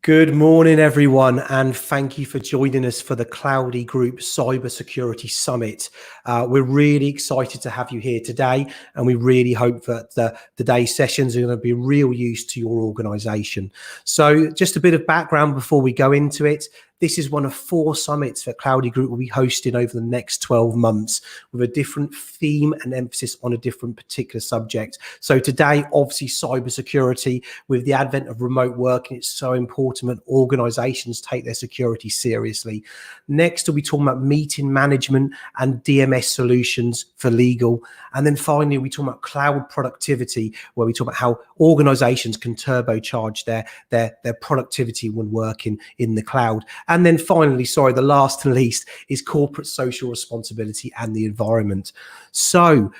Good morning, everyone, and thank you for joining us for the Cloudy Group Cybersecurity Summit. We're really excited to have you here today, and we really hope that today's sessions are going to be real use to your organization. So just a bit of background before we go into it. This is one of 4 summits that Cloudy Group will be hosting over the next 12 months with a different theme and emphasis on a different particular subject. So today, obviously, cybersecurity. With the advent of remote working, it's so important that organizations take their security seriously. Next, we'll be talking about meeting management and DMS solutions for legal. And then finally, we talk about cloud productivity, where we talk about how organizations can turbocharge their productivity when working in the cloud. And then finally, the last and least is corporate social responsibility and the environment. So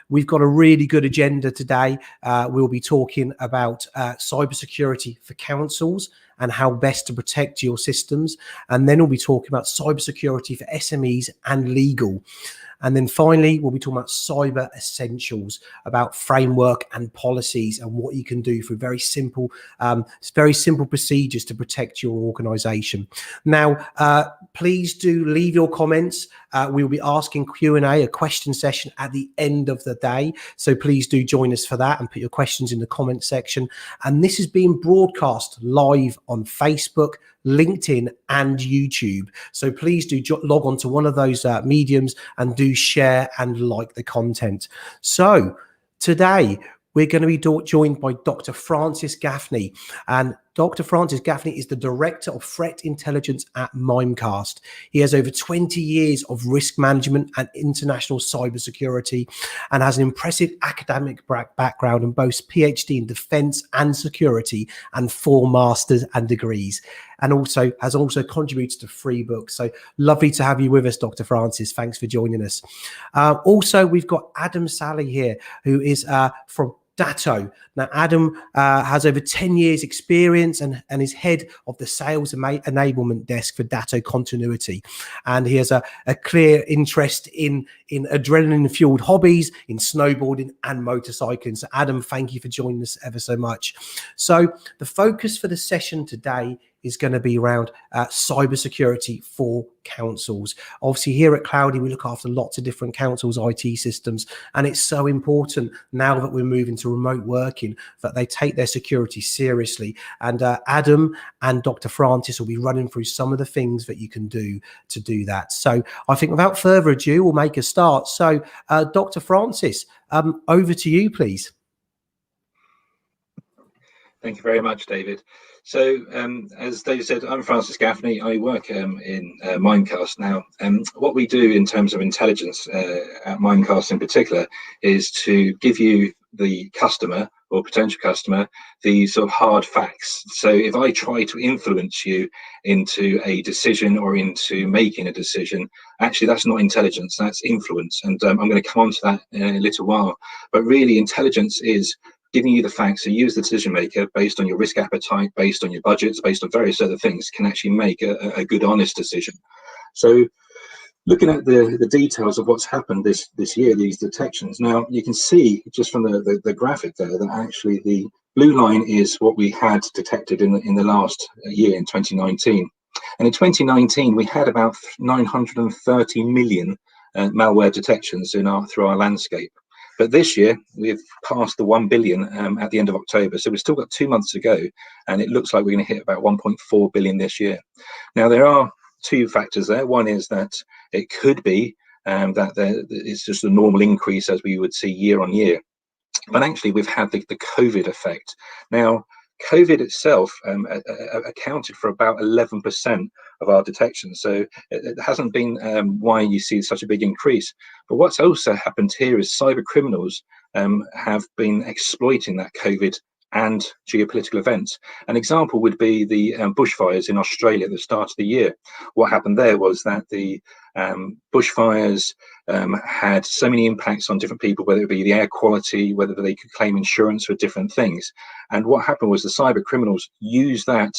we've got a really good agenda today. We'll be talking about cybersecurity for councils and how best to protect your systems. And then we'll be talking about cybersecurity for SMEs and legal. And then finally, we'll be talking about cyber essentials, about framework and policies and what you can do for very simple procedures to protect your organization. Now, please do leave your comments. We'll be asking Q&A, a question session at the end of the day. So please do join us for that and put your questions in the comment section. And this is being broadcast live on Facebook, LinkedIn and YouTube. So please do log on to one of those mediums and do share and like the content. So today we're going to be joined by Dr. Francis Gaffney, and Dr. Francis Gaffney is the Director of Threat Intelligence at Mimecast. He has over 20 years of risk management and international cybersecurity and has an impressive academic background and boasts PhD in defense and security and 4 masters and degrees, and has contributed to 3 books. So lovely to have you with us, Dr. Francis. Thanks for joining us. Also, we've got Adam Sally here, who is from Datto. Now, Adam has over 10 years experience and is head of the sales enablement desk for Datto Continuity. And he has a clear interest in adrenaline-fueled hobbies, in snowboarding and motorcycling. So Adam, thank you for joining us ever so much. So the focus for the session today is going to be around cybersecurity for councils. Obviously, here at Cloudy, we look after lots of different councils' IT systems, and it's so important now that we're moving to remote working that they take their security seriously. And Adam and Dr. Francis will be running through some of the things that you can do to do that. So I think without further ado, we'll make a start. So Dr. Francis, over to you, please. Thank you very much, David. So, as David said, I'm Francis Gaffney. I work in Mimecast now. What we do in terms of intelligence at Mimecast in particular is to give you, the customer or potential customer, the sort of hard facts. So if I try to influence you into a decision or into making a decision, actually that's not intelligence, that's influence. And I'm going to come on to that in a little while. But really, intelligence is giving you the facts, so you as the decision maker, based on your risk appetite, based on your budgets, based on various other things, can actually make a good, honest decision. So looking at the details of what's happened this year, these detections, now you can see just from the graphic there that actually the blue line is what we had detected in the last year, in 2019. And in 2019, we had about 930 million malware detections through our landscape. But this year, we've passed the 1 billion at the end of October. So we've still got 2 months to go. And it looks like we're going to hit about 1.4 billion this year. Now, there are 2 factors there. One is that it could be that it's just a normal increase as we would see year on year. But actually, we've had the COVID effect. Now, COVID itself accounted for about 11% of our detections. So it hasn't been why you see such a big increase. But what's also happened here is cyber criminals have been exploiting that COVID and geopolitical events. An example would be the bushfires in Australia at the start of the year. What happened there was that the bushfires had so many impacts on different people, whether it be the air quality, whether they could claim insurance for different things. And what happened was the cyber criminals used that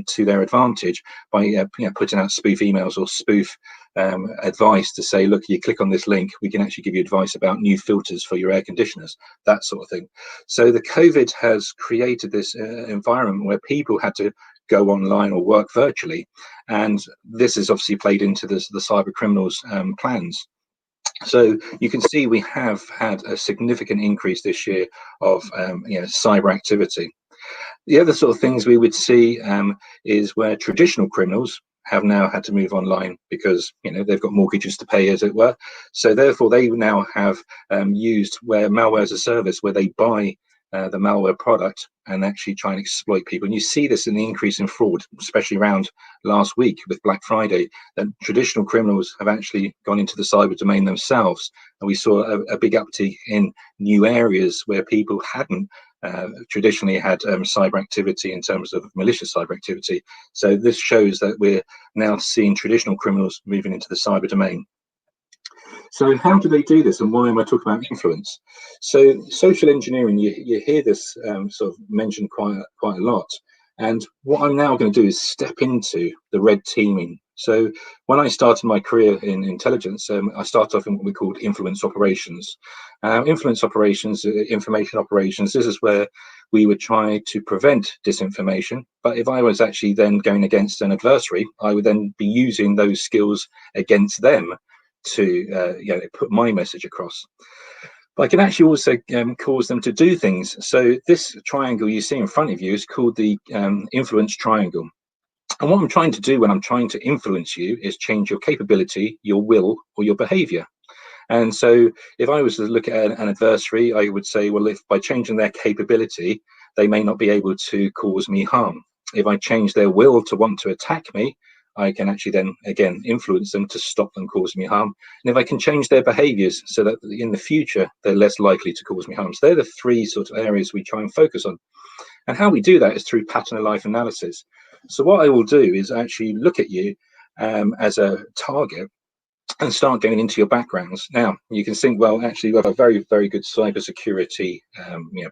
to their advantage by putting out spoof emails or spoof advice to say, look, you click on this link, we can actually give you advice about new filters for your air conditioners, that sort of thing. So the COVID has created this environment where people had to go online or work virtually. And this is obviously played into the cyber criminals' plans. So you can see we have had a significant increase this year of cyber activity. The other sort of things we would see is where traditional criminals have now had to move online because they've got mortgages to pay, as it were. So therefore, they now have used where malware as a service, where they buy the malware product and actually try and exploit people. And you see this in the increase in fraud, especially around last week with Black Friday, that traditional criminals have actually gone into the cyber domain themselves. And we saw a big uptick in new areas where people hadn't traditionally had cyber activity in terms of malicious cyber activity. So this shows that we're now seeing traditional criminals moving into the cyber domain. So how do they do this, and why am I talking about influence? So social engineering, you hear this sort of mentioned quite a lot. And what I'm now going to do is step into the red teaming. So when I started my career in intelligence, I started off in what we called influence operations. Influence operations, information operations, this is where we would try to prevent disinformation. But if I was actually then going against an adversary, I would then be using those skills against them to put my message across. But I can actually also cause them to do things. So this triangle you see in front of you is called the influence triangle. And what I'm trying to do when I'm trying to influence you is change your capability, your will, or your behavior. And so if I was to look at an adversary, I would say, well, if by changing their capability, they may not be able to cause me harm. If I change their will to want to attack me, I can actually then, again, influence them to stop them causing me harm. And if I can change their behaviors so that in the future, they're less likely to cause me harm. So they're the three sort of areas we try and focus on. And how we do that is through pattern of life analysis. So what I will do is actually look at you as a target and start going into your backgrounds. Now, you can think, well, actually, we've got a very, very good cybersecurity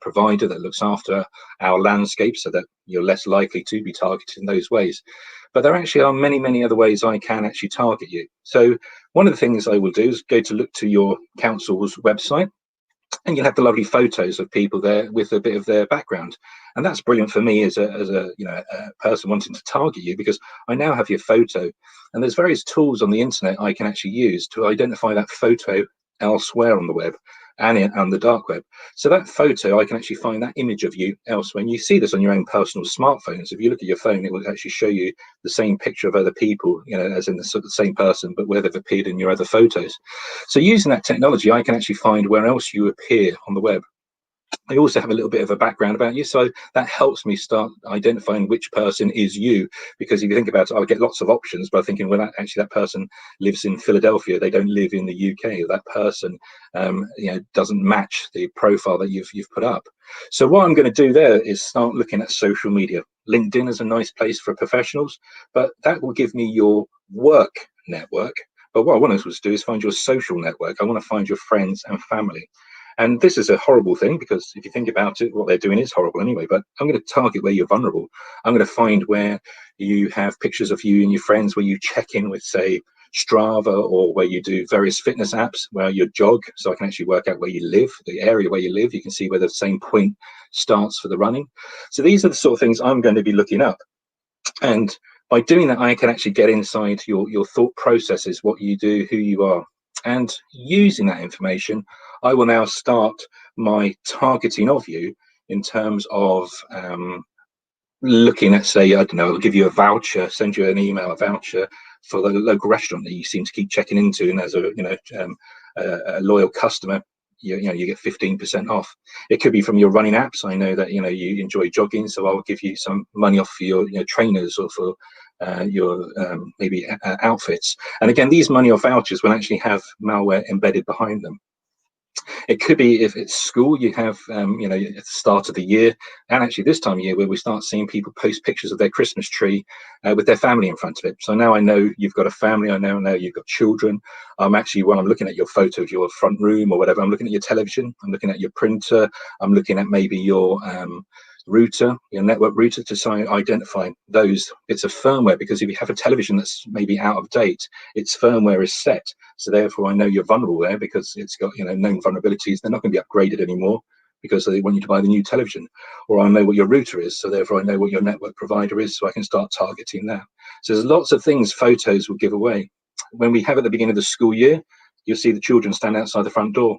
provider that looks after our landscape so that you're less likely to be targeted in those ways. But there actually are many, many other ways I can actually target you. So one of the things I will do is go to look to your council's website, and you'll have the lovely photos of people there with a bit of their background. And that's brilliant for me as a person wanting to target you, because I now have your photo. And there's various tools on the internet I can actually use to identify that photo elsewhere on the web and on the dark web. So that photo, I can actually find that image of you elsewhere. And you see this on your own personal smartphones. If you look at your phone, it will actually show you the same picture of other people, as in the sort of same person, but where they've appeared in your other photos. So using that technology, I can actually find where else you appear on the web. I also have a little bit of a background about you, so that helps me start identifying which person is you. Because if you think about it, I'll get lots of options by thinking, well, actually that person lives in Philadelphia, they don't live in the UK. That person, doesn't match the profile that you've put up. So what I'm going to do there is start looking at social media. LinkedIn is a nice place for professionals, but that will give me your work network. But what I want to do is find your social network. I want to find your friends and family. And this is a horrible thing, because if you think about it, what they're doing is horrible anyway. But I'm going to target where you're vulnerable. I'm going to find where you have pictures of you and your friends, where you check in with, say, Strava, or where you do various fitness apps, where you jog. So I can actually work out where you live, the area where you live. You can see where the same point starts for the running. So these are the sort of things I'm going to be looking up. And by doing that, I can actually get inside your thought processes, what you do, who you are. And using that information, I will now start my targeting of you in terms of looking at, say, I don't know, I'll give you a voucher, send you an email, a voucher for the local restaurant that you seem to keep checking into, and as a loyal customer, you get 15% off. It could be from your running apps. I know that you enjoy jogging, so I'll give you some money off for your trainers, or for your maybe outfits. And again, these money off vouchers will actually have malware embedded behind them. It could be, if it's school, you have at the start of the year, and actually this time of year, where we start seeing people post pictures of their Christmas tree with their family in front of it. So now I know you've got a family. I know you've got children. Actually, when I'm looking at your photo of your front room or whatever, I'm looking at your television, I'm looking at your printer, I'm looking at maybe your router, your network router, to identify those bits of firmware. Because if you have a television that's maybe out of date, its firmware is set. So therefore, I know you're vulnerable there, because it's got known vulnerabilities. They're not going to be upgraded anymore. because they want you to buy the new television, or I know what your router is, so therefore I know what your network provider is, so I can start targeting that. So there's lots of things photos will give away. When we have at the beginning of the school year, you'll see the children stand outside the front door.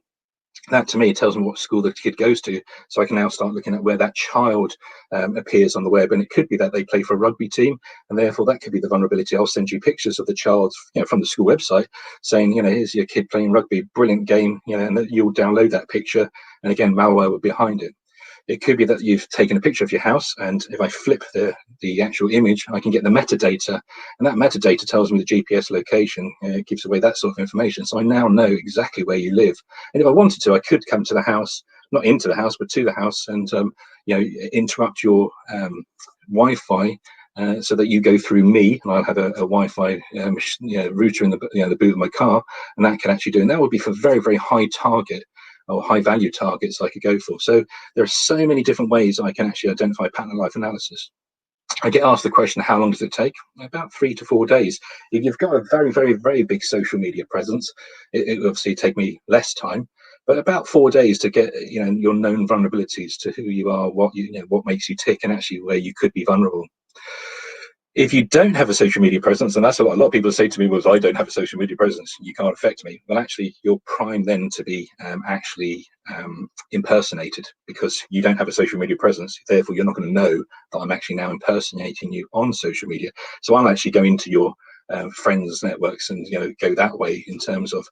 That to me tells me what school the kid goes to, so I can now start looking at where that child appears on the web. And it could be that they play for a rugby team, and therefore that could be the vulnerability. I'll send you pictures of the child, from the school website, saying, here's your kid playing rugby, brilliant game, and you'll download that picture, and again, malware will be behind it. It could be that you've taken a picture of your house, and if I flip the actual image, I can get the metadata, and that metadata tells me the GPS location. It gives away that sort of information. So I now know exactly where you live. And if I wanted to, I could come to the house, not into the house, but to the house, and interrupt your Wi-Fi so that you go through me, and I'll have a Wi-Fi router in the boot of my car, and that can actually do. And that would be for very, very high target or high value targets I could go for. So there are so many different ways I can actually identify pattern life analysis. I get asked the question, how long does it take? About 3 to 4 days. If you've got a very, very, very big social media presence, it will obviously take me less time, but about 4 days to get your known vulnerabilities to who you are, what what makes you tick, and actually where you could be vulnerable. If you don't have a social media presence, and that's a lot of people say to me, well, I don't have a social media presence, you can't affect me. Well, actually, you're primed then to be impersonated, because you don't have a social media presence. Therefore, you're not going to know that I'm actually now impersonating you on social media. So I'll actually go into your friends networks and go that way in terms of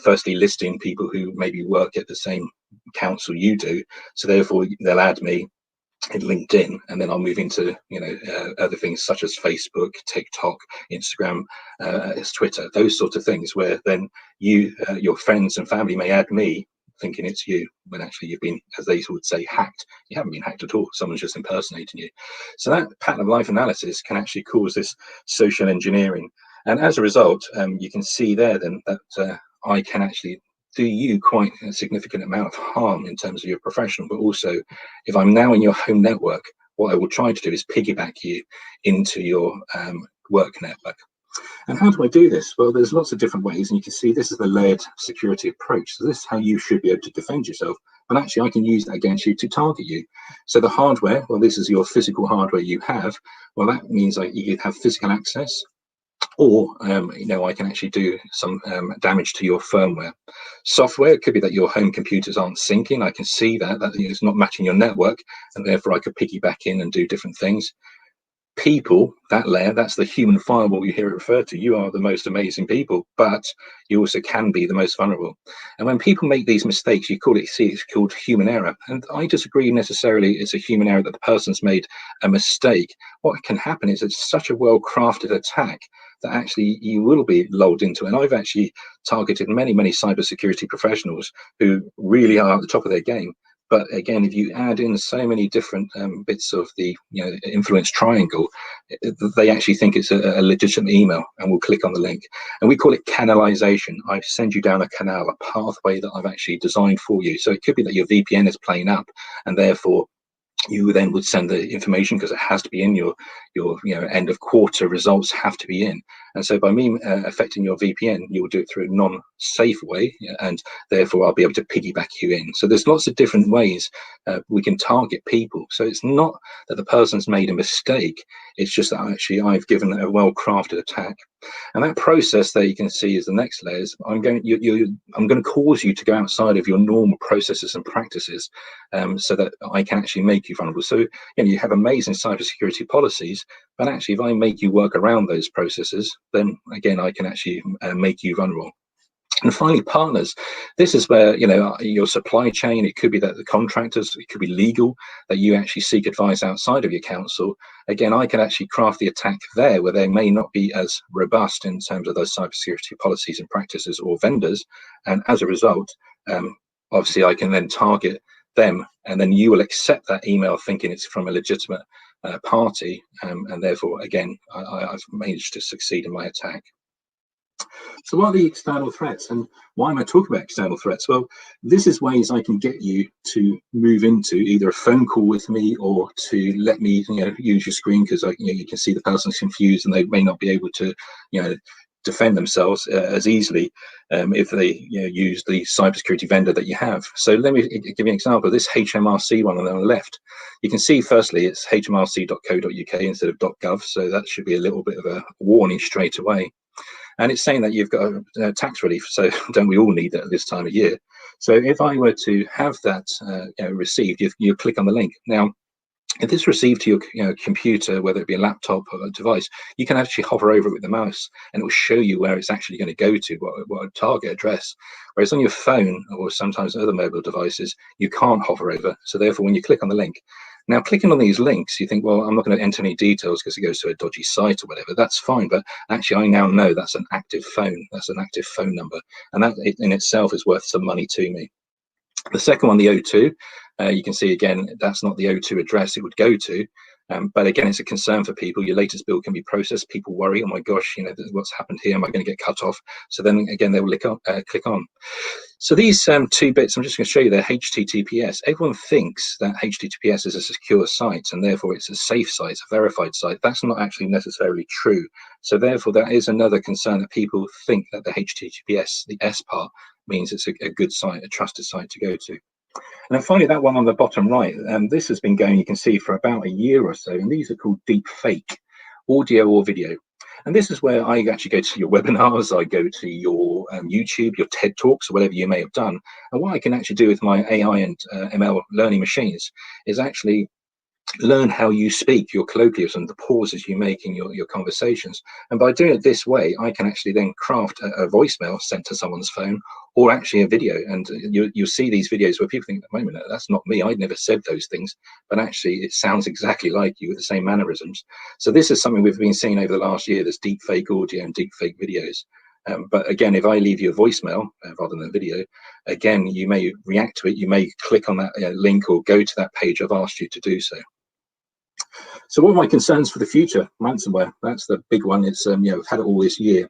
firstly listing people who maybe work at the same council you do. So therefore, they'll add me in LinkedIn, and then I'll move into other things such as Facebook, TikTok, Instagram, Twitter, those sorts of things, where then your friends and family may add me thinking it's you, when actually you've been, as they would say, hacked. You haven't been hacked at all. Someone's just impersonating you. So that pattern of life analysis can actually cause this social engineering, and as a result, you can see there then that I can actually do you quite a significant amount of harm in terms of your professional, but also if I'm now in your home network, what I will try to do is piggyback you into your work network. And how do I do this? Well, there's lots of different ways, and you can see this is the layered security approach. So this is how you should be able to defend yourself, but actually I can use that against you to target you. So the hardware, well, this is your physical hardware you have. Well, that means you have physical access, or I can actually do some damage to your firmware. Software, it could be that your home computers aren't syncing. I can see that it's not matching your network, and therefore I could piggyback in and do different things. People, that layer, that's the human firewall you hear it referred to. You are the most amazing people, but you also can be the most vulnerable. And when people make these mistakes, it's called human error. And I disagree necessarily it's a human error that the person's made a mistake. What can happen is it's such a well-crafted attack that actually you will be lulled into. And I've actually targeted many, many cybersecurity professionals who really are at the top of their game. But again, if you add in so many different bits of the influence triangle, they actually think it's a legitimate email and will click on the link. And we call it canalization. I send you down a canal, a pathway that I've actually designed for you. So it could be that your VPN is playing up, and therefore you then would send the information, because it has to be in your end of quarter results have to be in. And so by me affecting your VPN, you will do it through a non-safe way, and therefore I'll be able to piggyback you in. So there's lots of different ways we can target people. So it's not that the person's made a mistake, it's just that actually I've given a well-crafted attack. And that process there you can see is the next layers. I'm going to cause you to go outside of your normal processes and practices, so that I can actually make you vulnerable. So you have amazing cybersecurity policies, but actually if I make you work around those processes, then again I can actually make you vulnerable. And finally, partners. This is where your supply chain, it could be that the contractors, it could be legal, that you actually seek advice outside of your council. Again, I can actually craft the attack there where they may not be as robust in terms of those cybersecurity policies and practices or vendors, and as a result, obviously I can then target them, and then you will accept that email thinking it's from a legitimate party, and therefore again I've managed to succeed in my attack. So what are the external threats, and why am I talking about external threats? Well, this is ways I can get you to move into either a phone call with me, or to let me use your screen, because you can see the person's confused and they may not be able to defend themselves as easily if they use the cybersecurity vendor that you have. So let me give you an example. This HMRC one on the left, you can see firstly it's hmrc.co.uk instead of .gov, so that should be a little bit of a warning straight away. And it's saying that you've got tax relief, so don't we all need that at this time of year? So if I were to have that received, you click on the link. Now, if it's received to your computer, whether it be a laptop or a device, you can actually hover over it with the mouse, and it will show you where it's actually going to go to, what target address. Whereas on your phone or sometimes other mobile devices, you can't hover over. So therefore, when you click on the link, now clicking on these links, you think, well, I'm not going to enter any details because it goes to a dodgy site or whatever. That's fine, but actually, I now know that's an active phone. That's an active phone number, and that in itself is worth some money to me. The second one, the O2, you can see again, that's not the O2 address it would go to. But again, it's a concern for people. Your latest bill can be processed. People worry, oh my gosh, what's happened here? Am I going to get cut off? So then again, they will click on. So these two bits, I'm just going to show you, they're HTTPS. Everyone thinks that HTTPS is a secure site and therefore it's a safe site, it's a verified site. That's not actually necessarily true. So therefore, that is another concern, that people think that the HTTPS, the S part, means it's a good site, a trusted site to go to. And then finally, that one on the bottom right, this has been going, you can see, for about a year or so, and these are called deep fake, audio or video. And this is where I actually go to your webinars, I go to your YouTube, your TED Talks, or whatever you may have done. And what I can actually do with my AI and ML learning machines is actually learn how you speak, your colloquialism, the pauses you make in your conversations. And by doing it this way, I can actually then craft a voicemail sent to someone's phone, or actually a video. And you'll see these videos where people think, wait a minute, that's not me, I'd never said those things, but actually it sounds exactly like you with the same mannerisms. So this is something we've been seeing over the last year, this deep fake audio and deep fake videos. But again, if I leave you a voicemail rather than a video, again, you may react to it, you may click on that link or go to that page I've asked you to do so. So what are my concerns for the future? Ransomware, that's the big one. It's we've had it all this year.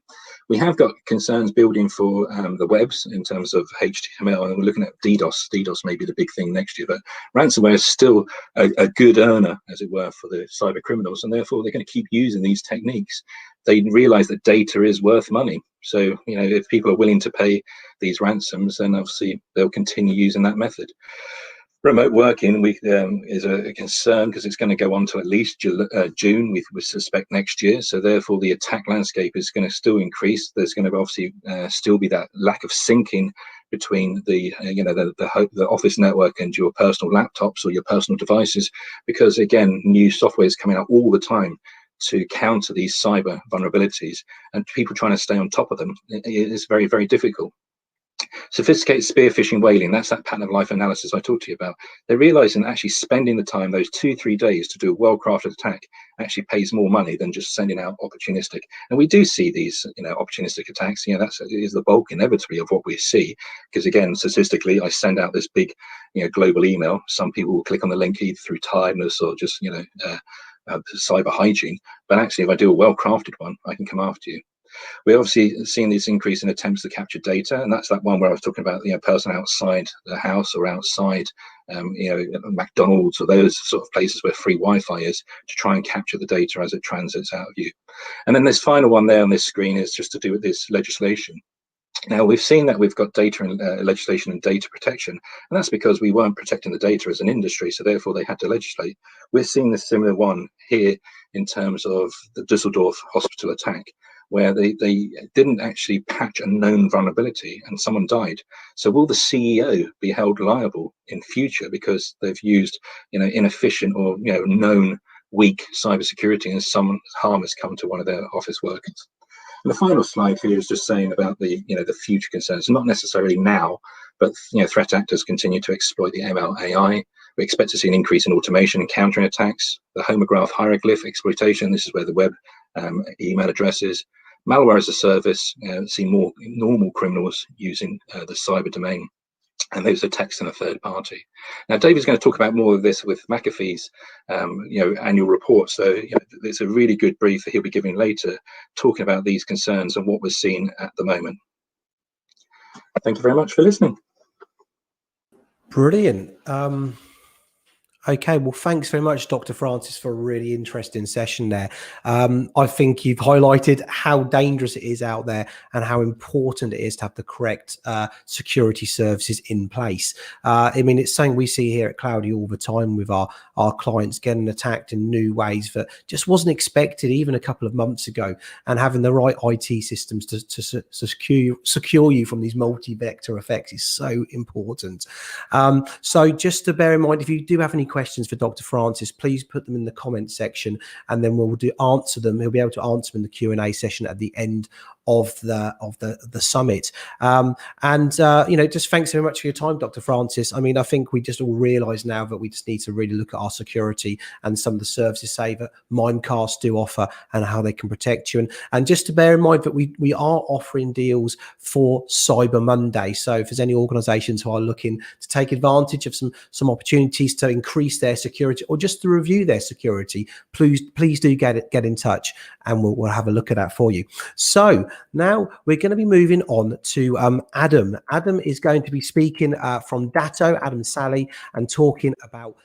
We have got concerns building for the webs in terms of HTML, and we're looking at DDoS. DDoS may be the big thing next year, but ransomware is still a good earner, as it were, for the cyber criminals, and therefore they're going to keep using these techniques. They realize that data is worth money. So, if people are willing to pay these ransoms, then obviously they'll continue using that method. Remote working is a concern because it's going to go on to at least June, we suspect, next year. So therefore, the attack landscape is going to still increase. There's going to obviously still be that lack of syncing between the office network and your personal laptops or your personal devices, because again, new software is coming out all the time to counter these cyber vulnerabilities, and people trying to stay on top of them is very, very difficult. Sophisticated spear phishing whaling, that's that pattern of life analysis I talked to you about. They're realizing that actually spending the time, those 2-3 days, to do a well-crafted attack actually pays more money than just sending out opportunistic. And we do see these opportunistic attacks. That is the bulk inevitably of what we see, because again, statistically, I send out this big global email. Some people will click on the link either through tiredness or just cyber hygiene, but actually if I do a well-crafted one, I can come after you. We're obviously seeing this increase in attempts to capture data, and that's that one where I was talking about person outside the house or outside McDonald's or those sort of places where free Wi-Fi is, to try and capture the data as it transits out of you. And then this final one there on this screen is just to do with this legislation. Now, we've seen that we've got data and legislation and data protection, and that's because we weren't protecting the data as an industry, so therefore they had to legislate. We're seeing the similar one here in terms of the Dusseldorf hospital attack, where they didn't actually patch a known vulnerability and someone died. So will the CEO be held liable in future because they've used inefficient or known weak cybersecurity and some harm has come to one of their office workers? And the final slide here is just saying about the future concerns, not necessarily now, but threat actors continue to exploit the ML AI. We expect to see an increase in automation and countering attacks. The homograph hieroglyph exploitation, this is where the web email addresses. Malware as a service, see more normal criminals using the cyber domain. And those are text and a third party. Now, David's going to talk about more of this with McAfee's, annual report. So it's a really good brief that he'll be giving later, talking about these concerns and what we're seeing at the moment. Thank you very much for listening. Brilliant. Okay, well, thanks very much, Dr. Francis, for a really interesting session there. I think you've highlighted how dangerous it is out there and how important it is to have the correct security services in place. I mean, it's something we see here at Cloudy all the time with our clients getting attacked in new ways that just wasn't expected even a couple of months ago. And having the right IT systems to secure you from these multi-vector effects is so important. So just to bear in mind, if you do have any questions for Dr. Francis, please put them in the comments section, and then we'll answer them. He'll be able to answer them in the Q&A session at the end of the summit. Just thanks very much for your time, Dr. Francis. I mean, I think we just all realize now that we just need to really look at our security and some of the services, say, that Mimecast do offer and how they can protect you. And just to bear in mind that we are offering deals for Cyber Monday. So if there's any organizations who are looking to take advantage of some opportunities to increase their security or just to review their security, please do get in touch, and we'll have a look at that for you. So now we're going to be moving on to Adam. Adam is going to be speaking from Datto, Adam Sally, and talking about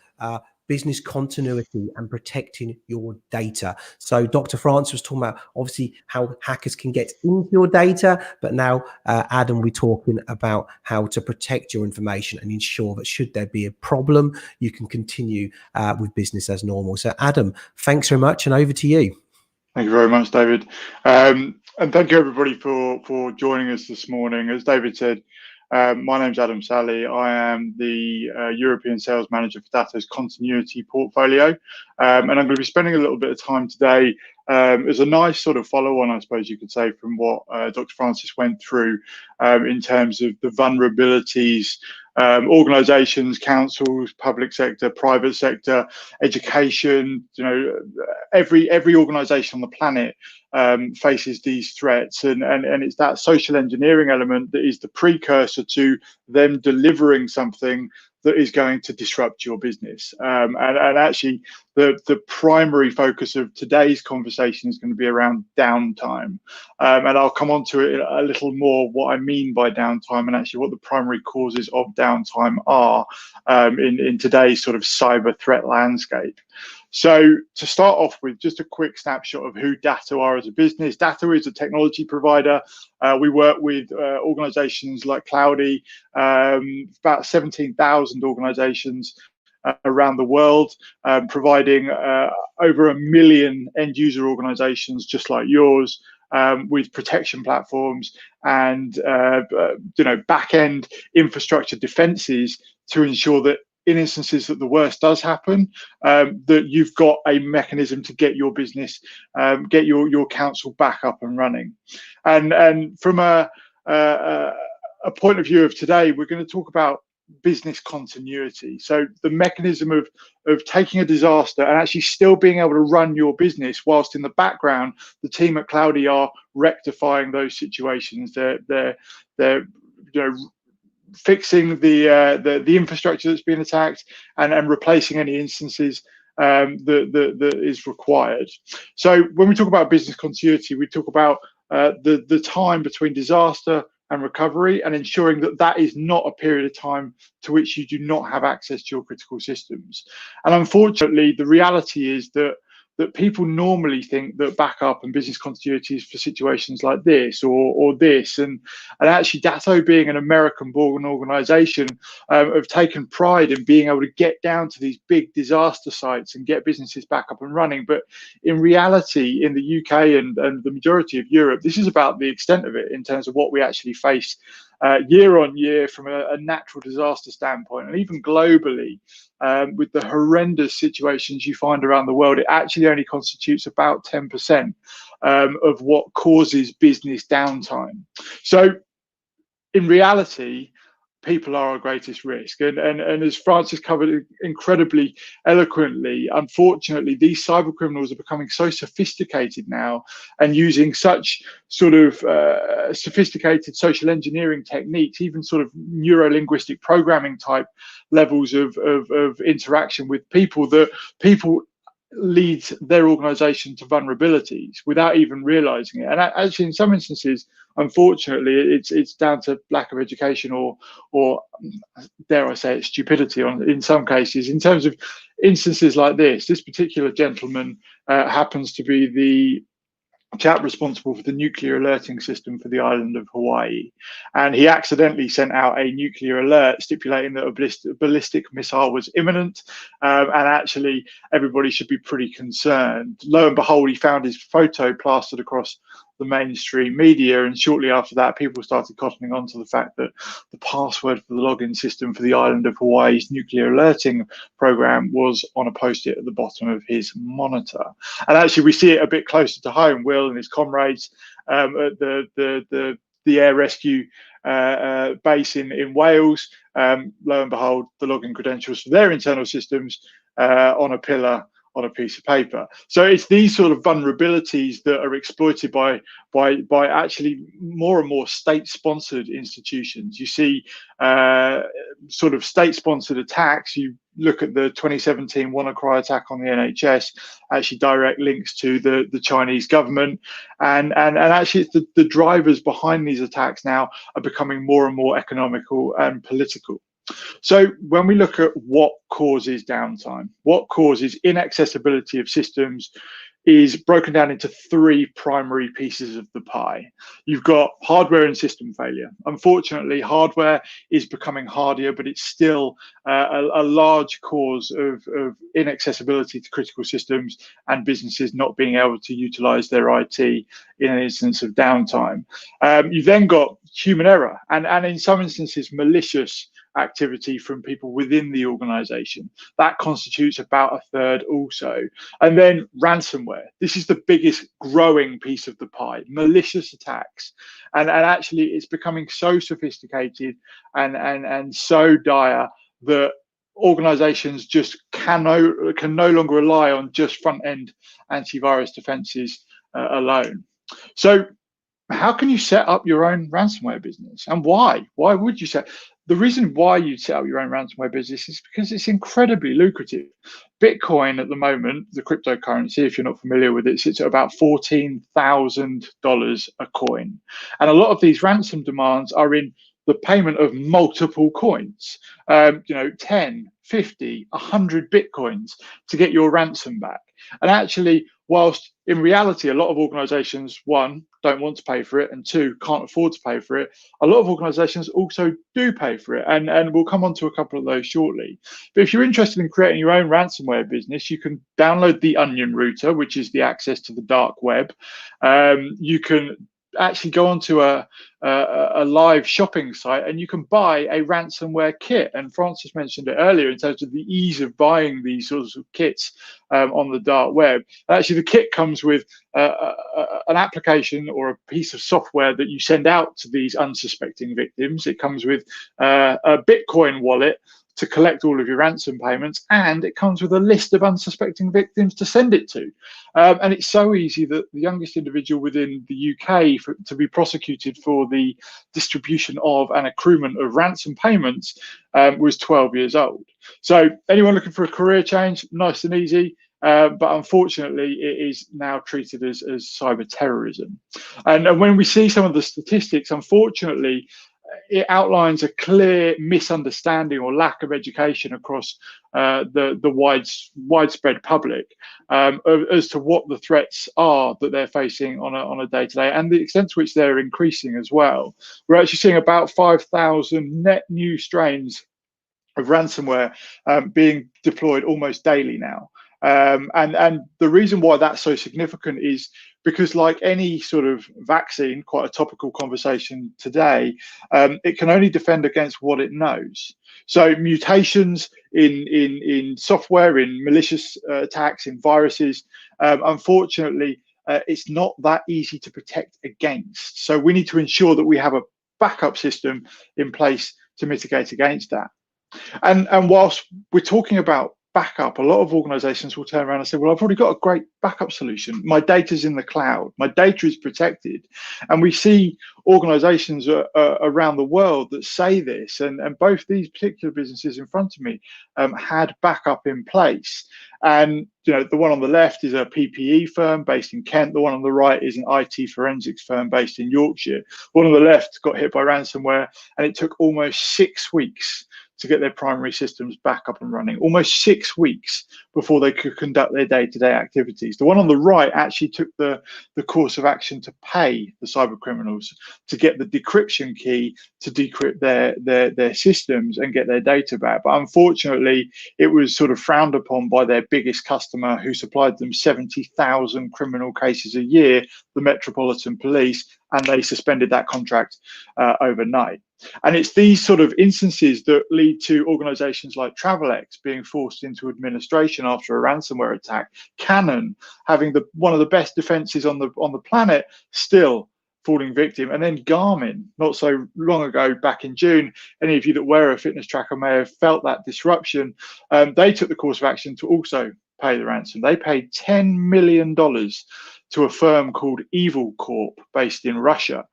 business continuity and protecting your data. So Dr. Francis was talking about obviously how hackers can get into your data, but now Adam will be talking about how to protect your information and ensure that should there be a problem, you can continue with business as normal. So Adam, thanks very much, and over to you. Thank you very much, David. And thank you everybody for joining us this morning. As David said, my name's Adam Sally. I am the European Sales Manager for Datto's Continuity portfolio. And I'm going to be spending a little bit of time today as a nice sort of follow-on, I suppose you could say, from what Dr. Francis went through in terms of the vulnerabilities organizations, councils, public sector, private sector, education, every organization on the planet faces these threats, and it's that social engineering element that is the precursor to them delivering something that is going to disrupt your business. And actually, the primary focus of today's conversation is going to be around downtime. And I'll come on to it a little more, what I mean by downtime and actually what the primary causes of downtime are in today's sort of cyber threat landscape. So to start off with, just a quick snapshot of who Datto are as a business. Datto is a technology provider. We work with organizations like Cloudy, about 17,000 organizations around the world, providing over 1 million end user organizations just like yours, with protection platforms and back-end infrastructure defenses to ensure that in instances that the worst does happen, that you've got a mechanism to get your business, get your council back up and running. And from a point of view of today, we're going to talk about business continuity. So the mechanism of taking a disaster and actually still being able to run your business whilst in the background, the team at Cloudy are rectifying those situations. They're fixing the infrastructure that's been attacked and replacing any instances that is required. So when we talk about business continuity, we talk about the time between disaster and recovery, and ensuring that that is not a period of time to which you do not have access to your critical systems. And unfortunately, the reality is that people normally think that backup and business continuity is for situations like this or this. And actually, Datto, being an American-born organization, have taken pride in being able to get down to these big disaster sites and get businesses back up and running. But in reality, in the UK and the majority of Europe, this is about the extent of it in terms of what we actually face year on year from a natural disaster standpoint, and even globally, with the horrendous situations you find around the world, it actually only constitutes about 10% of what causes business downtime. So in reality, people are our greatest risk. And as Francis covered incredibly eloquently, unfortunately, these cyber criminals are becoming so sophisticated now and using such sort of sophisticated social engineering techniques, even sort of neuro-linguistic programming type levels of interaction with people, that people leads their organization to vulnerabilities without even realizing it. And actually, in some instances, unfortunately, it's down to lack of education or dare I say it, stupidity in some cases. In terms of instances like this particular gentleman happens to be the chap responsible for the nuclear alerting system for the island of Hawaii, and he accidentally sent out a nuclear alert stipulating that a ballistic missile was imminent, and actually everybody should be pretty concerned. Lo and behold, he found his photo plastered across the mainstream media, and shortly after that people started cottoning on to the fact that the password for the login system for the island of Hawaii's nuclear alerting program was on a post-it at the bottom of his monitor. And actually we see it a bit closer to home. Will and his comrades at the air rescue base in Wales, lo and behold, the login credentials for their internal systems on a pillar on a piece of paper. So it's these sort of vulnerabilities that are exploited by actually more and more state-sponsored institutions. You see sort of state-sponsored attacks. You look at the 2017 WannaCry attack on the NHS, actually direct links to the Chinese government, and actually it's the drivers behind these attacks now are becoming more and more economical and political. So when we look at what causes downtime, what causes inaccessibility of systems, is broken down into three primary pieces of the pie. You've got hardware and system failure. Unfortunately, hardware is becoming harder, but it's still a large cause of inaccessibility to critical systems and businesses not being able to utilize their IT in an instance of downtime. You've then got human error and in some instances malicious activity from people within the organization. That constitutes about a third also. And then ransomware. This is the biggest growing piece of the pie, malicious attacks. And actually it's becoming so sophisticated and so dire that organizations just can no longer rely on just front-end antivirus defenses alone. So how can you set up your own ransomware business, and why? Why would you set? The reason why you'd set up your own ransomware business is because it's incredibly lucrative. Bitcoin at the moment, the cryptocurrency, if you're not familiar with it, sits at about $14,000 a coin. And a lot of these ransom demands are in the payment of multiple coins, 10, 50, 100 Bitcoins to get your ransom back. And actually, whilst in reality, a lot of organizations, one, don't want to pay for it, and two, can't afford to pay for it, a lot of organizations also do pay for it. And we'll come on to a couple of those shortly. But if you're interested in creating your own ransomware business, you can download the Onion Router, which is the access to the dark web. You can actually go onto a live shopping site and you can buy a ransomware kit. And Francis mentioned it earlier in terms of the ease of buying these sorts of kits on the dark web. Actually, the kit comes with an application or a piece of software that you send out to these unsuspecting victims. It comes with a Bitcoin wallet to collect all of your ransom payments, and it comes with a list of unsuspecting victims to send it to. And it's so easy that the youngest individual within the UK to be prosecuted for the distribution of and accruement of ransom payments was 12 years old. So anyone looking for a career change, nice and easy. But unfortunately, it is now treated as cyber terrorism. And when we see some of the statistics, unfortunately, it outlines a clear misunderstanding or lack of education across the widespread public as to what the threats are that they're facing on a day-to-day, and the extent to which they're increasing as well. We're actually seeing about 5,000 net new strains of ransomware being deployed almost daily now. And the reason why that's so significant is because, like any sort of vaccine, quite a topical conversation today, it can only defend against what it knows. So mutations in software, in malicious attacks, in viruses, unfortunately, it's not that easy to protect against. So we need to ensure that we have a backup system in place to mitigate against that. And whilst we're talking about backup, a lot of organizations will turn around and say, well, I've already got a great backup solution. My data's in the cloud. My data is protected. And we see organizations around the world that say this. And both these particular businesses in front of me had backup in place. And the one on the left is a PPE firm based in Kent. The one on the right is an IT forensics firm based in Yorkshire. One on the left got hit by ransomware, and it took almost 6 weeks to get their primary systems back up and running, almost 6 weeks before they could conduct their day-to-day activities. The one on the right actually took the course of action to pay the cyber criminals to get the decryption key to decrypt their systems and get their data back. But unfortunately, it was sort of frowned upon by their biggest customer, who supplied them 70,000 criminal cases a year, the Metropolitan Police, and they suspended that contract overnight. And it's these sort of instances that lead to organizations like Travelex being forced into administration after a ransomware attack, Canon having one of the best defenses on the planet still falling victim, and then Garmin not so long ago, back in June. Any of you that wear a fitness tracker may have felt that disruption. They took the course of action to also pay the ransom. They paid $10 million to a firm called Evil Corp based in Russia.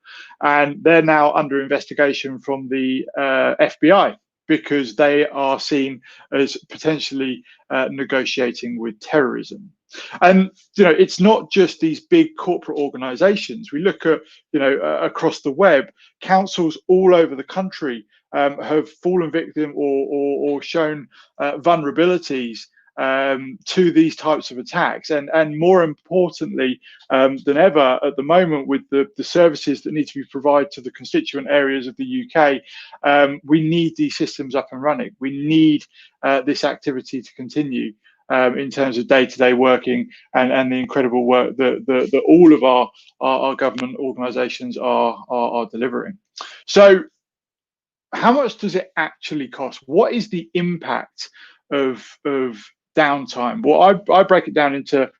And they're now under investigation from the FBI because they are seen as potentially negotiating with terrorism. And it's not just these big corporate organizations. We look at across the web, councils all over the country have fallen victim or shown vulnerabilities to these types of attacks, and more importantly than ever at the moment, with the services that need to be provided to the constituent areas of the UK, we need these systems up and running. We need this activity to continue in terms of day-to-day working and the incredible work that all of our government organisations are delivering. So how much does it actually cost? What is the impact of downtime? Well, I break it down into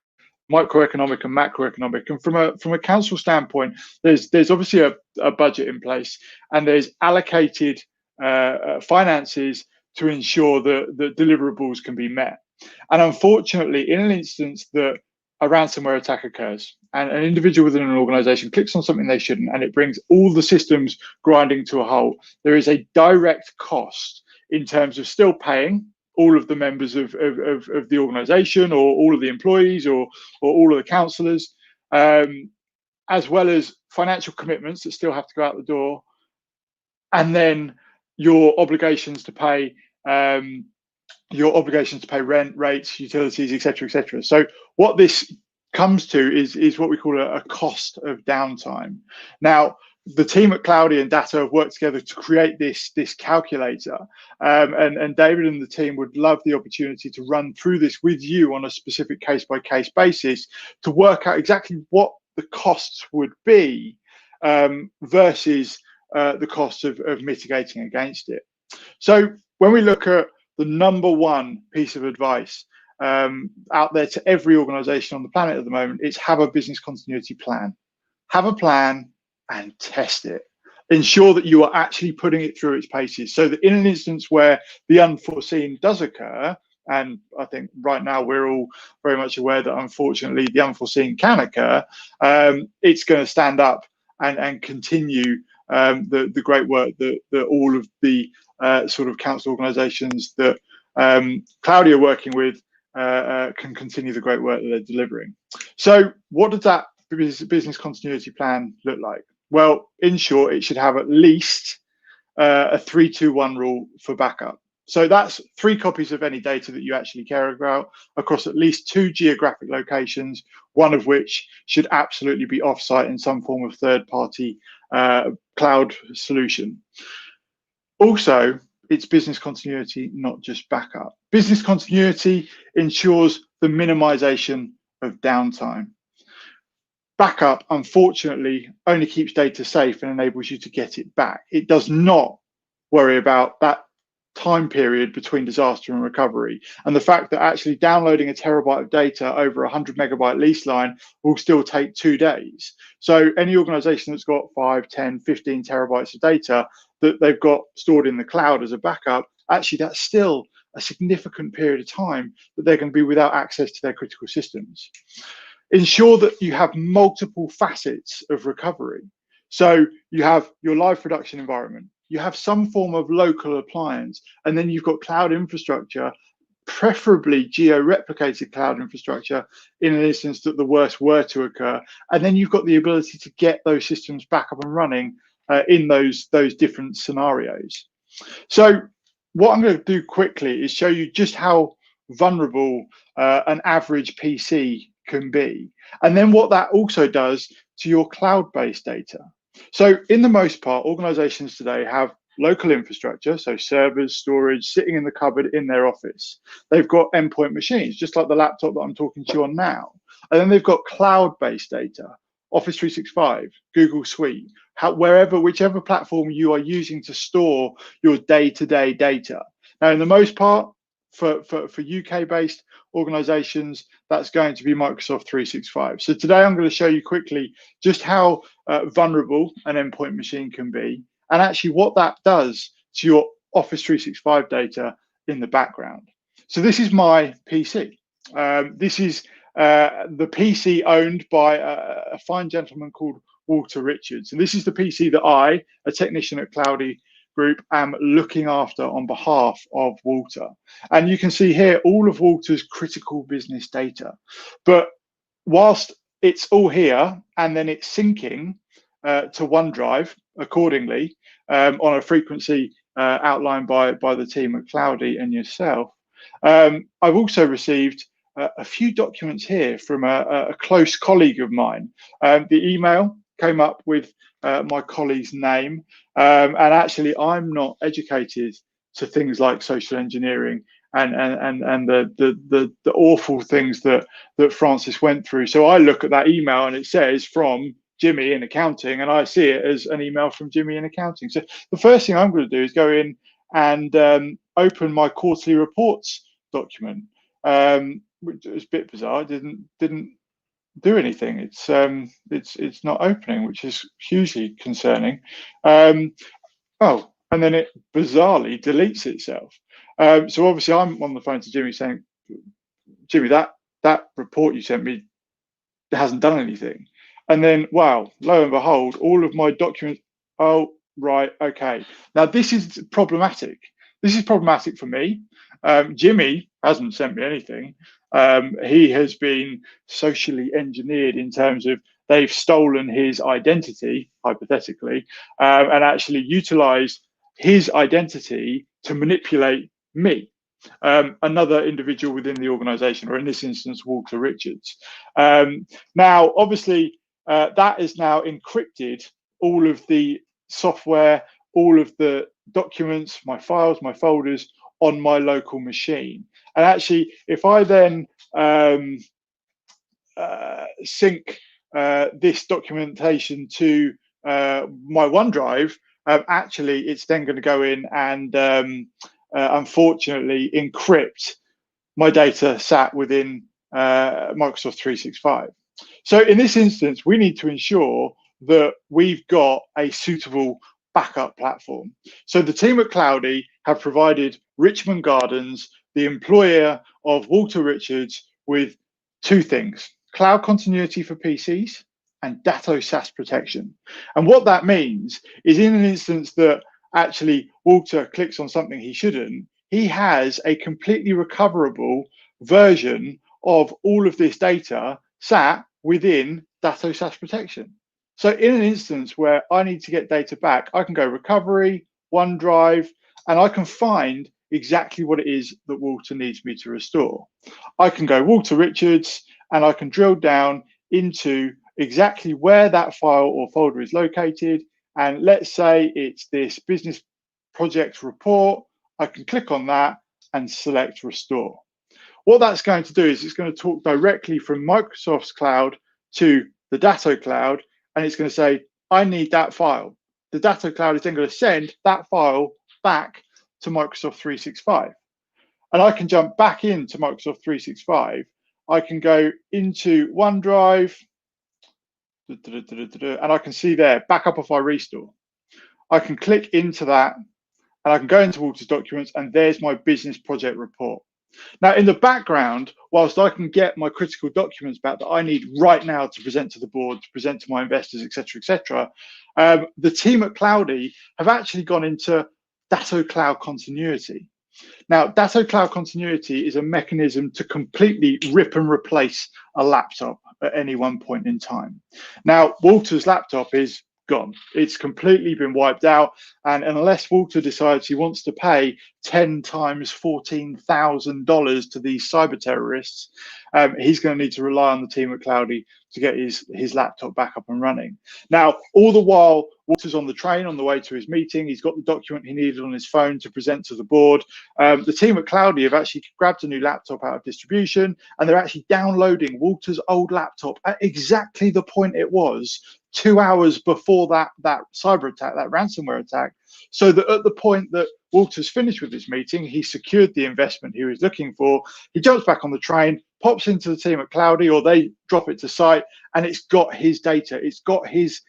microeconomic and macroeconomic, and from a council standpoint, there's obviously a budget in place, and there's allocated finances to ensure that the deliverables can be met. And unfortunately, in an instance that a ransomware attack occurs and an individual within an organization clicks on something they shouldn't, and it brings all the systems grinding to a halt, there is a direct cost in terms of still paying all of the members of the organization, or all of the employees, or all of the councillors, as well as financial commitments that still have to go out the door, and then your obligations to pay rent, rates, utilities, etc. So what this comes to is what we call a cost of downtime. Now, the team at Cloudy and Datto have worked together to create this calculator, and David and the team would love the opportunity to run through this with you on a specific case-by-case basis to work out exactly what the costs would be versus the costs of mitigating against it. So when we look at the number one piece of advice out there to every organization on the planet at the moment, it's have a business continuity plan. Have a plan and test it. Ensure that you are actually putting it through its paces, so that in an instance where the unforeseen does occur, and I think right now we're all very much aware that unfortunately the unforeseen can occur, it's going to stand up and continue the great work that all of the sort of council organisations that Cloudy are working with can continue the great work that they're delivering. So what does that business continuity plan look like? Well, in short, it should have at least a 3-2-1 rule for backup. So that's 3 copies of any data that you actually care about across at least 2 geographic locations, one of which should absolutely be offsite in some form of third-party cloud solution. Also, it's business continuity, not just backup. Business continuity ensures the minimization of downtime. Backup, unfortunately, only keeps data safe and enables you to get it back. It does not worry about that time period between disaster and recovery, and the fact that actually downloading a terabyte of data over a 100 megabyte lease line will still take 2 days. So any organization that's got 5, 10, 15 terabytes of data that they've got stored in the cloud as a backup, actually that's still a significant period of time that they're going to be without access to their critical systems. Ensure that you have multiple facets of recovery. So you have your live production environment, you have some form of local appliance, and then you've got cloud infrastructure, preferably geo-replicated cloud infrastructure in an instance that the worst were to occur. And then you've got the ability to get those systems back up and running in those different scenarios. So what I'm going to do quickly is show you just how vulnerable an average PC can be, and then what that also does to your cloud-based data. So in the most part, organizations today have local infrastructure, so servers, storage, sitting in the cupboard in their office. They've got endpoint machines, just like the laptop that I'm talking to you on now. And then they've got cloud-based data, Office 365, Google Suite, whichever platform you are using to store your day-to-day data. Now, in the most part, for UK-based organizations, that's going to be Microsoft 365. So today I'm going to show you quickly just how vulnerable an endpoint machine can be, and actually what that does to your Office 365 data in the background. So this is my PC. This is the PC owned by a fine gentleman called Walter Richards. And this is the PC that I, a technician at Cloudy Group, am looking after on behalf of Walter. And you can see here all of Walter's critical business data. But whilst it's all here and then it's syncing to OneDrive accordingly on a frequency outlined by the team at Cloudy and yourself, I've also received a few documents here from a close colleague of mine. The email came up with my colleague's name, and actually I'm not educated to things like social engineering and the awful things that Francis went through. So I look at that email and it says from Jimmy in accounting, and I see it as an email from Jimmy in accounting. So the first thing I'm going to do is go in and open my quarterly reports document, which is a bit bizarre. Didn't do anything. It's not opening, which is hugely concerning. Oh, and then it bizarrely deletes itself. So obviously I'm on the phone to Jimmy saying, Jimmy, that report you sent me hasn't done anything. And then, wow, lo and behold, all of my documents. Oh, right, okay. Now this is problematic. This is problematic for me. Jimmy hasn't sent me anything. He has been socially engineered in terms of they've stolen his identity, hypothetically, and actually utilized his identity to manipulate me, another individual within the organization, or in this instance, Walter Richards. Now, obviously, that is now encrypted all of the software, all of the documents, my files, my folders on my local machine. And actually, if I then sync this documentation to my OneDrive, actually, it's then going to go in and unfortunately encrypt my data sat within Microsoft 365. So in this instance, we need to ensure that we've got a suitable backup platform. So the team at Cloudy have provided Richmond Gardens, the employer of Walter Richards, with two things: cloud continuity for PCs and Datto SaaS protection. And what that means is, in an instance that actually Walter clicks on something he shouldn't, he has a completely recoverable version of all of this data sat within Datto SaaS protection. So in an instance where I need to get data back, I can go recovery, OneDrive, and I can find exactly what it is that Walter needs me to restore. I can go Walter Richards and I can drill down into exactly where that file or folder is located. And let's say it's this business project report. I can click on that and select restore. What that's going to do is it's going to talk directly from Microsoft's cloud to the Datto cloud, and it's going to say, I need that file. The Datto cloud is then going to send that file back to Microsoft 365. And I can jump back into Microsoft 365. I can go into OneDrive, and I can see there, backup if I restore. I can click into that and I can go into Walter's documents, and there's my business project report. Now, in the background, whilst I can get my critical documents back that I need right now to present to the board, to present to my investors, etc., the team at Cloudy have actually gone into Datto Cloud Continuity. Now, Datto Cloud Continuity is a mechanism to completely rip and replace a laptop at any one point in time. Now, Walter's laptop is gone. It's completely been wiped out, and unless Walter decides he wants to pay 10 times $14,000 to these cyber terrorists, he's going to need to rely on the team at Cloudy to get his laptop back up and running. Now, all the while Walter's on the train on the way to his meeting, he's got the document he needed on his phone to present to the board. The team at Cloudy have actually grabbed a new laptop out of distribution, and they're actually downloading Walter's old laptop at exactly the point it was 2 hours before that cyber attack, that ransomware attack, so that at the point that Walter's finished with this meeting, he secured the investment he was looking for. He jumps back on the train, pops into the team at Cloudy, or they drop it to site, and it's got his data. It's got his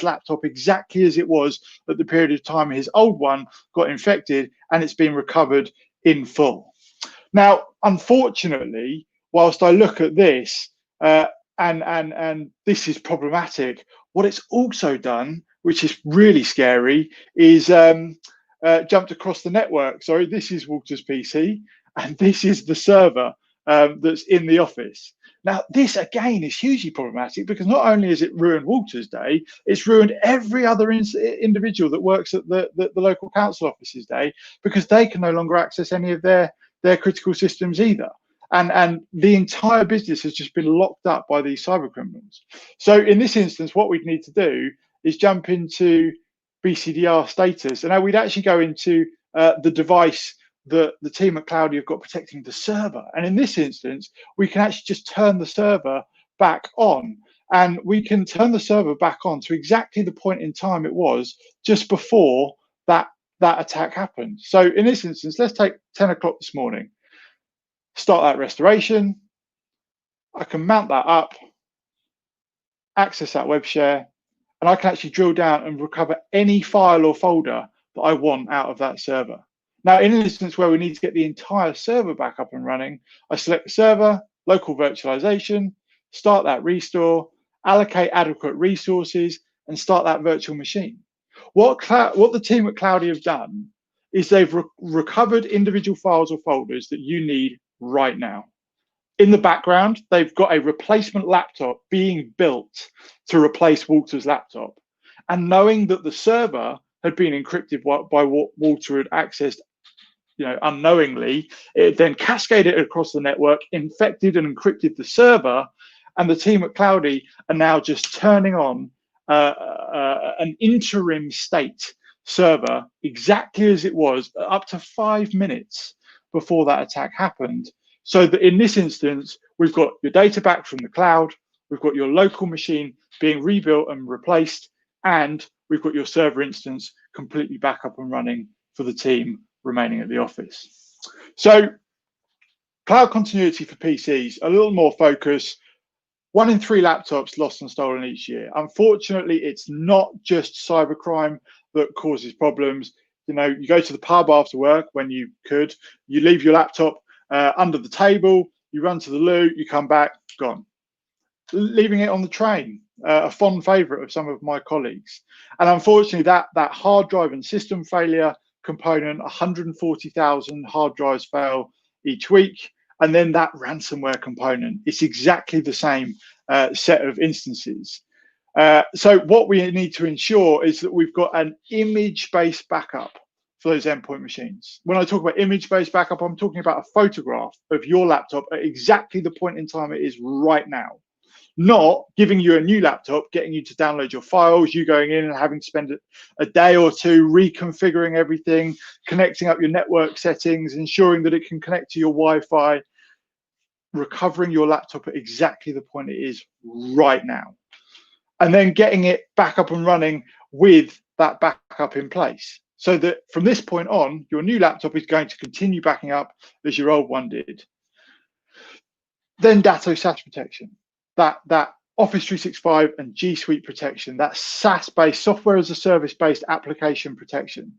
laptop exactly as it was at the period of time his old one got infected, and it's been recovered in full. Now, unfortunately, whilst I look at this, and this is problematic, what it's also done, which is really scary, is jumped across the network. Sorry, this is Walter's PC, and this is the server that's in the office. Now, this again is hugely problematic, because not only has it ruined Walter's day, it's ruined every other individual that works at the local council office's day, because they can no longer access any of their critical systems either. And the entire business has just been locked up by these cyber criminals. So in this instance, what we'd need to do is jump into BCDR status. And now we'd actually go into the device that the team at Cloudy have got protecting the server. And in this instance, we can actually just turn the server back on. And we can turn the server back on to exactly the point in time it was just before that attack happened. So in this instance, let's take 10 o'clock this morning. Start that restoration. I can mount that up, access that web share, and I can actually drill down and recover any file or folder that I want out of that server. Now, in an instance where we need to get the entire server back up and running, I select the server, local virtualization, start that restore, allocate adequate resources, and start that virtual machine. What the team at Cloudy have done is they've recovered individual files or folders that you need right now. In the background, they've got a replacement laptop being built to replace Walter's laptop. And knowing that the server had been encrypted by what Walter had accessed, unknowingly, it then cascaded across the network, infected and encrypted the server, and the team at Cloudy are now just turning on an interim state server exactly as it was up to 5 minutes before that attack happened. So that in this instance, we've got your data back from the cloud, we've got your local machine being rebuilt and replaced, and we've got your server instance completely back up and running for the team remaining at the office. So cloud continuity for PCs, a little more focus. 1 in 3 laptops lost and stolen each year. Unfortunately, it's not just cybercrime that causes problems. You go to the pub after work when you could, you leave your laptop under the table, you run to the loo, you come back, gone. Leaving it on the train, a fond favorite of some of my colleagues. And unfortunately, that hard drive and system failure component, 140,000 hard drives fail each week. And then that ransomware component, it's exactly the same set of instances. So what we need to ensure is that we've got an image-based backup for those endpoint machines. When I talk about image-based backup, I'm talking about a photograph of your laptop at exactly the point in time it is right now. Not giving you a new laptop, getting you to download your files, you going in and having to spend a day or two reconfiguring everything, connecting up your network settings, ensuring that it can connect to your Wi-Fi, recovering your laptop at exactly the point it is right now. And then getting it back up and running with that backup in place. So that from this point on, your new laptop is going to continue backing up as your old one did. Then Datto SaaS protection. That Office 365 and G Suite protection, that's SaaS-based, software as a service-based application protection.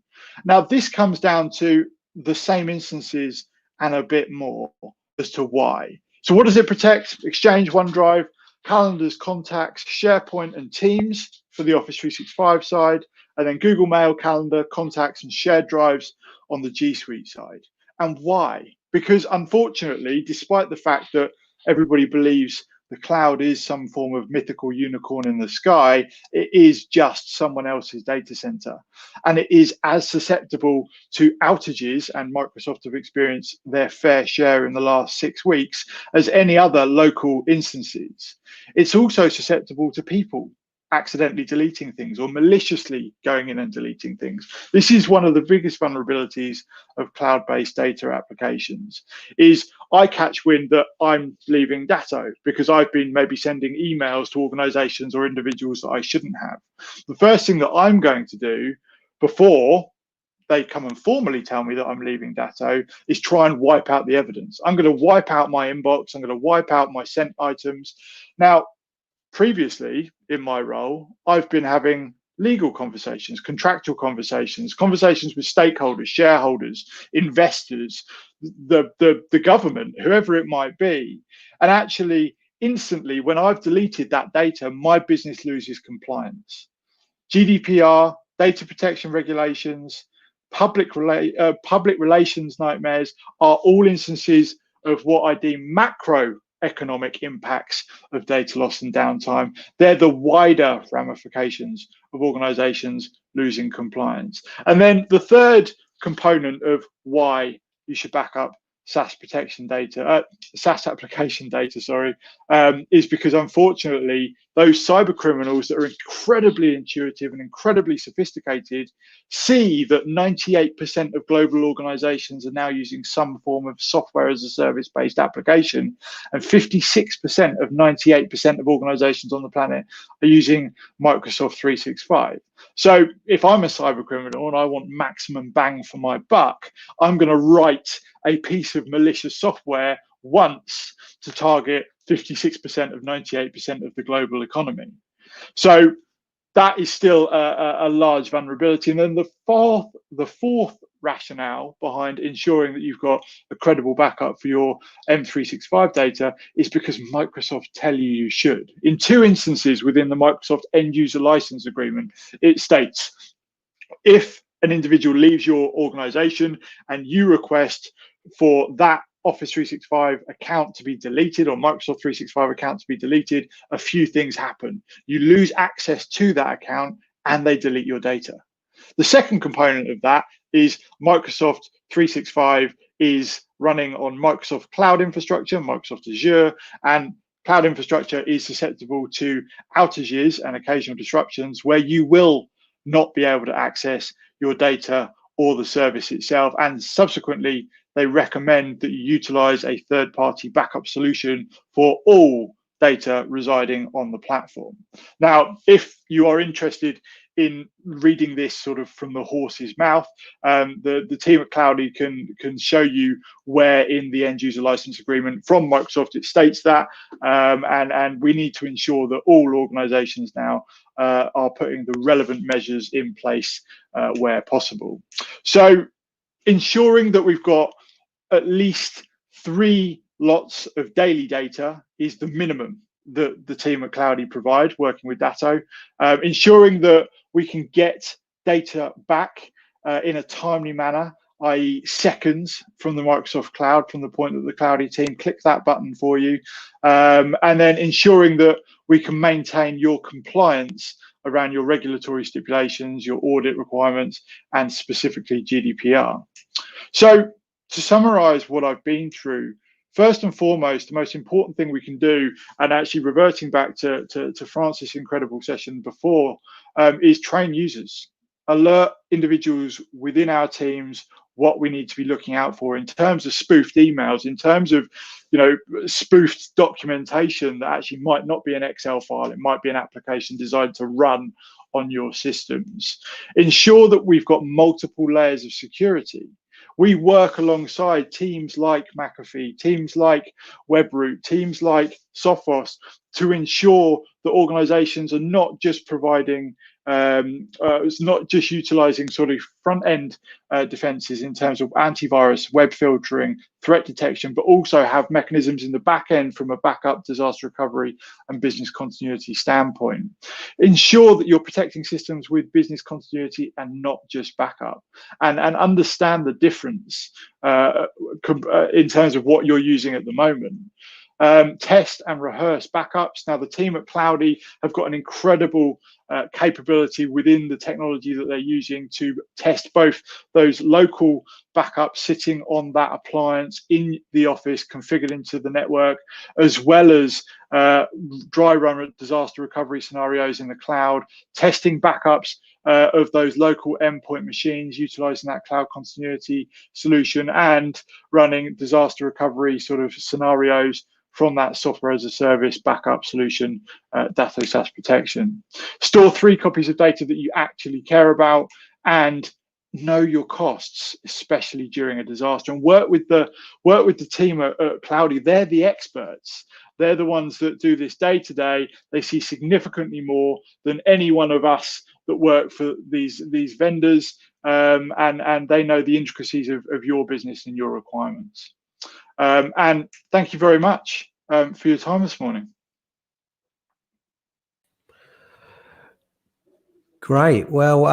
Now, this comes down to the same instances and a bit more as to why. So what does it protect? Exchange, OneDrive, calendars, contacts, SharePoint and Teams for the Office 365 side, and then Google Mail, Calendar, contacts and shared drives on the G Suite side. And why? Because unfortunately, despite the fact that everybody believes the cloud is some form of mythical unicorn in the sky, it is just someone else's data center. And it is as susceptible to outages, and Microsoft have experienced their fair share in the last 6 weeks, as any other local instances. It's also susceptible to people accidentally deleting things or maliciously going in and deleting things. This is one of the biggest vulnerabilities of cloud-based data applications, is I catch wind that I'm leaving Datto because I've been maybe sending emails to organizations or individuals that I shouldn't have. The first thing that I'm going to do before they come and formally tell me that I'm leaving Datto is try and wipe out the evidence. I'm going to wipe out my inbox. I'm going to wipe out my sent items. Now, previously in my role, I've been having legal conversations, contractual conversations, conversations with stakeholders, shareholders, investors, the government, whoever it might be. And actually, instantly, when I've deleted that data, my business loses compliance. GDPR, data protection regulations, public relations nightmares are all instances of what I deem macroeconomic impacts of data loss and downtime. They're the wider ramifications of organizations losing compliance. And then the third component of why you should back up SaaS protection data, SaaS application data, is because unfortunately those cyber criminals that are incredibly intuitive and incredibly sophisticated see that 98% of global organizations are now using some form of software as a service based application, and 56% of 98% of organizations on the planet are using Microsoft 365. So if I'm a cyber criminal and I want maximum bang for my buck, I'm going to write a piece of malicious software once to target 56% of 98% of the global economy. So that is still a large vulnerability. And then the fourth rationale behind ensuring that you've got a credible backup for your M365 data is because Microsoft tell you should. In 2 instances within the Microsoft end user license agreement, it states, if an individual leaves your organization and you request for that Office 365 account to be deleted or Microsoft 365 account to be deleted, a few things happen. You lose access to that account and they delete your data. The second component of that is Microsoft 365 is running on Microsoft cloud infrastructure, Microsoft Azure, and cloud infrastructure is susceptible to outages and occasional disruptions where you will not be able to access your data or the service itself. And subsequently, they recommend that you utilize a third-party backup solution for all data residing on the platform. Now, if you are interested in reading this sort of from the horse's mouth, the team at Cloudy can show you where in the end user license agreement from Microsoft it states that, and we need to ensure that all organizations now are putting the relevant measures in place where possible. So ensuring that we've got at least 3 lots of daily data is the minimum that the team at Cloudy provide, working with Datto. Ensuring that we can get data back in a timely manner, i.e. seconds from the Microsoft Cloud, from the point that the Cloudy team click that button for you. And then ensuring that we can maintain your compliance around your regulatory stipulations, your audit requirements, and specifically GDPR. So to summarize what I've been through, first and foremost, the most important thing we can do, and actually reverting back to Francis' incredible session before, is train users, alert individuals within our teams what we need to be looking out for in terms of spoofed emails, in terms of, you know, spoofed documentation that actually might not be an Excel file, it might be an application designed to run on your systems. Ensure that we've got multiple layers of security. we work alongside teams like McAfee, teams like Webroot, teams like Sophos to ensure that organizations are not just providing it's not just utilizing sort of front end defenses in terms of antivirus, web filtering, threat detection, but also have mechanisms in the back end from a backup, disaster recovery, and business continuity standpoint. Ensure that you're protecting systems with business continuity and not just backup, and understand the difference in terms of what you're using at the moment. Test and rehearse backups. Now, the team at Cloudy have got an incredible capability within the technology that they're using to test both those local backups sitting on that appliance in the office configured into the network, as well as dry run disaster recovery scenarios in the cloud, testing backups of those local endpoint machines utilizing that cloud continuity solution, and running disaster recovery sort of scenarios from that software as a service backup solution, Datto SaaS protection. Store 3 copies of data that you actually care about, and know your costs, especially during a disaster, and work with the team at Cloudy. They're the experts. They're the ones that do this day to day. They see significantly more than any one of us that work for these vendors, and they know the intricacies of your business and your requirements. And thank you very much for your time this morning. Great. Well,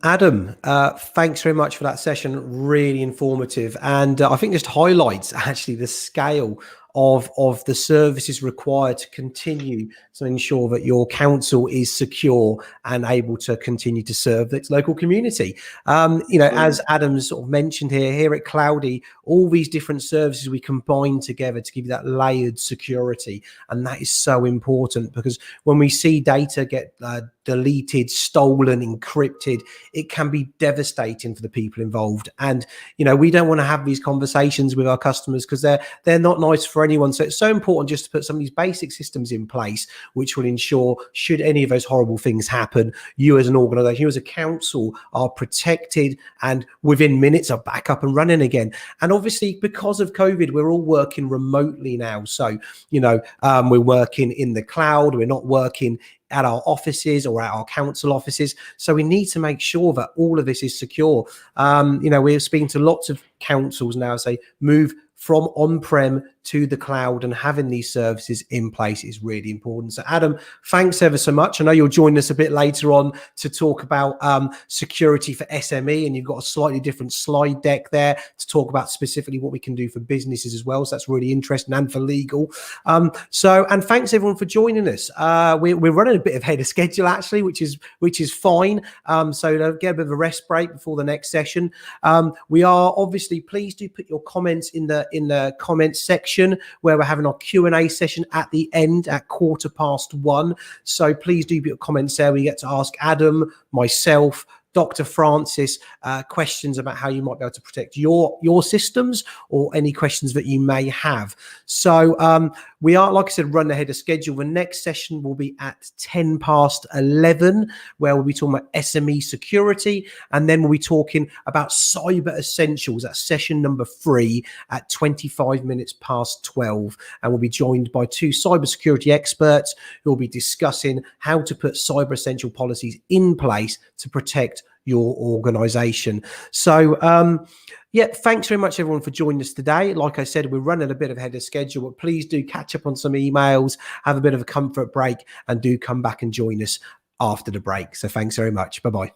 Adam, thanks very much for that session. Really informative. And I think just highlights actually the scale of the services required to continue to ensure that your council is secure and able to continue to serve its local community. As Adam sort of mentioned here at Cloudy, all these different services we combine together to give you that layered security. And that is so important, because when we see data get deleted, stolen, encrypted, it can be devastating for the people involved. And, we don't want to have these conversations with our customers because they're not nice for anyone. So it's so important just to put some of these basic systems in place, which will ensure, should any of those horrible things happen, you as an organization, you as a council are protected and within minutes are back up and running again. And obviously, because of COVID, we're all working remotely now. So, we're working in the cloud. We're not working at our offices or at our council offices. So we need to make sure that all of this is secure. We're speaking to lots of councils now, say move from on-prem to the cloud, and having these services in place is really important. So Adam, thanks ever so much. I know you'll join us a bit later on to talk about security for SME, and you've got a slightly different slide deck there to talk about specifically what we can do for businesses as well. So that's really interesting, and for legal. And thanks everyone for joining us. We're running a bit ahead of schedule actually, which is fine. So get a bit of a rest break before the next session. We are obviously, please do put your comments in the comments section, where we're having our Q&A session at the end at 1:15. So please do put your comments there. We get to ask Adam, myself, Dr. Francis questions about how you might be able to protect your systems, or any questions that you may have. So we are, like I said, running ahead of schedule. The next session will be at 11:10, where we'll be talking about SME security, and then we'll be talking about cyber essentials. That's session number 3 at 12:25, and we'll be joined by 2 cybersecurity experts who will be discussing how to put cyber essential policies in place to protect your organization. So thanks very much everyone for joining us today. Like I said, we're running a bit ahead of schedule, but please do catch up on some emails, have a bit of a comfort break, and do come back and join us after the break. So thanks very much. Bye-bye.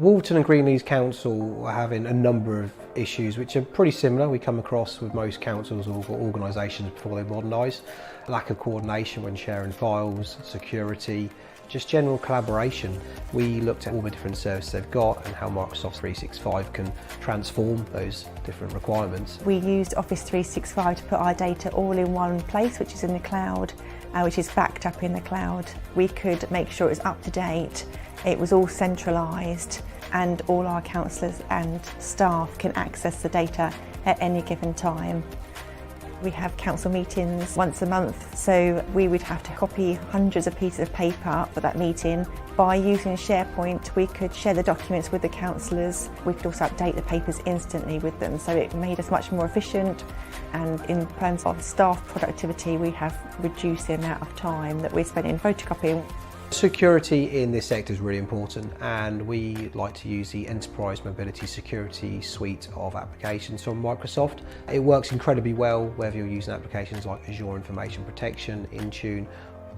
Walton and Greenleys Council are having a number of issues which are pretty similar. We come across with most councils or organisations before they modernise. Lack of coordination when sharing files, security, just general collaboration. We looked at all the different services they've got and how Microsoft 365 can transform those different requirements. We used Office 365 to put our data all in one place, which is in the cloud, which is backed up in the cloud. We could make sure it was up to date, it was all centralised, and all our councillors and staff can access the data at any given time. We have council meetings once a month, so we would have to copy hundreds of pieces of paper for that meeting. By using SharePoint, we could share the documents with the councillors. We could also update the papers instantly with them, so it made us much more efficient. And in terms of staff productivity, we have reduced the amount of time that we're spending photocopying. Security in this sector is really important, and we like to use the Enterprise Mobility Security suite of applications from Microsoft. It works incredibly well whether you're using applications like Azure Information Protection, Intune.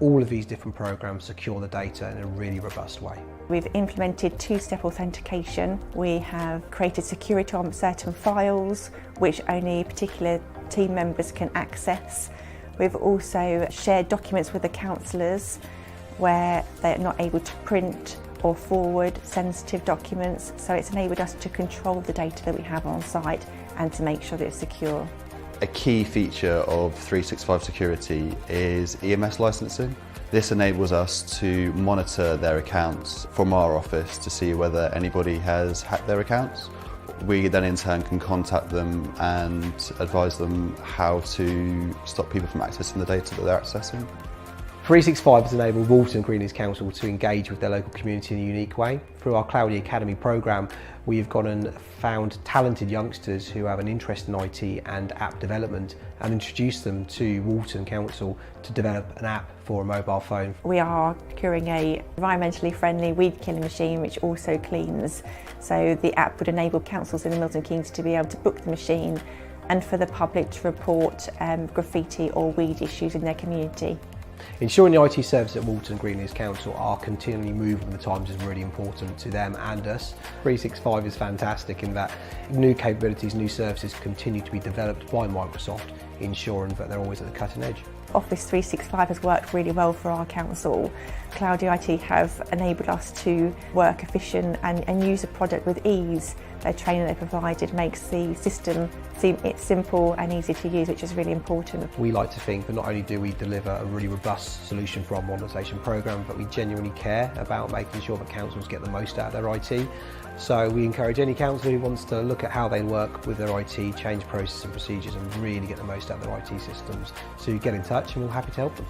All of these different programs secure the data in a really robust way. We've implemented two-step authentication. We have created security on certain files which only particular team members can access. We've also shared documents with the councillors where they're not able to print or forward sensitive documents, so it's enabled us to control the data that we have on site and to make sure that it's secure. A key feature of 365 security is EMS licensing. This enables us to monitor their accounts from our office to see whether anybody has hacked their accounts. We then in turn can contact them and advise them how to stop people from accessing the data that they're accessing. 365 has enabled Walton and Greenleys Council to engage with their local community in a unique way. Through our Cloudy Academy programme, we have gone and found talented youngsters who have an interest in IT and app development and introduced them to Walton Council to develop an app for a mobile phone. We are procuring a environmentally friendly weed killing machine which also cleans, so the app would enable councils in the Milton Keynes to be able to book the machine and for the public to report graffiti or weed issues in their community. Ensuring the IT services at Walton and Greenleys Council are continually moving with the times is really important to them and us. 365 is fantastic in that new capabilities, new services continue to be developed by Microsoft, ensuring that they're always at the cutting edge. Office 365 has worked really well for our council. CloudyIT have enabled us to work efficient and use the product with ease. The training they provided makes the system seem simple and easy to use, which is really important. We like to think that not only do we deliver a really robust solution for our modernisation programme, but we genuinely care about making sure that councils get the most out of their IT. So we encourage any council who wants to look at how they work with their IT, change processes and procedures and really get the most out of their IT systems to get in touch, and we're happy to help them.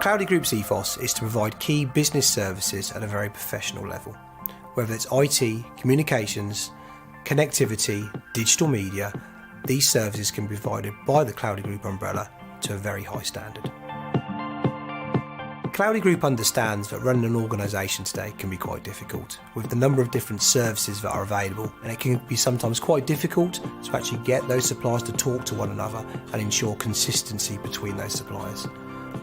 Cloudy Group's ethos is to provide key business services at a very professional level, whether it's IT, communications, connectivity, digital media. These services can be provided by the Cloudy Group umbrella to a very high standard. Cloudy Group understands that running an organisation today can be quite difficult with the number of different services that are available, and it can be sometimes quite difficult to actually get those suppliers to talk to one another and ensure consistency between those suppliers.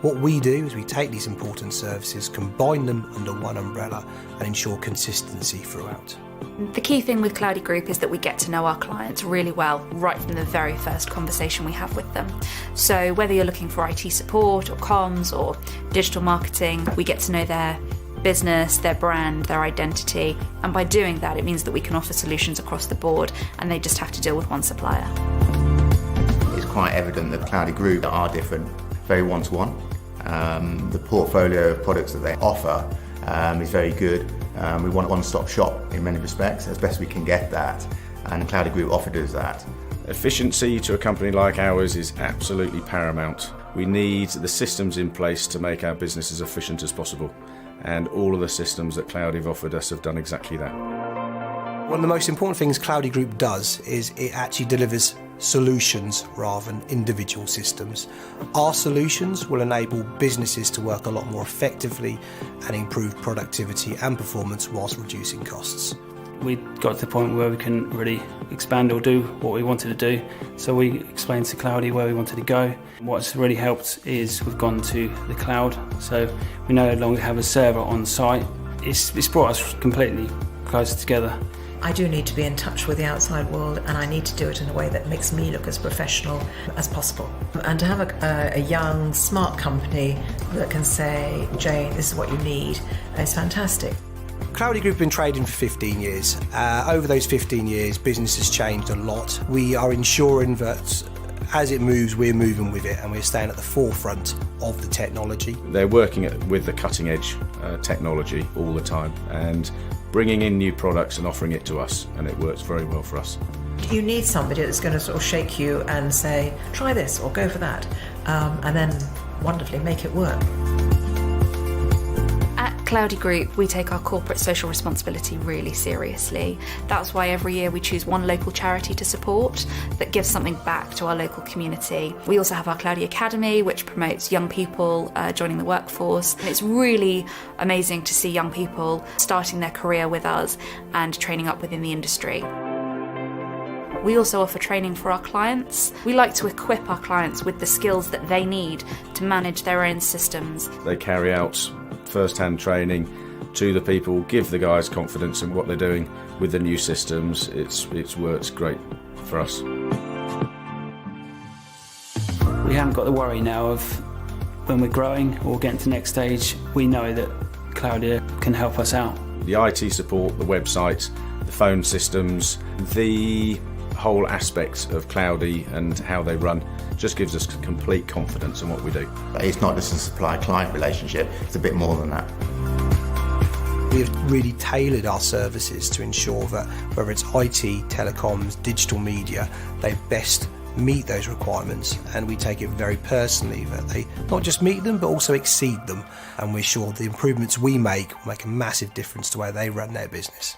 What we do is we take these important services, combine them under one umbrella and ensure consistency throughout. The key thing with Cloudy Group is that we get to know our clients really well right from the very first conversation we have with them. So whether you're looking for IT support or comms or digital marketing, we get to know their business, their brand, their identity, and by doing that it means that we can offer solutions across the board and they just have to deal with one supplier. It's quite evident that Cloudy Group are different, very one-to-one. The portfolio of products that they offer is very good. We want a one-stop shop in many respects, as best we can get that, and Cloudy Group offered us that. Efficiency to a company like ours is absolutely paramount. We need the systems in place to make our business as efficient as possible, and all of the systems that Cloudy have offered us have done exactly that. One of the most important things Cloudy Group does is it actually delivers solutions rather than individual systems. Our solutions will enable businesses to work a lot more effectively and improve productivity and performance whilst reducing costs. We got to the point where we couldn't really expand or do what we wanted to do, so we explained to Cloudy where we wanted to go. What's really helped is we've gone to the cloud, so we no longer have a server on site. It's brought us completely closer together. I do need to be in touch with the outside world, and I need to do it in a way that makes me look as professional as possible. And to have a young, smart company that can say, Jane, this is what you need, is fantastic. Cloudy Group have been trading for 15 years. Over those 15 years, business has changed a lot. We are ensuring that as it moves, we're moving with it and we're staying at the forefront of the technology. They're working with the cutting edge technology all the time and bringing in new products and offering it to us, and it works very well for us. You need somebody that's going to sort of shake you and say, try this or go for that, and then wonderfully make it work. At Cloudy Group, we take our corporate social responsibility really seriously. That's why every year we choose one local charity to support that gives something back to our local community. We also have our Cloudy Academy, which promotes young people joining the workforce. And it's really amazing to see young people starting their career with us and training up within the industry. We also offer training for our clients. We like to equip our clients with the skills that they need to manage their own systems. They carry out first-hand training to the people, give the guys confidence in what they're doing with the new systems. It's worked great for us. We haven't got the worry now of when we're growing or getting to the next stage. We know that Cloudy can help us out. The IT support, the website, the phone systems, the whole aspect of Cloudy and how they run just gives us complete confidence in what we do. It's not just a supply-client relationship, it's a bit more than that. We have really tailored our services to ensure that whether it's IT, telecoms, digital media, they best meet those requirements, and we take it very personally that they not just meet them but also exceed them, and we're sure the improvements we make will make a massive difference to where they run their business.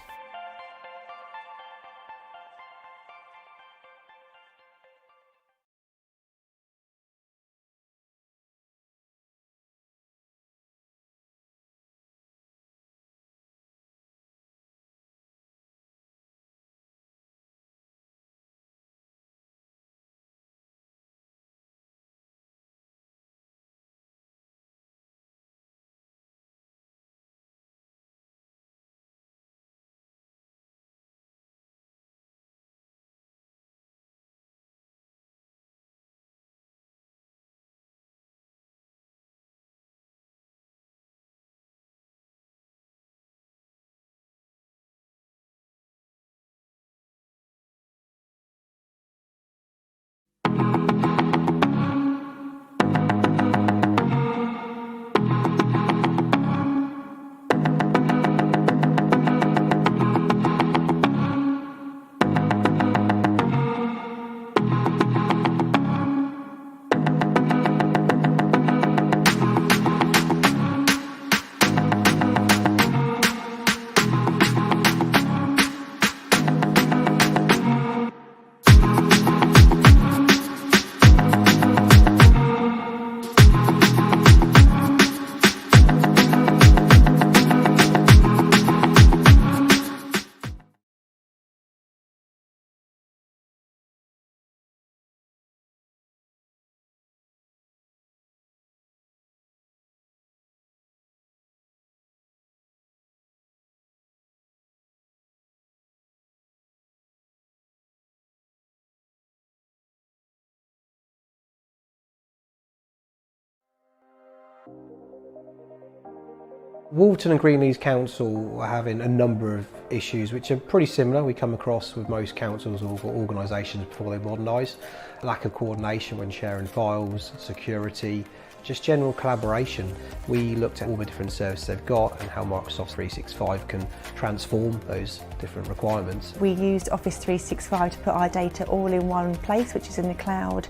Walton and Greenleys Council are having a number of issues which are pretty similar. We come across with most councils or organisations before they modernise. Lack of coordination when sharing files, security, just general collaboration. We looked at all the different services they've got and how Microsoft 365 can transform those different requirements. We used Office 365 to put our data all in one place, which is in the cloud,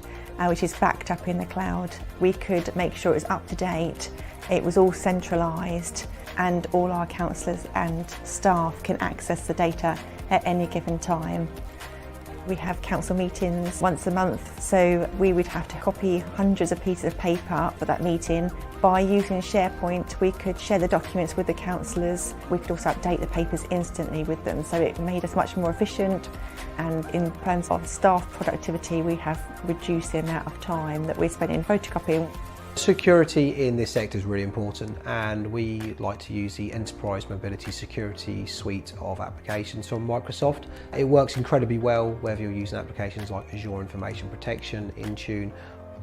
which is backed up in the cloud. We could make sure it was up to date, it was all centralised, and all our councillors and staff can access the data at any given time. We have council meetings once a month, so we would have to copy hundreds of pieces of paper for that meeting. By using SharePoint, we could share the documents with the councillors. We could also update the papers instantly with them, so it made us much more efficient. And in terms of staff productivity, we have reduced the amount of time that we're spending photocopying. Security in this sector is really important, and we like to use the Enterprise Mobility Security suite of applications from Microsoft. It works incredibly well whether you're using applications like Azure Information Protection, Intune.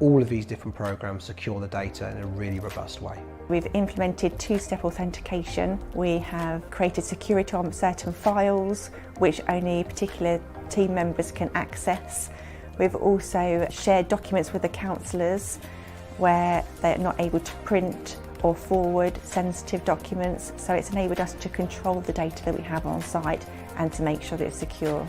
All of these different programs secure the data in a really robust way. We've implemented two-step authentication. We have created security on certain files which only particular team members can access. We've also shared documents with the councillors where they're not able to print or forward sensitive documents, so it's enabled us to control the data that we have on site and to make sure that it's secure.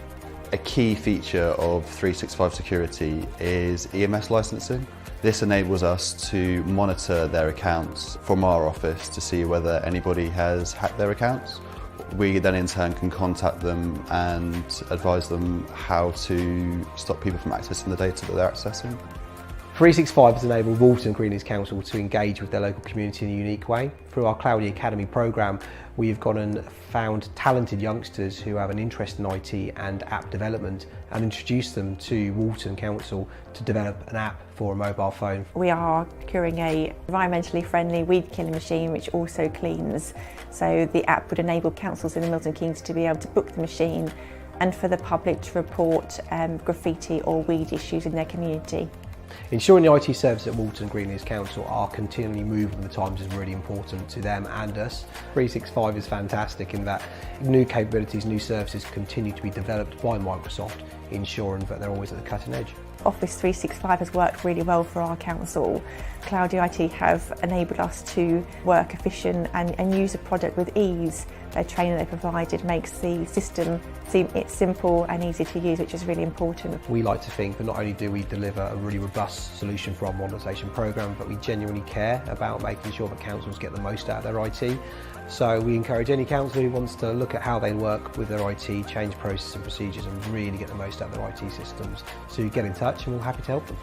A key feature of 365 security is EMS licensing. This enables us to monitor their accounts from our office to see whether anybody has hacked their accounts. We then in turn can contact them and advise them how to stop people from accessing the data that they're accessing. 365 has enabled Walton and Greenleys Council to engage with their local community in a unique way. Through our Cloudy Academy programme, we have gone and found talented youngsters who have an interest in IT and app development and introduced them to Walton Council to develop an app for a mobile phone. We are procuring a environmentally friendly weed killing machine which also cleans, so the app would enable councils in the Milton Keynes to be able to book the machine and for the public to report graffiti or weed issues in their community. Ensuring the IT services at Walton and Greenleys Council are continually moving with the times is really important to them and us. 365 is fantastic in that new capabilities, new services continue to be developed by Microsoft, ensuring that they're always at the cutting edge. Office 365 has worked really well for our council. CloudyIT have enabled us to work efficient and use the product with ease. The training they provided makes the system seem simple and easy to use, which is really important. We like to think that not only do we deliver a really robust solution for our modernisation programme, but we genuinely care about making sure that councils get the most out of their IT. So we encourage any council who wants to look at how they work with their IT, change processes and procedures and really get the most out of their IT systems. So get in touch and we're happy to help them.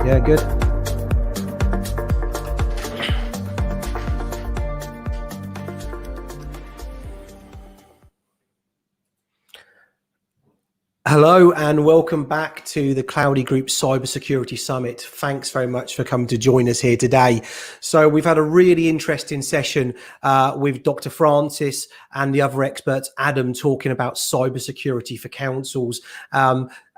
Yeah, good. Hello and welcome back to the Cloudy Group Cybersecurity Summit. Thanks very much for coming to join us here today. So we've had a really interesting session with Dr. Francis and the other experts, Adam, talking about cybersecurity for councils.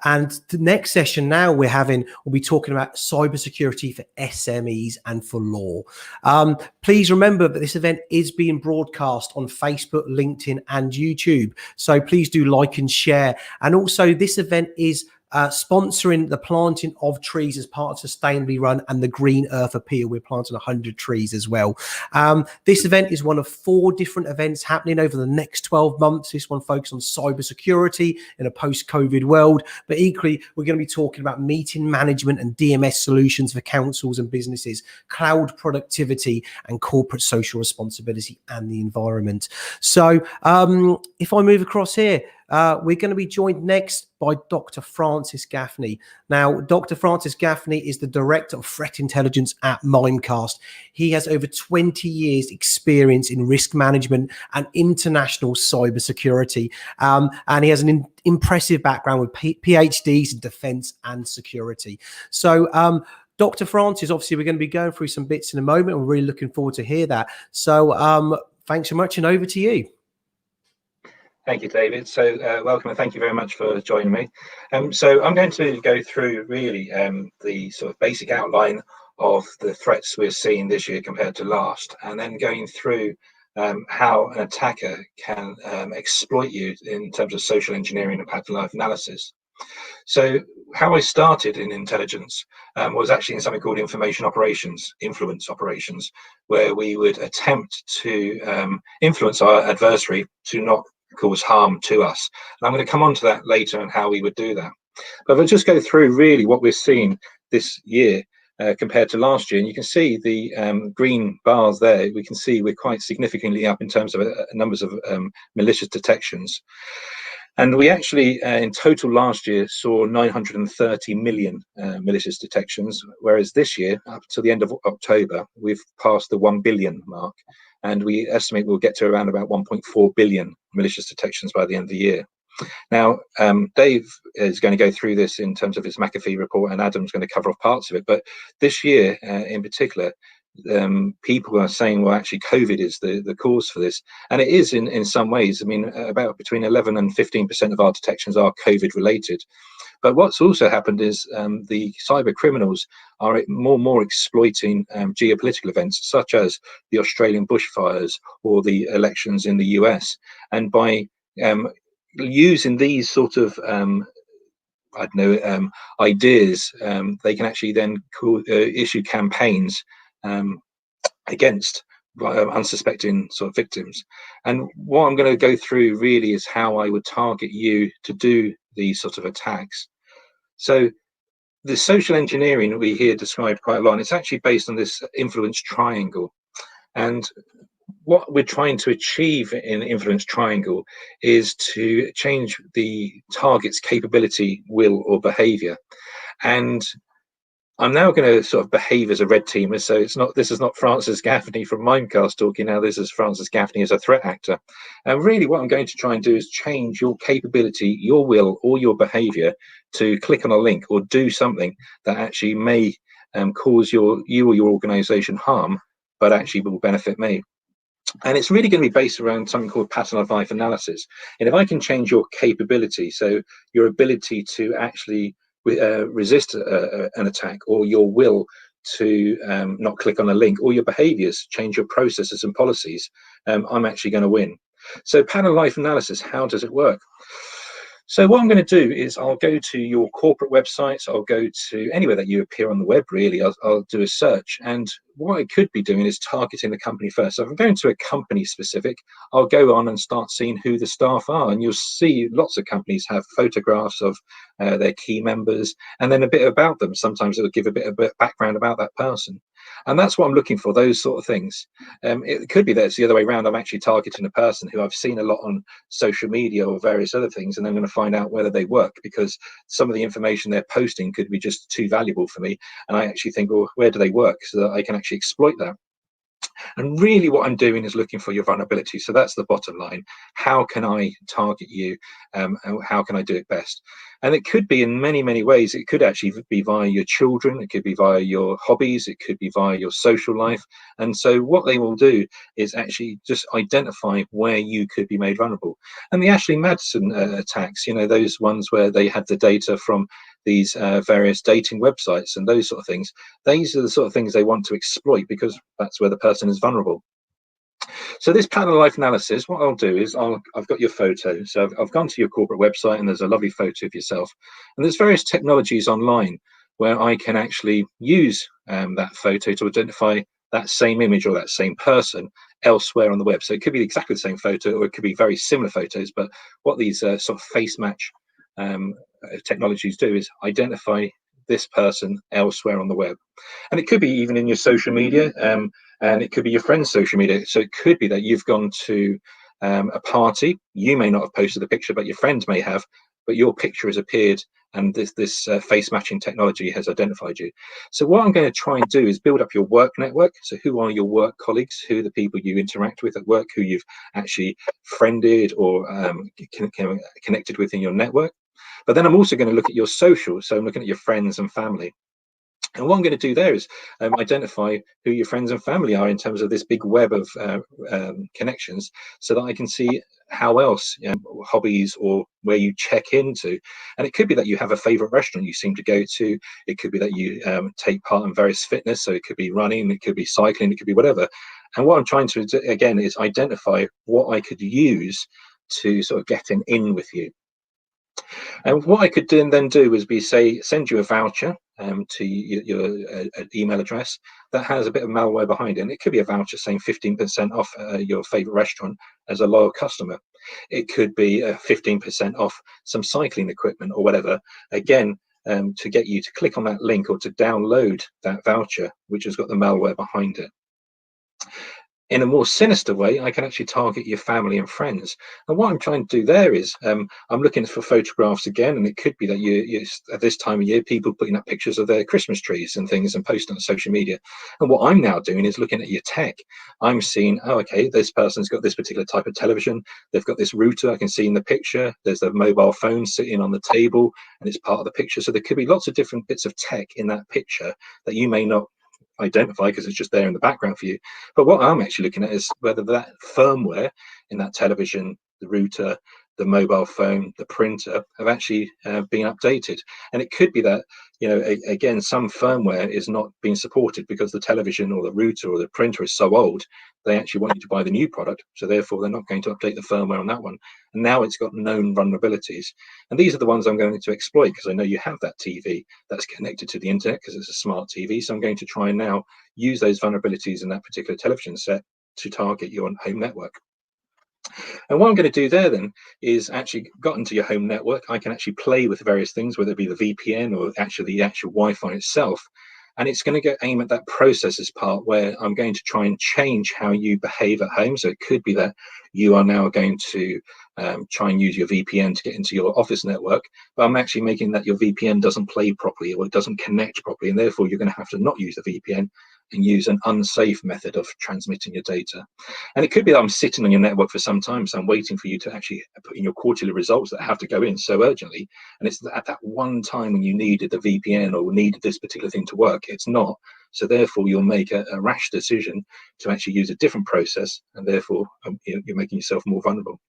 And the next session now we'll be talking about cybersecurity for SMEs and for law. Please remember that this event is being broadcast on Facebook, LinkedIn, and YouTube. So please do like and share. And also this event is sponsoring the planting of trees as part of Sustainably Run and the Green Earth Appeal. We're planting 100 trees as well. This event is one of 4 different events happening over the next 12 months. This one focused on cybersecurity in a post-COVID world, but equally we're going to be talking about meeting management and DMS solutions for councils and businesses, cloud productivity and corporate social responsibility and the environment. So if I move across here, we're going to be joined next by Dr. Francis Gaffney. Now, Dr. Francis Gaffney is the Director of Threat Intelligence at Mimecast. He has over 20 years experience in risk management and international cybersecurity. And he has an impressive background with PhDs in defense and security. So, Dr. Francis, obviously, we're going to be going through some bits in a moment. We're really looking forward to hear that. So thanks so much and over to you. Thank you, David. So welcome and thank you very much for joining me. So I'm going to go through really the sort of basic outline of the threats we're seeing this year compared to last, and then going through how an attacker can exploit you in terms of social engineering and pattern life analysis. So how I started in intelligence was actually in something called information operations, influence operations, where we would attempt to influence our adversary to not cause harm to us. And I'm going to come on to that later and how we would do that. But if I just go through really what we're seeing this year compared to last year, and you can see the green bars there, we can see we're quite significantly up in terms of numbers of malicious detections. And we actually, in total last year, saw 930 million malicious detections, whereas this year, up to the end of October, we've passed the 1 billion mark. And we estimate we'll get to around about 1.4 billion malicious detections by the end of the year. Now, Dave is going to go through this in terms of his McAfee report, and Adam's going to cover off parts of it. But this year, in particular, people are saying, well, actually, COVID is the cause for this. And it is in some ways. I mean, about between 11 and 15% of our detections are COVID related. But what's also happened is the cyber criminals are more exploiting geopolitical events, such as the Australian bushfires or the elections in the US. And by using these sort of ideas, they can actually then issue campaigns against unsuspecting sort of victims. And what I'm going to go through really is how I would target you to do these sort of attacks. So the social engineering we hear described quite a lot, and it's actually based on this influence triangle. And what we're trying to achieve in influence triangle is to change the target's capability, will, or behavior. And I'm now going to sort of behave as a red teamer. So this is not Francis Gaffney from Mimecast talking now. This is Francis Gaffney as a threat actor. And really what I'm going to try and do is change your capability, your will, or your behavior to click on a link or do something that actually may cause you or your organization harm, but actually will benefit me. And it's really going to be based around something called pattern of life analysis. And if I can change your capability, so your ability to actually resist an attack, or your will to not click on a link, or your behaviors, change your processes and policies, I'm actually going to win. So pattern of life analysis, how does it work? So what I'm going to do is I'll go to your corporate websites, I'll go to anywhere that you appear on the web, really. I'll do a search, and what I could be doing is targeting the company first. So if I'm going to a company specific, I'll go on and start seeing who the staff are, and you'll see lots of companies have photographs of their key members and then a bit about them. Sometimes it'll give a bit of background about that person. And that's what I'm looking for, those sort of things. It could be that it's the other way around. I'm actually targeting a person who I've seen a lot on social media or various other things, and I'm going to find out whether they work, because some of the information they're posting could be just too valuable for me. And I actually think, well, where do they work, so that I can actually exploit that. And really what I'm doing is looking for your vulnerability. So that's the bottom line. How can I target you? And how can I do it best? And it could be in many, many ways. It could actually be via your children. It could be via your hobbies. It could be via your social life. And so what they will do is actually just identify where you could be made vulnerable. And the Ashley Madison attacks, you know, those ones where they had the data from these various dating websites and those sort of things, these are the sort of things they want to exploit, because that's where the person is vulnerable. So this pattern of life analysis, what I'll do is I've got your photo. So I've gone to your corporate website and there's a lovely photo of yourself. And there's various technologies online where I can actually use that photo to identify that same image or that same person elsewhere on the web. So it could be exactly the same photo, or it could be very similar photos. But what these sort of face match technologies do is identify this person elsewhere on the web. And it could be even in your social media, and it could be your friend's social media. So it could be that you've gone to a party. You may not have posted the picture, but your friend may have, but your picture has appeared, and this face matching technology has identified you. So what I'm going to try and do is build up your work network. So who are your work colleagues? Who are the people you interact with at work, who you've actually friended or connected with in your network? But then I'm also going to look at your social. So I'm looking at your friends and family. And what I'm going to do there is identify who your friends and family are in terms of this big web of connections, so that I can see how else, hobbies, or where you check into. And it could be that you have a favorite restaurant you seem to go to. It could be that you take part in various fitness. So it could be running, it could be cycling, it could be whatever. And what I'm trying to do, again, is identify what I could use to sort of get in with you. And what I could then do is send you a voucher to your email address that has a bit of malware behind it. And it could be a voucher saying 15% off your favorite restaurant as a loyal customer. It could be 15% off some cycling equipment or whatever, again, to get you to click on that link or to download that voucher, which has got the malware behind it. In a more sinister way, I can actually target your family and friends. And what I'm trying to do there is I'm looking for photographs again, and it could be that you at this time of year, people putting up pictures of their Christmas trees and things and posting on social media. And what I'm now doing is looking at your tech. I'm seeing, oh, okay, this person's got this particular type of television. They've got this router I can see in the picture. There's a mobile phone sitting on the table, and it's part of the picture. So there could be lots of different bits of tech in that picture that you may not identify because it's just there in the background for you. But what I'm actually looking at is whether that firmware in that television, the router, the mobile phone, the printer have actually been updated. And it could be that, again, some firmware is not being supported because the television or the router or the printer is so old, they actually want you to buy the new product. So therefore, they're not going to update the firmware on that one. And now it's got known vulnerabilities. And these are the ones I'm going to exploit, because I know you have that TV that's connected to the internet because it's a smart TV. So I'm going to try and now use those vulnerabilities in that particular television set to target your home network. And what I'm going to do there then is actually got into your home network. I can actually play with various things, whether it be the VPN or actually the actual Wi-Fi itself. And it's going to aim at that processes part where I'm going to try and change how you behave at home. So it could be that you are now going to try and use your VPN to get into your office network, but I'm actually making that your VPN doesn't play properly or it doesn't connect properly. And therefore, you're going to have to not use the VPN and use an unsafe method of transmitting your data. And it could be that I'm sitting on your network for some time, so I'm waiting for you to actually put in your quarterly results that have to go in so urgently. And it's at that one time when you needed the VPN or needed this particular thing to work, it's not. So therefore, you'll make a rash decision to actually use a different process, and therefore you're making yourself more vulnerable.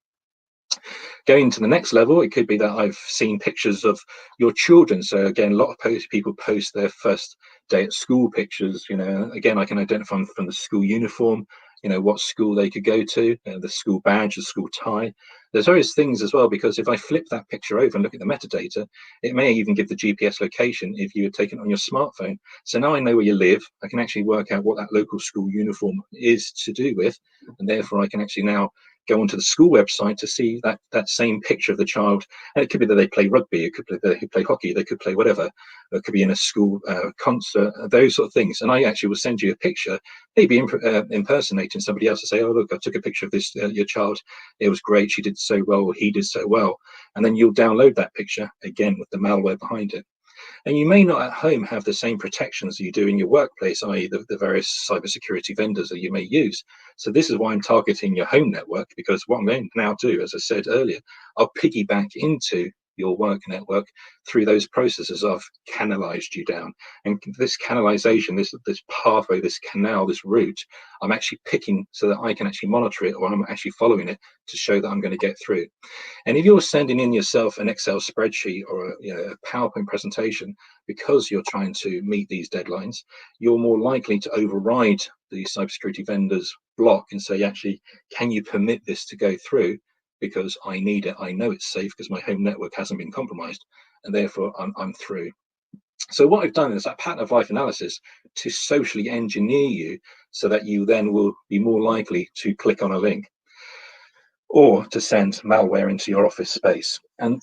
Going to the next level, it could be that I've seen pictures of your children. So again, a lot of people post their first day at school pictures. Again, I can identify them from the school uniform, what school they could go to, the school badge, the school tie. There's various things as well, because if I flip that picture over and look at the metadata, it may even give the GPS location if you had taken it on your smartphone. So now I know where you live. I can actually work out what that local school uniform is to do with, and therefore I can actually now go onto the school website to see that same picture of the child. And it could be that they play rugby, it could be that they play hockey, they could play whatever. It could be in a school concert, those sort of things. And I actually will send you a picture, maybe impersonating somebody else, to say, oh, look, I took a picture of this, your child. It was great. She did so well, or he did so well. And then you'll download that picture, again, with the malware behind it. And you may not at home have the same protections you do in your workplace, i.e. the various cybersecurity vendors that you may use. So this is why I'm targeting your home network, because what I'm going to now do, as I said earlier, I'll piggyback into your work network through those processes I've canalized you down. And this canalization, this pathway, this canal, this route, I'm actually picking so that I can actually monitor it, or I'm actually following it to show that I'm going to get through. And if you're sending in yourself an Excel spreadsheet or a PowerPoint presentation because you're trying to meet these deadlines, you're more likely to override the cybersecurity vendor's block and say, actually, can you permit this to go through? Because I need it, I know it's safe because my home network hasn't been compromised, and therefore I'm through. So what I've done is that pattern of life analysis to socially engineer you so that you then will be more likely to click on a link or to send malware into your office space. And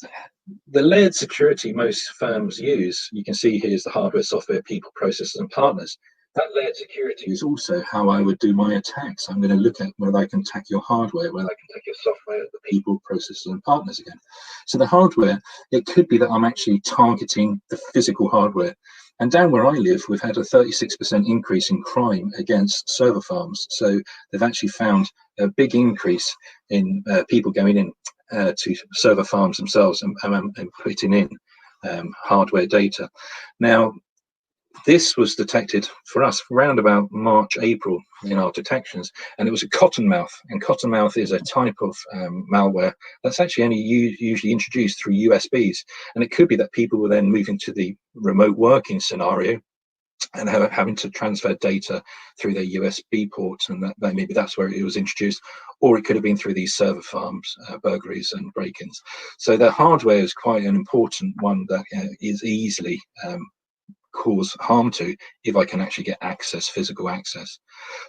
the layered security most firms use, you can see here's the hardware, software, people, processes, and partners. That layered security is also how I would do my attacks. I'm going to look at whether I can attack your hardware, whether I can attack your software, the people, processes, and partners again. So the hardware, it could be that I'm actually targeting the physical hardware. And down where I live, we've had a 36% increase in crime against server farms. So they've actually found a big increase in people going in to server farms themselves and putting in hardware data. Now, this was detected for us around about March, April in our detections, and it was a cottonmouth. And cottonmouth is a type of malware that's actually only usually introduced through USBs. And it could be that people were then moving to the remote working scenario and having to transfer data through their USB ports, and that maybe that's where it was introduced, or it could have been through these server farms, burglaries and break-ins. So the hardware is quite an important one that is easily cause harm to if I can actually get access, physical access.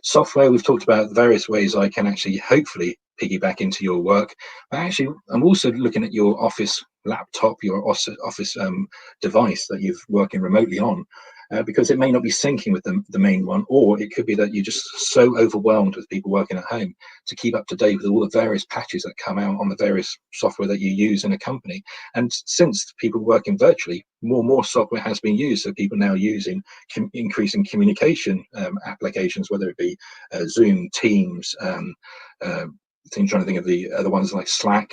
Software, we've talked about various ways I can actually hopefully piggyback into your work. But actually, I'm also looking at your office laptop, your office device that you're working remotely on, because it may not be syncing with the main one, or it could be that you're just so overwhelmed with people working at home to keep up to date with all the various patches that come out on the various software that you use in a company. And since people working virtually, more software has been used, so people now using increasing communication applications, whether it be Zoom, Teams, I'm trying to think of the other ones like Slack,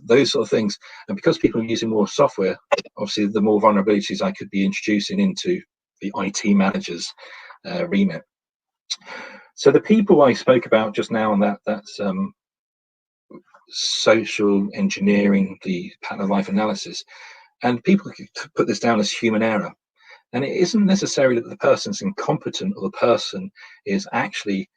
those sort of things. And because people are using more software, obviously the more vulnerabilities I could be introducing into the IT manager's remit. So the people I spoke about just now, and that's social engineering, the pattern of life analysis, and people could put this down as human error. And it isn't necessarily that the person's incompetent or the person is actually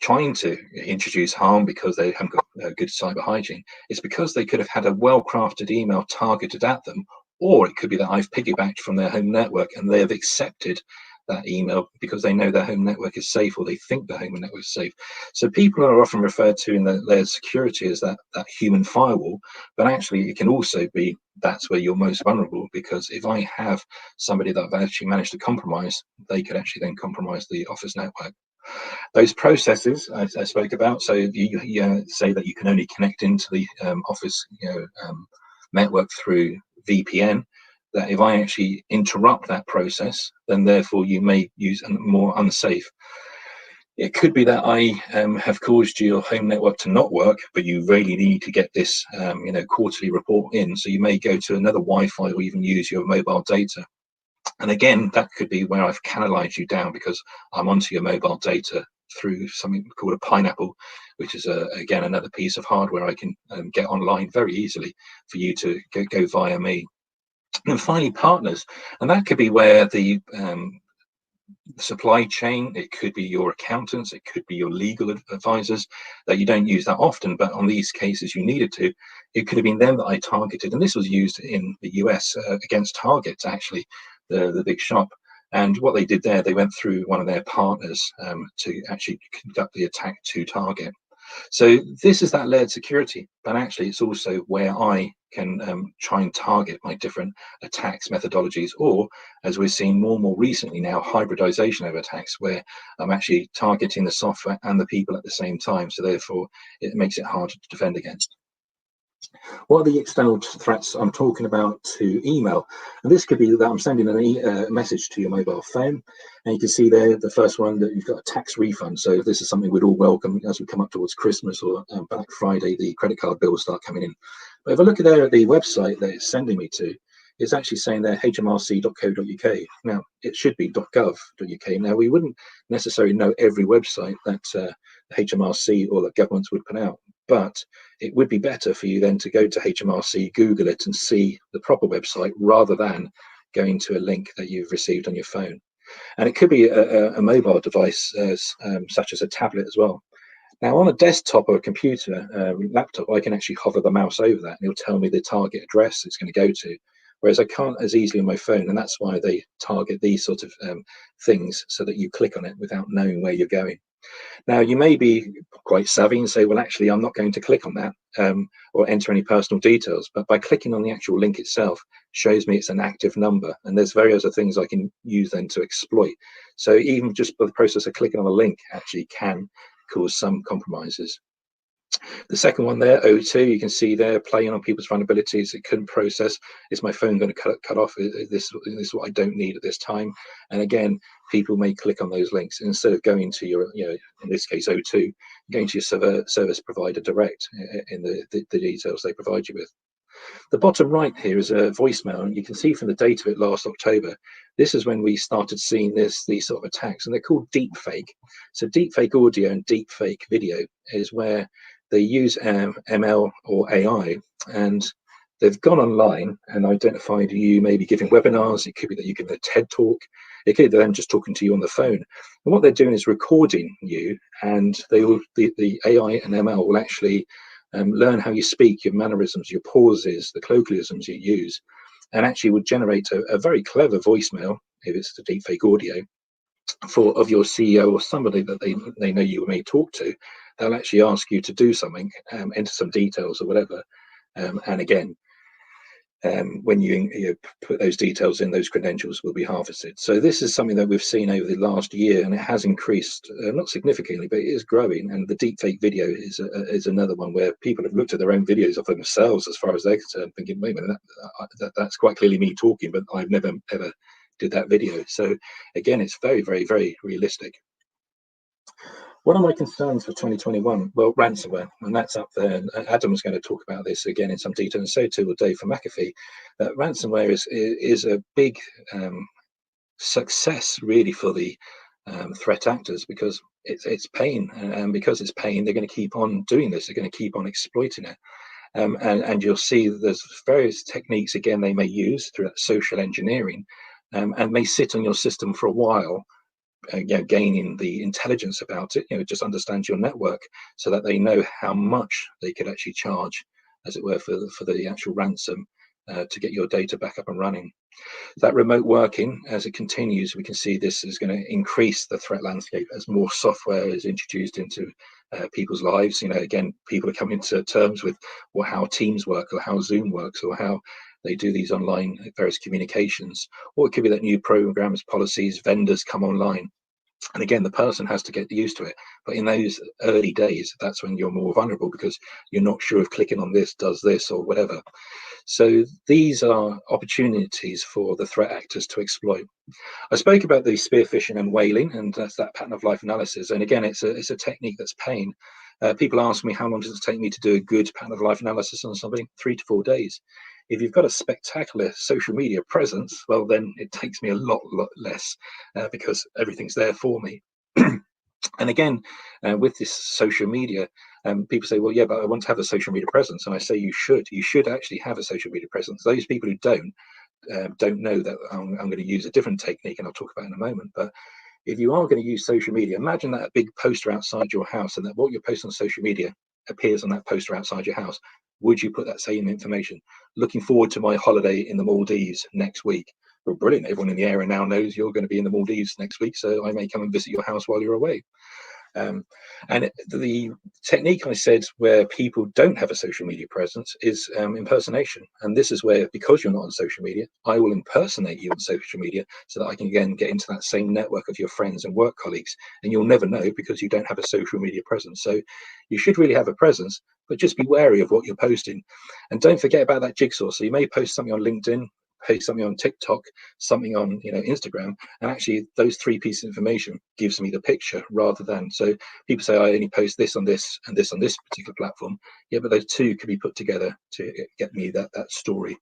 trying to introduce harm because they haven't got good cyber hygiene. It's because they could have had a well-crafted email targeted at them, or it could be that I've piggybacked from their home network and they have accepted that email because they know their home network is safe, or they think their home network is safe. So people are often referred to in the layered security as that human firewall, but actually it can also be that's where you're most vulnerable, because if I have somebody that I've actually managed to compromise, they could actually then compromise the office network. Those processes I spoke about, so you say that you can only connect into the office network through VPN, that if I actually interrupt that process, then therefore you may use a more unsafe. It could be that I have caused your home network to not work, but you really need to get this quarterly report in, so you may go to another Wi-Fi or even use your mobile data. And again, that could be where I've canalized you down because I'm onto your mobile data through something called a pineapple, which is again another piece of hardware I can get online very easily for you to go via me. And finally, partners, and that could be where the supply chain, it could be your accountants, it could be your legal advisors that you don't use that often, but on these cases you needed to. It could have been them that I targeted, and this was used in the US against Target, actually, the big shop. And what they did there, they went through one of their partners to actually conduct the attack to Target. So this is that layered security, but actually it's also where I can try and target my different attacks methodologies, or as we're seeing more and more recently now, hybridization of attacks, where I'm actually targeting the software and the people at the same time. So therefore it makes it harder to defend against. What are the external threats I'm talking about to email? And this could be that I'm sending a message to your mobile phone, and you can see there the first one that you've got a tax refund. So this is something we'd all welcome as we come up towards Christmas or Black Friday. The credit card bills start coming in. But if I look at there at the website that it's sending me to, it's actually saying there hmrc.co.uk. Now it should be .gov.uk. Now we wouldn't necessarily know every website that the HMRC or the governments would put out, but it would be better for you then to go to HMRC, Google it, and see the proper website rather than going to a link that you've received on your phone. And it could be a mobile device, such as a tablet as well. Now, on a desktop or a computer, laptop, I can actually hover the mouse over that, and it'll tell me the target address it's going to go to. Whereas I can't as easily on my phone, and that's why they target these sort of things, so that you click on it without knowing where you're going. Now, you may be quite savvy and say, well, actually, I'm not going to click on that or enter any personal details. But by clicking on the actual link itself, shows me it's an active number. And there's various other things I can use then to exploit. So even just by the process of clicking on a link actually can cause some compromises. The second one there, O2, you can see there playing on people's vulnerabilities. It couldn't process. Is my phone going to cut off? This is what I don't need at this time. And again, people may click on those links instead of going to your, in this case, O2, going to your service provider direct in the details they provide you with. The bottom right here is a voicemail, and you can see from the date of it last October, this is when we started seeing these sort of attacks, and they're called deepfake. So deepfake audio and deepfake video is where they use ML or AI, and they've gone online and identified you maybe giving webinars. It could be that you give a TED talk. It could be them just talking to you on the phone. And what they're doing is recording you, and the AI and ML will actually learn how you speak, your mannerisms, your pauses, the colloquialisms you use, and actually would generate a very clever voicemail, if it's the deepfake audio, of your CEO or somebody that they know you may talk to. They'll actually ask you to do something, enter some details or whatever, and again, when you put those details in, those credentials will be harvested. So this is something that we've seen over the last year, and it has increased, not significantly, but it is growing. And the deepfake video is another one where people have looked at their own videos of themselves, as far as they're concerned, thinking, wait a minute, that's quite clearly me talking, but I've never ever did that video. So again, it's very, very, very realistic. What are my concerns for 2021? Well, ransomware, and that's up there. And Adam's going to talk about this again in some detail, and so too will Dave from McAfee. Ransomware is a big success, really, for the threat actors, because it's pain, and because it's pain, they're going to keep on doing this. They're going to keep on exploiting it. And you'll see there's various techniques, again, they may use through that social engineering, and may sit on your system for a while, gaining the intelligence about it, just understand your network, so that they know how much they could actually charge, as it were, for the actual ransom to get your data back up and running. That remote working, as it continues, we can see this is going to increase the threat landscape as more software is introduced into people's lives. Again, people are coming to terms with how Teams work, or how Zoom works, or how they do these online various communications. Or it could be that new programs, policies, vendors come online. And again, the person has to get used to it. But in those early days, that's when you're more vulnerable, because you're not sure if clicking on this does this or whatever. So these are opportunities for the threat actors to exploit. I spoke about the spear phishing and whaling, and that's that pattern of life analysis. And again, it's a technique that's pain. People ask me, how long does it take me to do a good pattern of life analysis on something? 3 to 4 days. If you've got a spectacular social media presence, well, then it takes me a lot less, because everything's there for me. And again, with this social media, people say, well, yeah, but I want to have a social media presence. And I say, you should actually have a social media presence. Those people who don't know that I'm going to use a different technique, and I'll talk about it in a moment. But if you are going to use social media, imagine that a big poster outside your house, and that what you're posting on social media appears on that poster outside your house. Would you put that same information? Looking forward to my holiday in the Maldives next week. Well, brilliant. Everyone in the area now knows you're going to be in the Maldives next week, so I may come and visit your house while you're away. And the technique I said where people don't have a social media presence is impersonation. And this is where, because you're not on social media, I will impersonate you on social media so that I can again get into that same network of your friends and work colleagues. And you'll never know because you don't have a social media presence. So you should really have a presence, but just be wary of what you're posting. And don't forget about that jigsaw. So you may post something on LinkedIn, post something on TikTok, something on Instagram, and actually those three pieces of information gives me the picture rather than, so people say I only post this on this and this on this particular platform. Yeah, but those two could be put together to get me that story.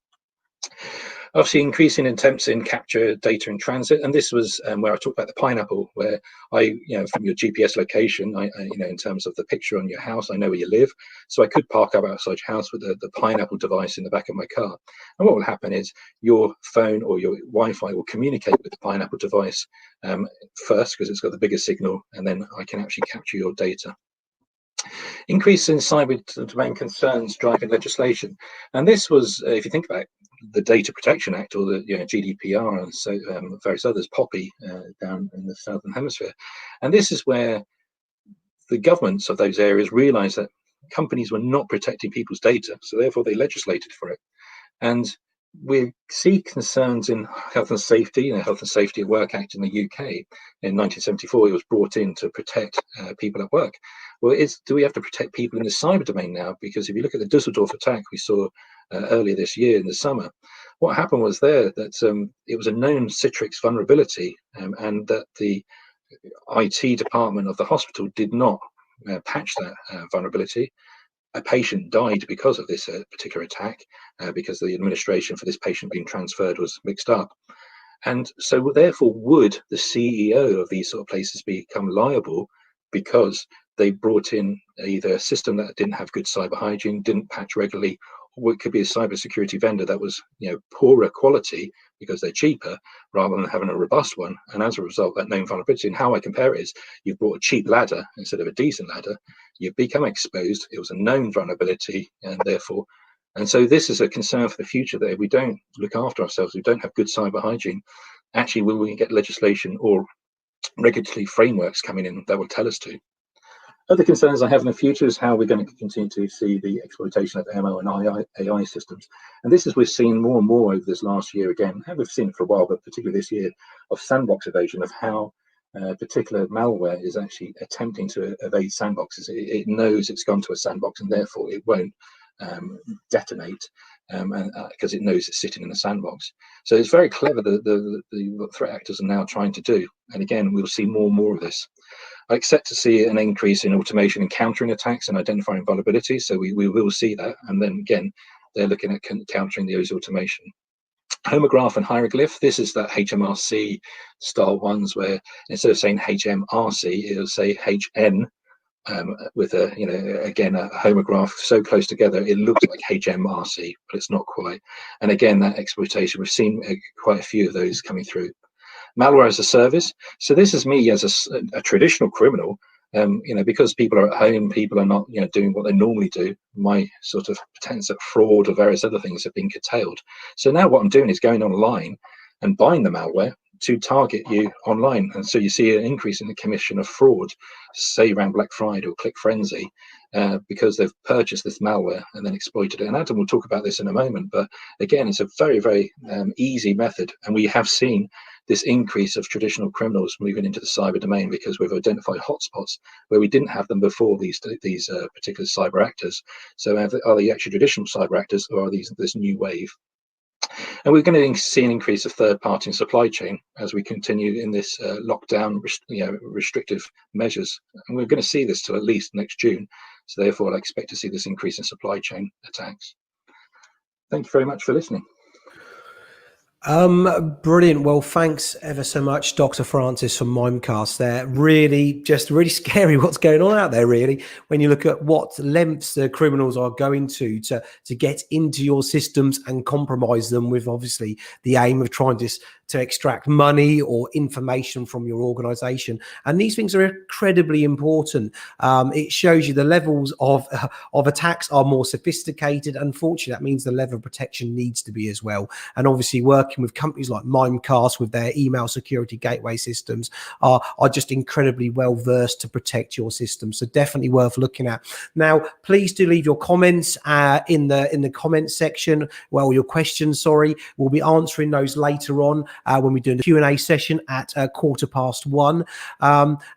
Obviously, increasing attempts in capture data in transit, and this was where I talked about the pineapple, where I, from your GPS location, I in terms of the picture on your house, I know where you live, so I could park up outside your house with the pineapple device in the back of my car. And what will happen is your phone or your Wi-Fi will communicate with the pineapple device first, because it's got the biggest signal, and then I can actually capture your data. Increase in cyber domain concerns driving legislation, and this was, if you think about it, the Data Protection Act or the GDPR and so various others, POPI down in the Southern Hemisphere, and this is where the governments of those areas realised that companies were not protecting people's data, so therefore they legislated for it. And we see concerns in health and safety, Health and Safety at Work Act in the UK in 1974. It was brought in to protect people at work. Well, do we have to protect people in the cyber domain now? Because if you look at the Dusseldorf attack we saw earlier this year in the summer, what happened was there that it was a known Citrix vulnerability, and that the IT department of the hospital did not patch that vulnerability. A patient died because of this particular attack, because the administration for this patient being transferred was mixed up. And so therefore would the CEO of these sort of places become liable because they brought in either a system that didn't have good cyber hygiene, didn't patch regularly, or it could be a cybersecurity vendor that was poorer quality because they're cheaper rather than having a robust one. And as a result, that known vulnerability, and how I compare it is, you've bought a cheap ladder instead of a decent ladder, you've become exposed, it was a known vulnerability, and therefore, and so this is a concern for the future, that if we don't look after ourselves, we don't have good cyber hygiene, actually will we get legislation or regulatory frameworks coming in that will tell us to. Other concerns I have in the future is how we're going to continue to see the exploitation of ML and AI systems. And this is, we've seen more and more over this last year again, and we've seen it for a while, but particularly this year, of sandbox evasion, of how particular malware is actually attempting to evade sandboxes. It knows it's gone to a sandbox and therefore it won't detonate because it knows it's sitting in a sandbox. So it's very clever the threat actors are now trying to do. And again, we'll see more and more of this. I expect to see an increase in automation and countering attacks and identifying vulnerabilities. So we will see that. And then again, they're looking at countering those automation. Homograph and hieroglyph, this is that HMRC style ones where instead of saying HMRC, it'll say HN with again a homograph so close together it looks like HMRC, but it's not quite. And again, that exploitation, we've seen quite a few of those coming through. Malware as a service. So this is me as a traditional criminal, because people are at home, people are not, doing what they normally do. My sort of pretense at fraud or various other things have been curtailed. So now what I'm doing is going online and buying the malware to target you online. And so you see an increase in the commission of fraud, say around Black Friday or Click Frenzy, because they've purchased this malware and then exploited it. And Adam will talk about this in a moment, but again, it's a very, very easy method. And we have seen this increase of traditional criminals moving into the cyber domain because we've identified hotspots where we didn't have them before, these particular cyber actors. So are they actually traditional cyber actors, or are these this new wave? And we're going to see an increase of third-party and supply chain as we continue in this lockdown, restrictive measures. And we're going to see this till at least next June. So therefore, I expect to see this increase in supply chain attacks. Thank you very much for listening. Brilliant. Well, thanks ever so much, Dr. Francis from Mimecast there. Really scary what's going on out there, really, when you look at what lengths the criminals are going to get into your systems and compromise them, with obviously the aim of trying to extract money or information from your organization. And these things are incredibly important. It shows you the levels of attacks are more sophisticated. Unfortunately, that means the level of protection needs to be as well. And obviously working with companies like Mimecast with their email security gateway systems are just incredibly well versed to protect your system. So definitely worth looking at. Now, please do leave your comments in the comments section. Well, your questions, sorry. We'll be answering those later on when we do the Q&A session at 1:15.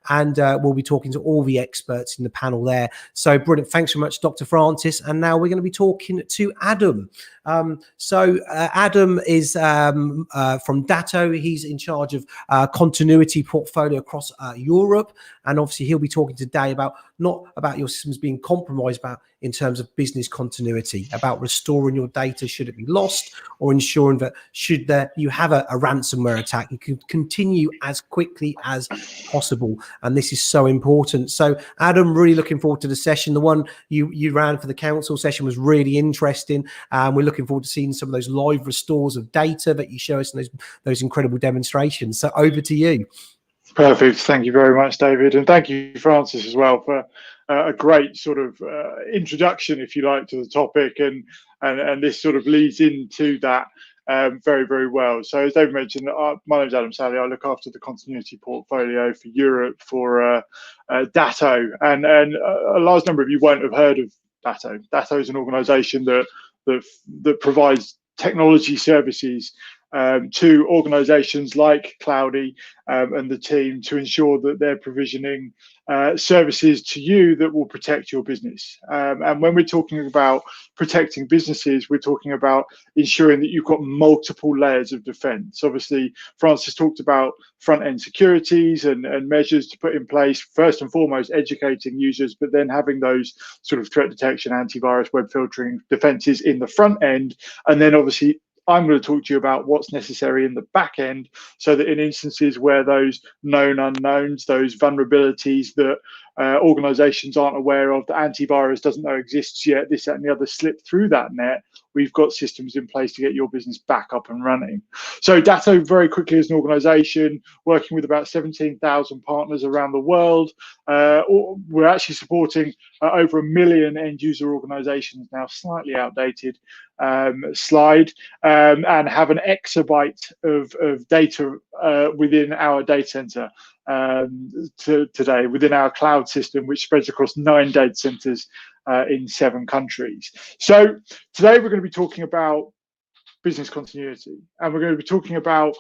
And we'll be talking to all the experts in the panel there. So brilliant. Thanks so much, Dr. Francis. And now we're going to be talking to Adam. Adam is from Datto. He's in charge of continuity portfolio across Europe. And obviously he'll be talking today about not about your systems being compromised, but in terms of business continuity, about restoring your data should it be lost, or ensuring that should you have a ransomware attack, you can continue as quickly as possible. And this is so important. So Adam, really looking forward to the session. The one you ran for the council session was really interesting. We're looking forward to seeing some of those live restores of data that you show us in those incredible demonstrations. So over to you. Perfect. Thank you very much, David. And thank you, Francis, as well, for a great sort of introduction, if you like, to the topic. And this sort of leads into that very, very well. So as David mentioned, my name is Adam Sally. I look after the continuity portfolio for Europe for Datto. And a large number of you won't have heard of Datto. Datto is an organisation that provides technology services to organisations like Cloudy and the team to ensure that they're provisioning services to you that will protect your business. And when we're talking about protecting businesses, we're talking about ensuring that you've got multiple layers of defence. Obviously, Francis talked about front-end securities and measures to put in place, first and foremost, educating users, but then having those sort of threat detection, antivirus, web filtering defences in the front end. And then obviously, I'm going to talk to you about what's necessary in the back end, so that in instances where those known unknowns, those vulnerabilities that organizations aren't aware of, that antivirus doesn't know exists yet, this, that, and the other slip through that net, we've got systems in place to get your business back up and running. So Datto, very quickly, as an organization, working with about 17,000 partners around the world. We're actually supporting over 1 million end user organizations now, slightly outdated slide, and have an exabyte of data within our data center today, within our cloud system, which spreads across 9 data centers in 7 countries. So today we're going to be talking about business continuity, and we're going to be talking about,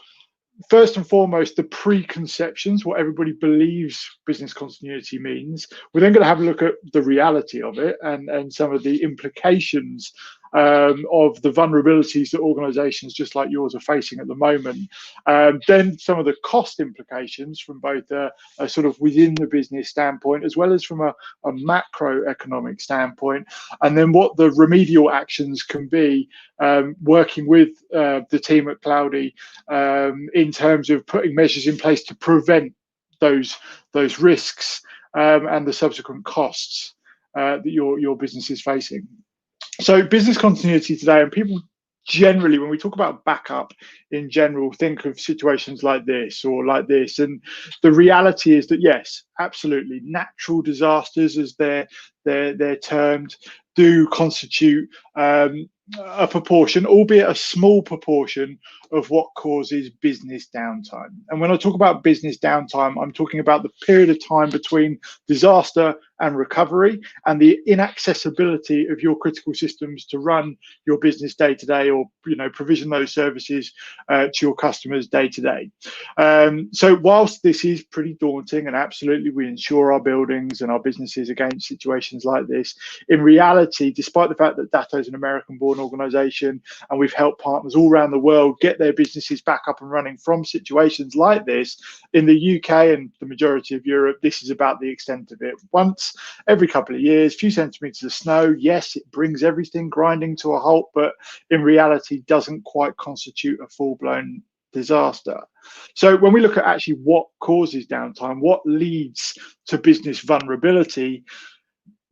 first and foremost, the preconceptions, what everybody believes business continuity means. We're then going to have a look at the reality of it and some of the implications of the vulnerabilities that organizations just like yours are facing at the moment. Then some of the cost implications from both a sort of within the business standpoint, as well as from a macroeconomic standpoint. And then what the remedial actions can be, working with the team at Cloudy in terms of putting measures in place to prevent those risks and the subsequent costs that your business is facing. So business continuity today, and people generally, when we talk about backup in general, think of situations like this or like this. And the reality is that, yes, absolutely, natural disasters, as they're termed, do constitute a proportion, albeit a small proportion, of what causes business downtime. And when I talk about business downtime, I'm talking about the period of time between disaster and recovery, and the inaccessibility of your critical systems to run your business day to day, or provision those services to your customers day to day. So whilst this is pretty daunting, and absolutely we insure our buildings and our businesses against situations like this, in reality, despite the fact that Datto is an American-born organization and we've helped partners all around the world get their businesses back up and running from situations like this, in the UK and the majority of Europe, this is about the extent of it. Once every couple of years, few centimeters of snow, yes, it brings everything grinding to a halt, but in reality doesn't quite constitute a full-blown disaster. So when we look at actually what causes downtime, what leads to business vulnerability,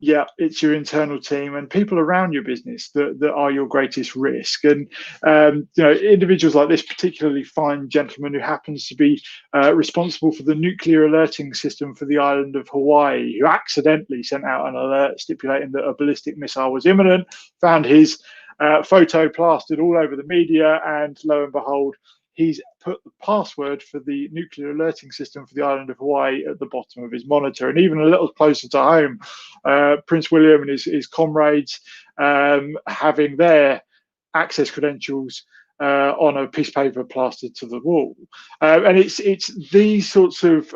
yeah, it's your internal team and people around your business that are your greatest risk. And individuals like this, particularly fine gentleman who happens to be responsible for the nuclear alerting system for the island of Hawaii, who accidentally sent out an alert stipulating that a ballistic missile was imminent, found his photo plastered all over the media, and lo and behold, he's put the password for the nuclear alerting system for the island of Hawaii at the bottom of his monitor. And even a little closer to home, Prince William and his comrades having their access credentials on a piece of paper plastered to the wall. And it's these sorts of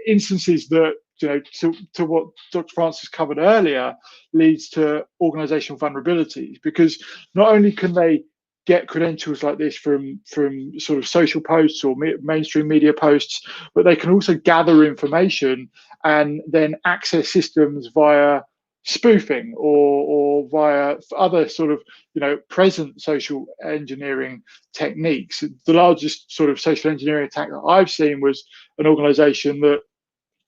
instances that, to what Dr. Francis covered earlier, leads to organizational vulnerabilities, because not only can they get credentials like this from sort of social posts or mainstream media posts, but they can also gather information and then access systems via spoofing or via other sort of present social engineering techniques. The largest sort of social engineering attack that I've seen was an organization that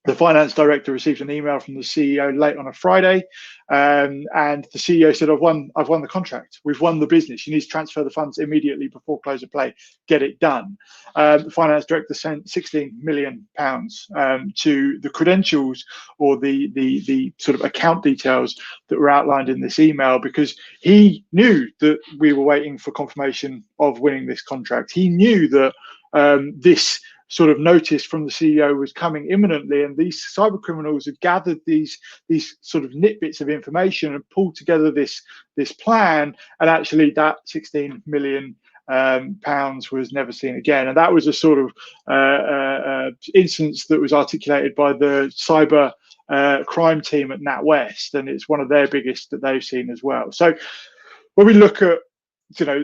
the finance director received an email from the CEO late on a Friday, and the CEO said, I've won the contract. We've won the business. You need to transfer the funds immediately before close of play. Get it done. The finance director sent £16 million to the credentials or the sort of account details that were outlined in this email, because he knew that we were waiting for confirmation of winning this contract. He knew that this sort of notice from the CEO was coming imminently, and these cyber criminals had gathered these sort of nitbits of information and pulled together this plan, and actually that 16 million pounds was never seen again. And that was a sort of instance that was articulated by the cyber crime team at NatWest, and it's one of their biggest that they've seen as well. So when we look at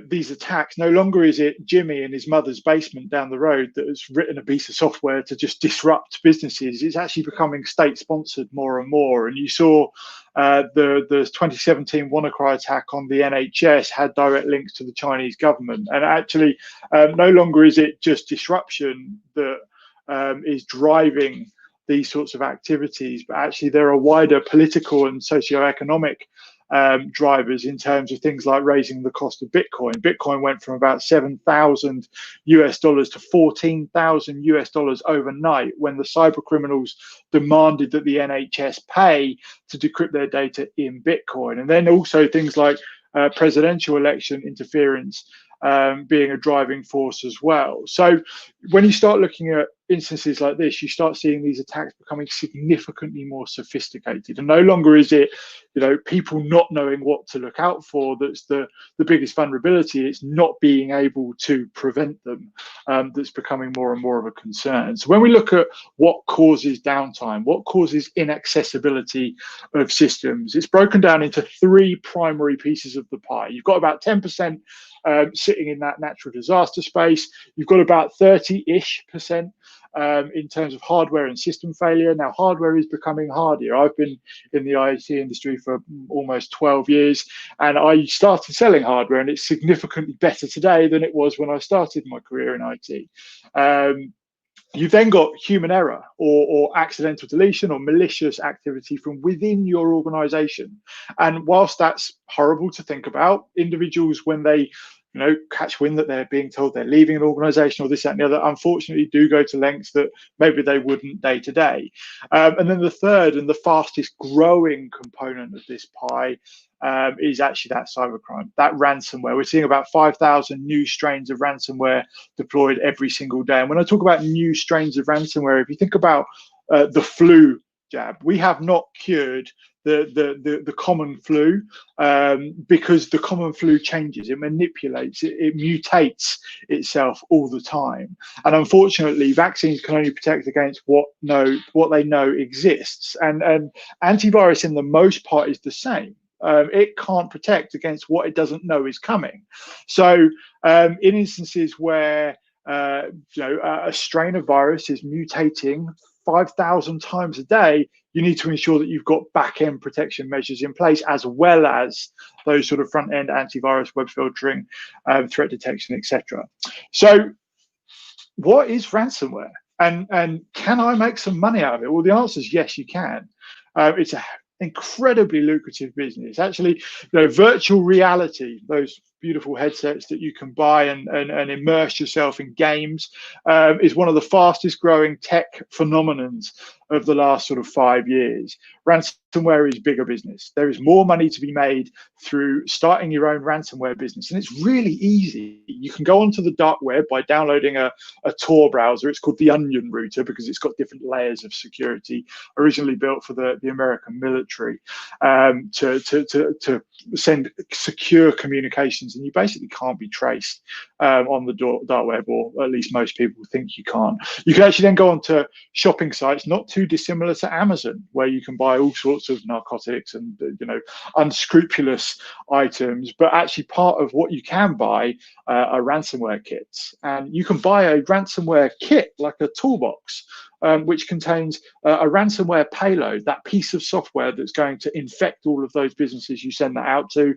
these attacks, no longer is it Jimmy in his mother's basement down the road that has written a piece of software to just disrupt businesses. It's actually becoming state-sponsored more and more. And you saw the 2017 WannaCry attack on the NHS had direct links to the Chinese government. And actually, no longer is it just disruption that is driving these sorts of activities, but actually there are wider political and socioeconomic drivers in terms of things like raising the cost of Bitcoin. Bitcoin went from about $7,000 to $14,000 overnight when the cyber criminals demanded that the NHS pay to decrypt their data in Bitcoin. And then also things like presidential election interference being a driving force as well. So when you start looking at instances like this, you start seeing these attacks becoming significantly more sophisticated. And no longer is it, people not knowing what to look out for that's the biggest vulnerability. It's not being able to prevent them that's becoming more and more of a concern. So when we look at what causes downtime, what causes inaccessibility of systems, it's broken down into three primary pieces of the pie. You've got about 10% sitting in that natural disaster space. You've got about 30-ish% in terms of hardware and system failure. Now, hardware is becoming harder. I've been in the IT industry for almost 12 years, and I started selling hardware, and it's significantly better today than it was when I started my career in IT. You've then got human error or accidental deletion or malicious activity from within your organization. And whilst that's horrible to think about, individuals, when they catch wind that they're being told they're leaving an organization or this, that, and the other, unfortunately do go to lengths that maybe they wouldn't day to day. And then the third and the fastest growing component of this pie is actually that cybercrime, that ransomware. We're seeing about 5,000 new strains of ransomware deployed every single day. And when I talk about new strains of ransomware, if you think about the flu jab, we have not cured the common flu because the common flu changes, it manipulates, it mutates itself all the time. And unfortunately, vaccines can only protect against what they know exists. And antivirus, in the most part, is the same. It can't protect against what it doesn't know is coming. So in instances where a strain of virus is mutating 5,000 times a day, you need to ensure that you've got back-end protection measures in place, as well as those sort of front-end antivirus, web filtering, threat detection, etc. So what is ransomware? And can I make some money out of it? Well, the answer is yes, you can. It's an incredibly lucrative business. Actually, virtual reality, those beautiful headsets that you can buy and immerse yourself in games, is one of the fastest growing tech phenomenons of the last sort of 5 years. Ransomware is bigger business. There is more money to be made through starting your own ransomware business, and it's really easy. You can go onto the dark web by downloading a Tor browser. It's called the Onion Router because it's got different layers of security, originally built for the American military, to send secure communications, and you basically can't be traced on the dark web, or at least most people think you can't. You can actually then go onto shopping sites not too dissimilar to Amazon, where you can buy all sorts of narcotics and unscrupulous items, but actually part of what you can buy are ransomware kits. And you can buy a ransomware kit, like a toolbox, which contains a ransomware payload, that piece of software that's going to infect all of those businesses you send that out to.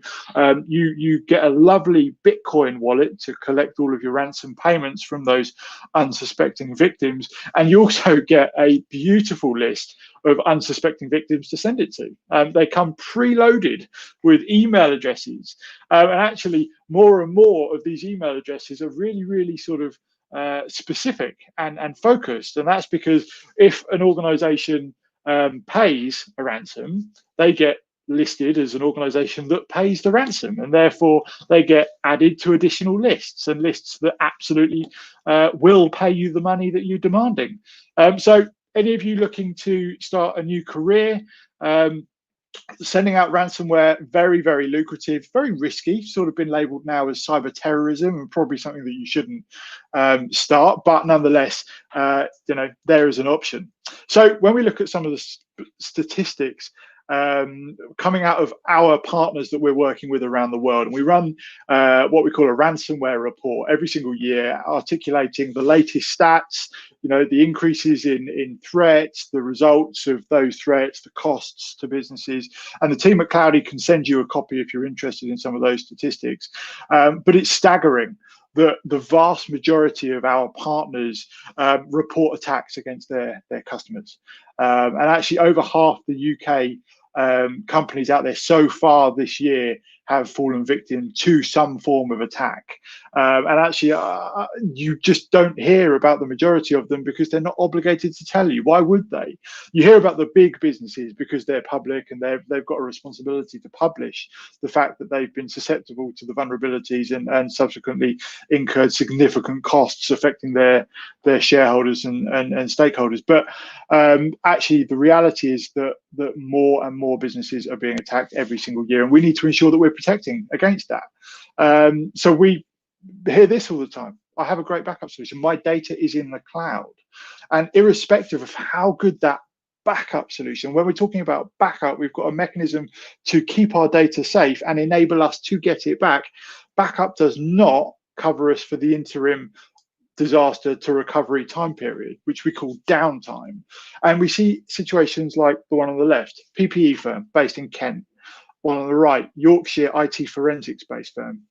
You get a lovely Bitcoin wallet to collect all of your ransom payments from those unsuspecting victims. And you also get a beautiful list of unsuspecting victims to send it to. They come preloaded with email addresses. And actually, more and more of these email addresses are really, really sort of specific and focused. And that's because if an organization pays a ransom, they get listed as an organization that pays the ransom, and therefore they get added to additional lists, and lists that absolutely will pay you the money that you're demanding. So any of you looking to start a new career, sending out ransomware, very, very lucrative, very risky, sort of been labeled now as cyber terrorism, and probably something that you shouldn't start, but nonetheless, there is an option. So when we look at some of the statistics coming out of our partners that we're working with around the world, and we run what we call a ransomware report every single year, articulating the latest stats, the increases in threats, the results of those threats, the costs to businesses. And the team at Cloudy can send you a copy if you're interested in some of those statistics. But it's staggering that the vast majority of our partners report attacks against their customers. And actually over half the UK companies out there so far this year have fallen victim to some form of attack. And actually, you just don't hear about the majority of them because they're not obligated to tell you. Why would they? You hear about the big businesses because they're public and they've got a responsibility to publish the fact that they've been susceptible to the vulnerabilities and subsequently incurred significant costs affecting their shareholders and stakeholders. But actually, the reality is that more and more businesses are being attacked every single year, and we need to ensure that we're protecting against that. So we hear this all the time. I have a great backup solution. My data is in the cloud. And irrespective of how good that backup solution, when we're talking about backup, we've got a mechanism to keep our data safe and enable us to get it back. Backup does not cover us for the interim disaster to recovery time period, which we call downtime. And we see situations like the one on the left, PPE firm based in Kent. One on the right, Yorkshire IT forensics based firm.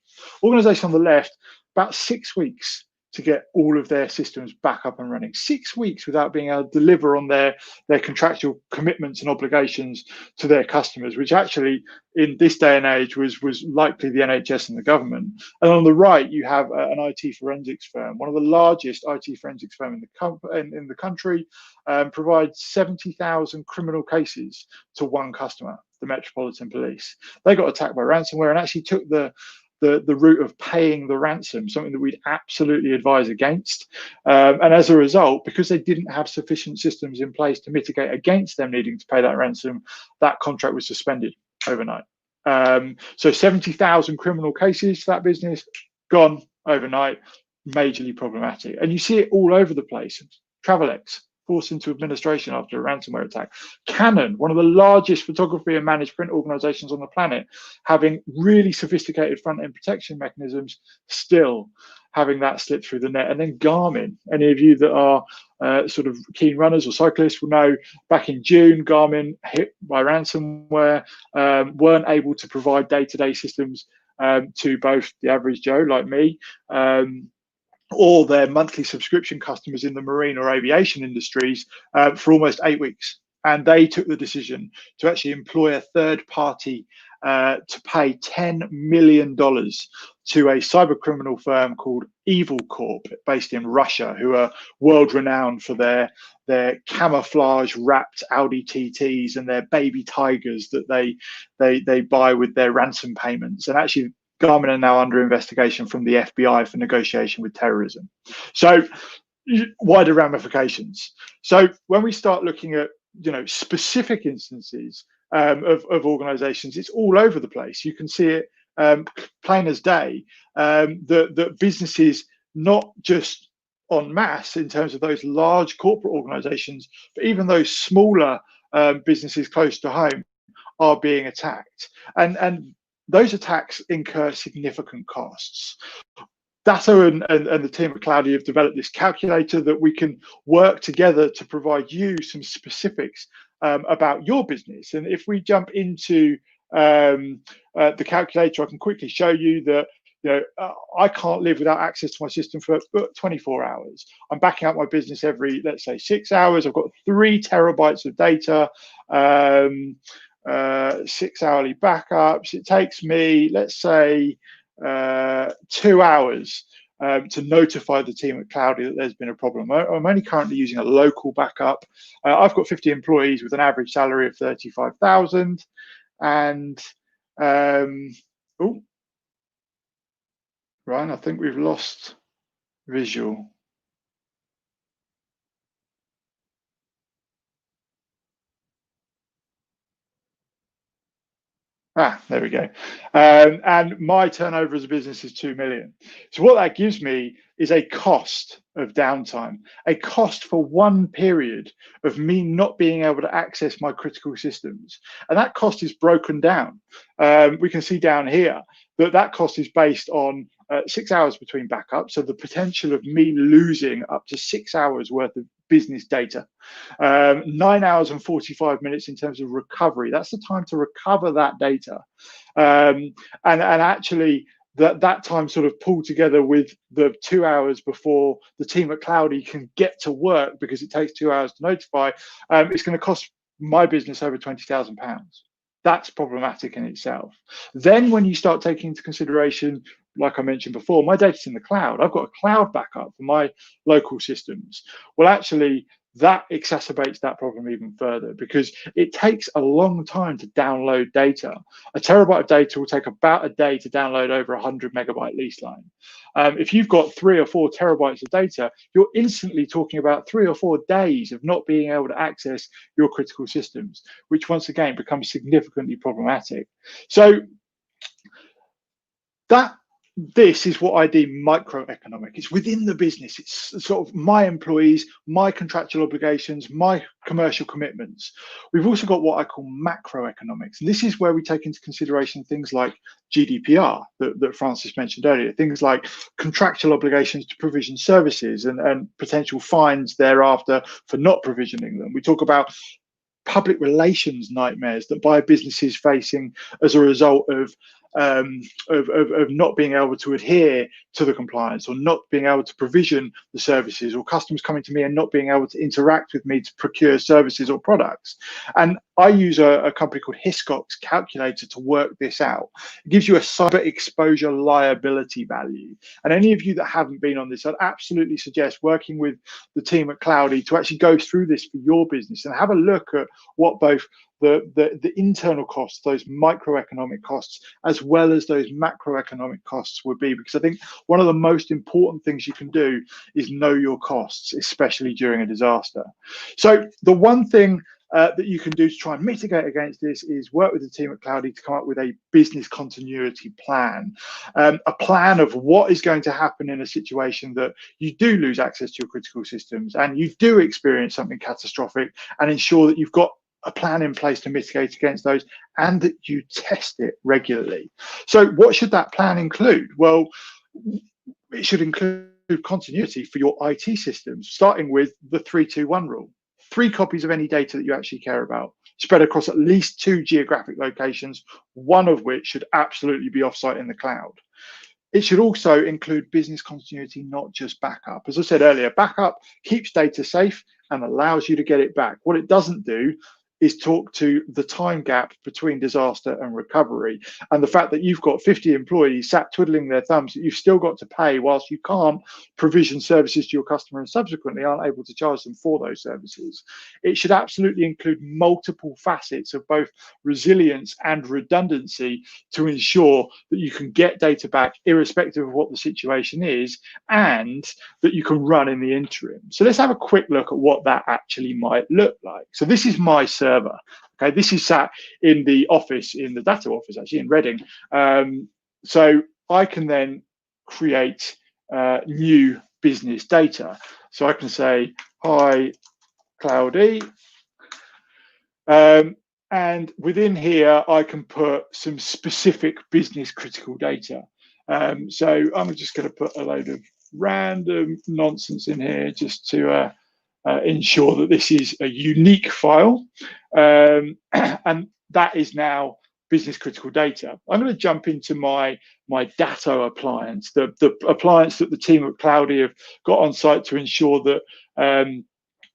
Organization on the left, about 6 weeks to get all of their systems back up and running. 6 weeks without being able to deliver on their contractual commitments and obligations to their customers, which actually in this day and age was likely the NHS and the government. And on the right, you have an IT forensics firm, one of the largest IT forensics firm in the country, provides 70,000 criminal cases to one customer, the Metropolitan Police. They got attacked by ransomware and actually took the route of paying the ransom, something that we'd absolutely advise against. And as a result, because they didn't have sufficient systems in place to mitigate against them needing to pay that ransom, that contract was suspended overnight. So 70,000 criminal cases for that business, gone overnight, majorly problematic. And you see it all over the place. Travelex, forced into administration after a ransomware attack. Canon, one of the largest photography and managed print organizations on the planet, having really sophisticated front-end protection mechanisms, still having that slip through the net. And then Garmin, any of you that are sort of keen runners or cyclists will know back in June, Garmin hit by ransomware, weren't able to provide day-to-day systems to both the average Joe like me, or their monthly subscription customers in the marine or aviation industries for almost 8 weeks. and they took the decision to actually employ a third party to pay $10 million to a cyber criminal firm called Evil Corp, based in Russia, who are world renowned for their camouflage wrapped Audi TTs and their baby tigers that they buy with their ransom payments. And actually, Garmin are now under investigation from the FBI for negotiation with terrorism. So wider ramifications. So when we start looking at specific instances of organizations, it's all over the place. You can see it plain as day, that businesses, not just en masse in terms of those large corporate organizations, but even those smaller businesses close to home are being attacked. And those attacks incur significant costs. Datto and the team at Cloudy have developed this calculator that we can work together to provide you some specifics about your business. And if we jump into the calculator, I can quickly show you that I can't live without access to my system for 24 hours. I'm backing up my business every, let's say, 6 hours. I've got 3 terabytes of data, 6 hourly backups. It takes me, let's say, 2 hours to notify the team at Cloudy that there's been a problem. I'm only currently using a local backup. I've got 50 employees with an average salary of 35,000, and Ryan, I think we've lost visual. There we go. And my turnover as a business is 2 million. So what that gives me is a cost of downtime, a cost for one period of me not being able to access my critical systems. And that cost is broken down. We can see down here that cost is based on 6 hours between backups. So the potential of me losing up to 6 hours worth of business data, 9 hours and 45 minutes in terms of recovery. That's the time to recover that data. And actually that time sort of pulled together with the 2 hours before the team at Cloudy can get to work, because it takes 2 hours to notify, it's going to cost my business over £20,000. That's problematic in itself. Then when you start taking into consideration, like I mentioned before, my data's in the cloud. I've got a cloud backup for my local systems. Well, actually, that exacerbates that problem even further, because it takes a long time to download data. A terabyte of data will take about a day to download over 100 megabyte lease line. If you've got 3 or 4 terabytes of data, you're instantly talking about 3 or 4 days of not being able to access your critical systems, which once again becomes significantly problematic. So this is what I deem microeconomic. It's within the business. It's sort of my employees, my contractual obligations, my commercial commitments. We've also got what I call macroeconomics. And this is where we take into consideration things like GDPR that Francis mentioned earlier, things like contractual obligations to provision services and potential fines thereafter for not provisioning them. We talk about public relations nightmares that businesses facing as a result of not being able to adhere to the compliance, or not being able to provision the services, or customers coming to me and not being able to interact with me to procure services or products. And I use a company called Hiscox calculator to work this out. It gives you a cyber exposure liability value. And any of you that haven't been on this, I'd absolutely suggest working with the team at Cloudy to actually go through this for your business and have a look at what both the internal costs, those microeconomic costs, as well as those macroeconomic costs would be. Because I think one of the most important things you can do is know your costs, especially during a disaster. So the one thing that you can do to try and mitigate against this is work with the team at Cloudy to come up with a business continuity plan, a plan of what is going to happen in a situation that you do lose access to your critical systems and you do experience something catastrophic, and ensure that you've got a plan in place to mitigate against those, and that you test it regularly. So what should that plan include? Well, it should include continuity for your IT systems, starting with the 3-2-1 rule. 3 copies of any data that you actually care about, spread across at least 2 geographic locations, one of which should absolutely be offsite in the cloud. It should also include business continuity, not just backup. As I said earlier, backup keeps data safe and allows you to get it back. What it doesn't do is talk to the time gap between disaster and recovery, and the fact that you've got 50 employees sat twiddling their thumbs that you've still got to pay whilst you can't provision services to your customer and subsequently aren't able to charge them for those services. It should absolutely include multiple facets of both resilience and redundancy to ensure that you can get data back irrespective of what the situation is, and that you can run in the interim. So let's have a quick look at what that actually might look like. So this is my server. Okay, this is sat in the office, in the Datto office, actually in Reading. So I can then create new business data. So I can say, hi, Cloudy. And within here, I can put some specific business critical data. So I'm just going to put a load of random nonsense in here just to ensure that this is a unique file. And that is now business critical data. I'm going to jump into my Datto appliance, the appliance that the team at Cloudy have got on site to ensure that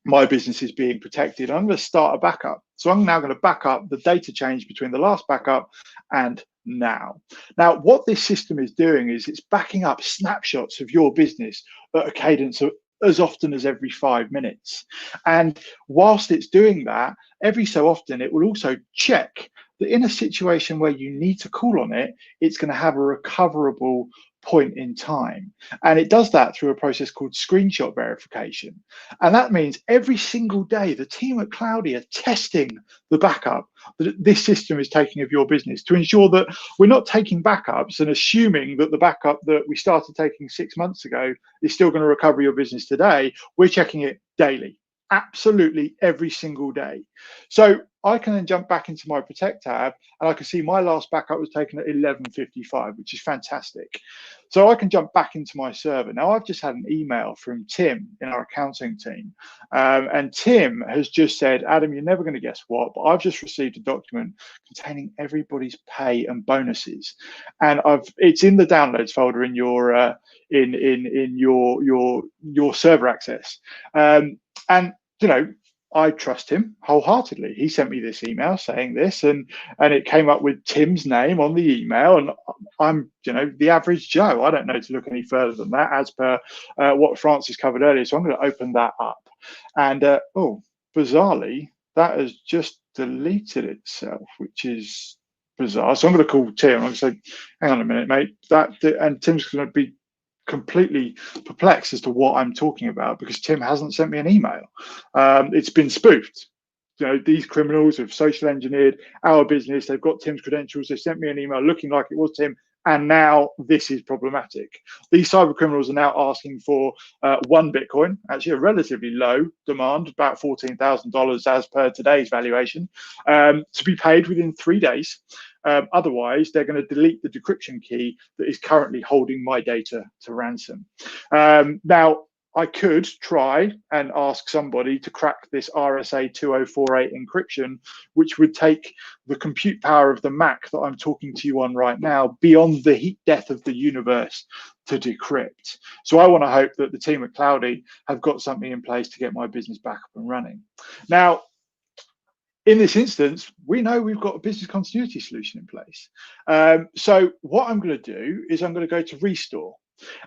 my business is being protected. I'm going to start a backup. So I'm now going to back up the data change between the last backup and now. Now, what this system is doing is it's backing up snapshots of your business at a cadence of as often as every 5 minutes. And whilst it's doing that, every so often it will also check that in a situation where you need to call on it, it's going to have a recoverable point in time. And it does that through a process called screenshot verification. And that means every single day, the team at Cloudy are testing the backup that this system is taking of your business to ensure that we're not taking backups and assuming that the backup that we started taking 6 months ago is still going to recover your business today. We're checking it daily, absolutely every single day. So I can then jump back into my Protect tab and I can see my last backup was taken at 11:55, which is fantastic. So I can jump back into my server. Now I've just had an email from Tim in our accounting team. And Tim has just said, Adam, you're never going to guess what, but I've just received a document containing everybody's pay and bonuses. And it's in the downloads folder in your your server access. And you know, I trust him wholeheartedly. He sent me this email saying this, and it came up with Tim's name on the email. And I'm, you know, the average Joe. I don't know to look any further than that, as per what Francis covered earlier. So I'm going to open that up, and oh, bizarrely, that has just deleted itself, which is bizarre. So I'm going to call Tim. I'm going to say, "Hang on a minute, mate." And Tim's going to be completely perplexed as to what I'm talking about because Tim hasn't sent me an email. It's been spoofed. You know, these criminals have social engineered our business. They've got Tim's credentials. They sent me an email looking like it was Tim, and now this is problematic. These cyber criminals are now asking for 1 Bitcoin, actually a relatively low demand, about $14,000 as per today's valuation, to be paid within 3 days. Otherwise, they're going to delete the decryption key that is currently holding my data to ransom. Now, I could try and ask somebody to crack this RSA 2048 encryption, which would take the compute power of the Mac that I'm talking to you on right now beyond the heat death of the universe to decrypt. So I want to hope that the team at Cloudy have got something in place to get my business back up and running. Now, in this instance, we know we've got a business continuity solution in place. So what I'm going to do is I'm going to go to Restore,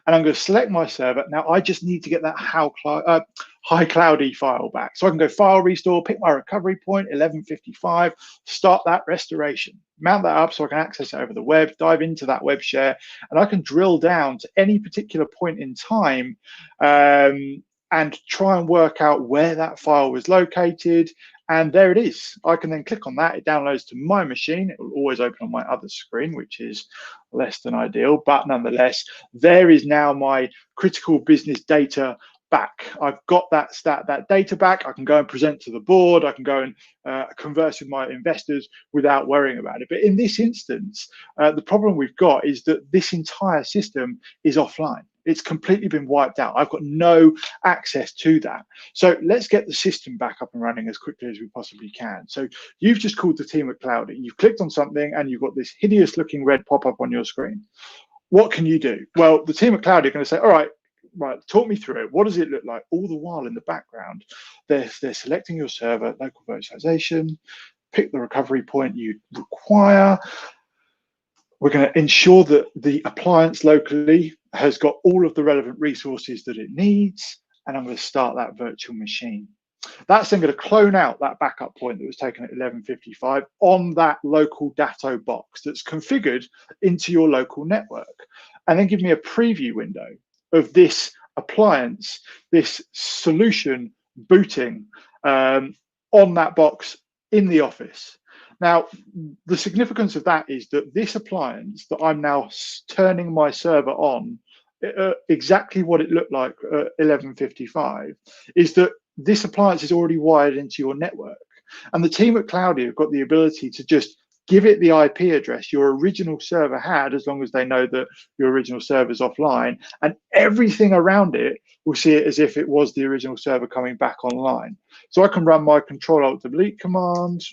and I'm going to select my server. Now I just need to get that Hi Cloudy file back. So I can go File, Restore, pick my recovery point, 11:55, start that restoration, mount that up so I can access it over the web, dive into that web share, and I can drill down to any particular point in time and try and work out where that file was located. And there it is. I can then click on that. It downloads to my machine. It will always open on my other screen, which is less than ideal. But nonetheless, there is now my critical business data back. I've got that data back. I can go and present to the board. I can go and converse with my investors without worrying about it. But in this instance, the problem we've got is that this entire system is offline. It's completely been wiped out. I've got no access to that. So let's get the system back up and running as quickly as we possibly can. So you've just called the team at Cloudy. You've clicked on something and you've got this hideous looking red pop-up on your screen. What can you do? Well, the team at Cloudy are going to say, all right, right, talk me through it. What does it look like? All the while in the background, they're selecting your server, local virtualization, pick the recovery point you require. We're going to ensure that the appliance locally has got all of the relevant resources that it needs, and I'm going to start that virtual machine. That's then going to clone out that backup point that was taken at 11:55 on that local Datto box that's configured into your local network, and then give me a preview window of this appliance, this solution booting on that box in the office. Now, the significance of that is that this appliance that I'm now turning my server on, exactly what it looked like at 11:55, is that this appliance is already wired into your network. And the team at Cloudy have got the ability to just give it the IP address your original server had, as long as they know that your original server's offline, and everything around it will see it as if it was the original server coming back online. So I can run my Control-Alt-Delete command.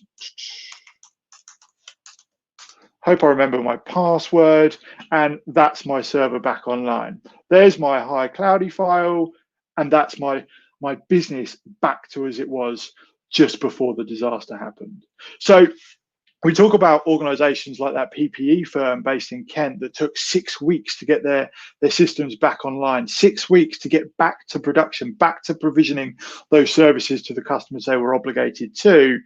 Hope I remember my password, and that's my server back online. There's my Hi Cloudy file, and that's my business back to as it was just before the disaster happened. So we talk about organizations like that PPE firm based in Kent that took 6 weeks to get their systems back online, 6 weeks to get back to production, back to provisioning those services to the customers they were obligated to.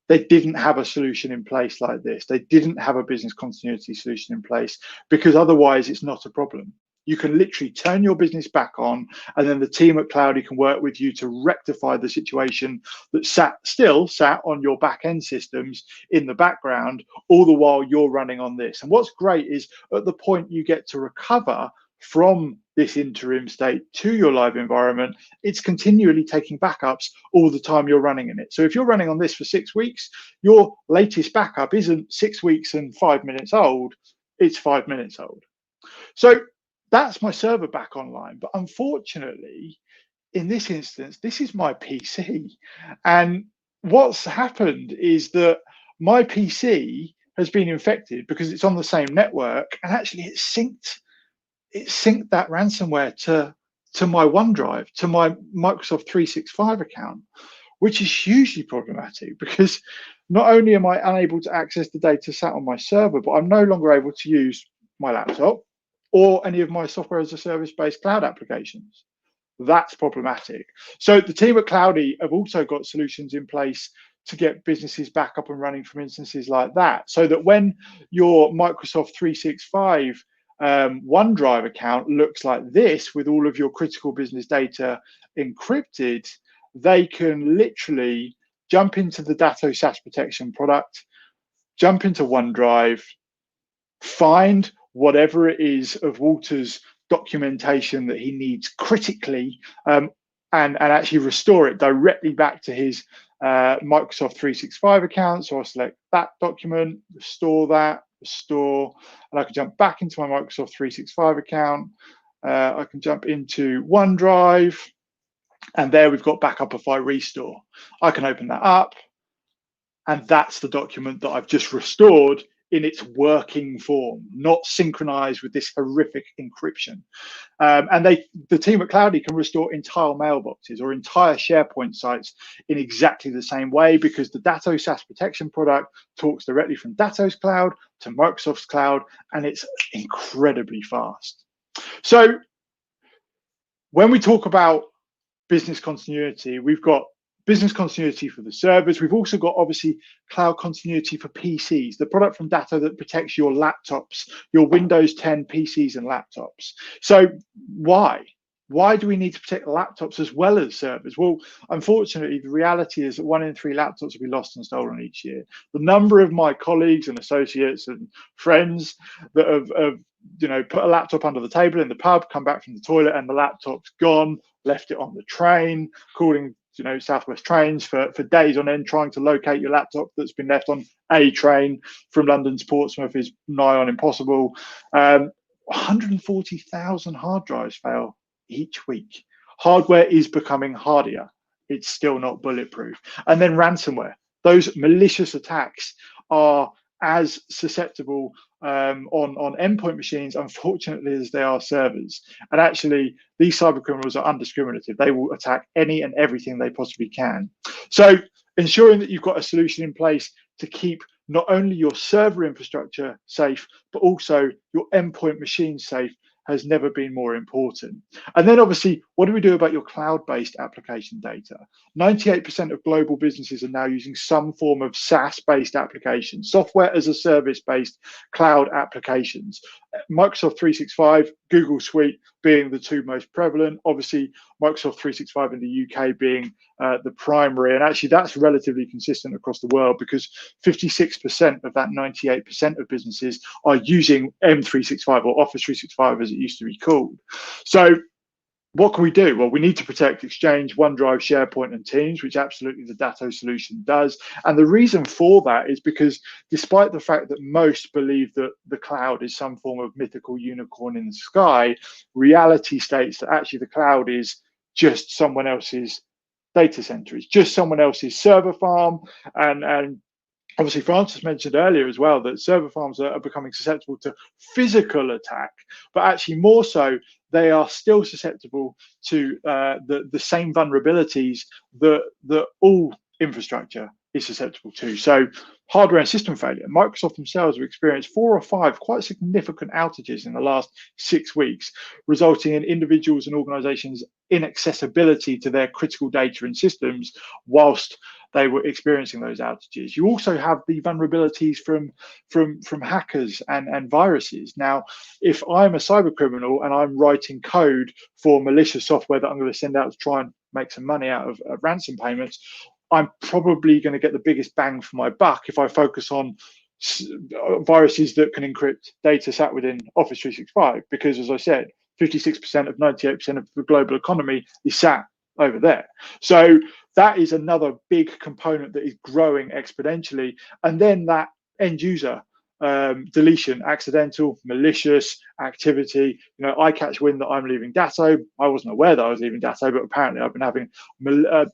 They didn't have a solution in place like this. They didn't have a business continuity solution in place, because otherwise it's not a problem. You can literally turn your business back on, and then the team at Cloudy can work with you to rectify the situation that still sat on your back end systems in the background, all the while you're running on this. And what's great is at the point you get to recover from this interim state to your live environment, it's continually taking backups all the time you're running in it. So if you're running on this for 6 weeks, your latest backup isn't 6 weeks and 5 minutes old, it's 5 minutes old. So that's my server back online. But unfortunately, in this instance, this is my PC. And what's happened is that my PC has been infected because it's on the same network, and actually it synced that ransomware to my OneDrive, to my Microsoft 365 account, which is hugely problematic, because not only am I unable to access the data sat on my server, but I'm no longer able to use my laptop or any of my software as a service based cloud applications. That's problematic. So the team at Cloudy have also got solutions in place to get businesses back up and running from instances like that, so that when your Microsoft 365 OneDrive account looks like this, with all of your critical business data encrypted, they can literally jump into the Datto SaaS protection product, jump into OneDrive, find whatever it is of Walter's documentation that he needs critically, and actually restore it directly back to his Microsoft 365 account. So I'll select that document, restore that, restore, and I can jump back into my Microsoft 365 account. I can jump into OneDrive, and there we've got Backupify Restore. I can open that up, and that's the document that I've just restored in its working form, not synchronized with this horrific encryption. And the team at Cloudy can restore entire mailboxes or entire SharePoint sites in exactly the same way, because the Datto SaaS protection product talks directly from Datto's cloud to Microsoft's cloud, and it's incredibly fast. So when we talk about business continuity, we've got business continuity for the servers. We've also got, obviously, cloud continuity for PCs, the product from Datto that protects your laptops, your Windows 10 PCs and laptops. So why do we need to protect laptops as well as servers? Well, unfortunately, the reality is that 1 in 3 laptops will be lost and stolen each year. The number of my colleagues and associates and friends that have put a laptop under the table in the pub, come back from the toilet, and the laptop's gone, left it on the train, calling Southwest Trains for days on end, trying to locate your laptop that's been left on a train from London to Portsmouth is nigh on impossible. 140,000 hard drives fail each week. Hardware is becoming hardier. It's still not bulletproof. And then ransomware. Those malicious attacks are as susceptible on endpoint machines, unfortunately, as they are servers. And actually, these cyber criminals are undiscriminative. They will attack any and everything they possibly can. So ensuring that you've got a solution in place to keep not only your server infrastructure safe, but also your endpoint machines safe has never been more important. And then obviously, what do we do about your cloud-based application data? 98% of global businesses are now using some form of SaaS-based application, software as a service-based cloud applications. Microsoft 365, Google Suite being the two most prevalent. Obviously, Microsoft 365 in the UK being the primary, and actually that's relatively consistent across the world because 56% of that 98% of businesses are using M365 or Office 365 as it used to be called. So what can we do? Well, we need to protect Exchange, OneDrive, SharePoint, and Teams, which absolutely the Datto solution does. And the reason for that is because despite the fact that most believe that the cloud is some form of mythical unicorn in the sky, reality states that actually the cloud is just someone else's data center. It's just someone else's server farm. And obviously, Francis mentioned earlier as well that server farms are becoming susceptible to physical attack, but actually more so, they are still susceptible to the same vulnerabilities that all infrastructure is susceptible to. So hardware and system failure. Microsoft themselves have experienced 4 or 5 quite significant outages in the last 6 weeks, resulting in individuals and organizations' inaccessibility to their critical data and systems whilst they were experiencing those outages. You also have the vulnerabilities from hackers and viruses. Now, if I'm a cyber criminal and I'm writing code for malicious software that I'm going to send out to try and make some money out of ransom payments, I'm probably going to get the biggest bang for my buck if I focus on viruses that can encrypt data sat within Office 365, because as I said, 56% of 98% of the global economy is sat over there. So that is another big component that is growing exponentially. And then that end user deletion, accidental, malicious activity. You know, I catch wind that I'm leaving Datto. I wasn't aware that I was leaving Datto, but apparently I've been having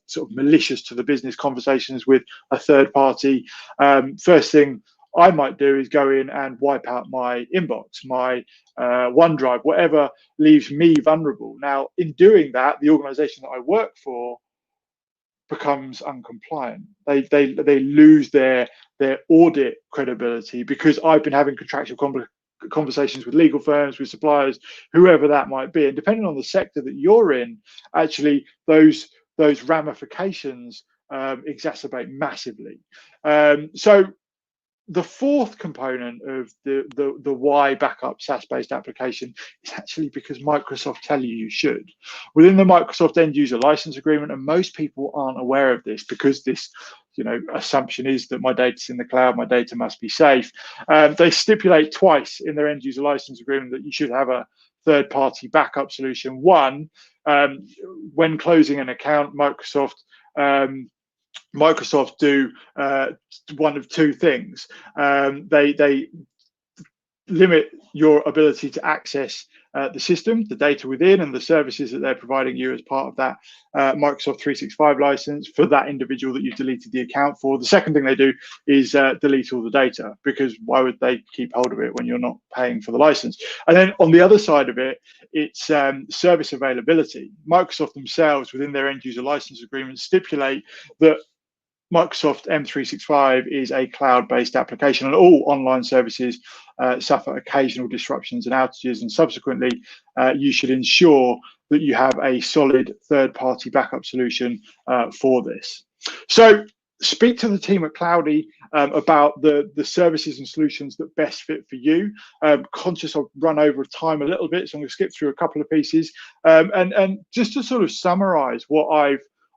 sort of malicious to the business conversations with a third party. First thing I might do is go in and wipe out my inbox, my OneDrive, whatever leaves me vulnerable. Now, in doing that, the organization that I work for becomes uncompliant. They lose their audit credibility because I've been having contractual conversations with legal firms, with suppliers, whoever that might be. And depending on the sector that you're in, actually those ramifications exacerbate massively. So the fourth component of the why backup SaaS-based application is actually because Microsoft tell you should. Within the Microsoft end user license agreement, and most people aren't aware of this because this assumption is that my data's in the cloud, my data must be safe. They stipulate twice in their end user license agreement that you should have a third-party backup solution. One, when closing an account, Microsoft do one of two things. They limit your ability to access the system, the data within, and the services that they're providing you as part of that Microsoft 365 license for that individual that you've deleted the account for. The second thing they do is delete all the data, because why would they keep hold of it when you're not paying for the license? And then on the other side of it, it's service availability. Microsoft themselves, within their end user license agreement, stipulate that Microsoft M365 is a cloud-based application, and all online services suffer occasional disruptions and outages, and subsequently you should ensure that you have a solid third-party backup solution for this. So speak to the team at Cloudy about the services and solutions that best fit for you. Conscious I've run over time a little bit, so I'm going to skip through a couple of pieces. And just to sort of summarize what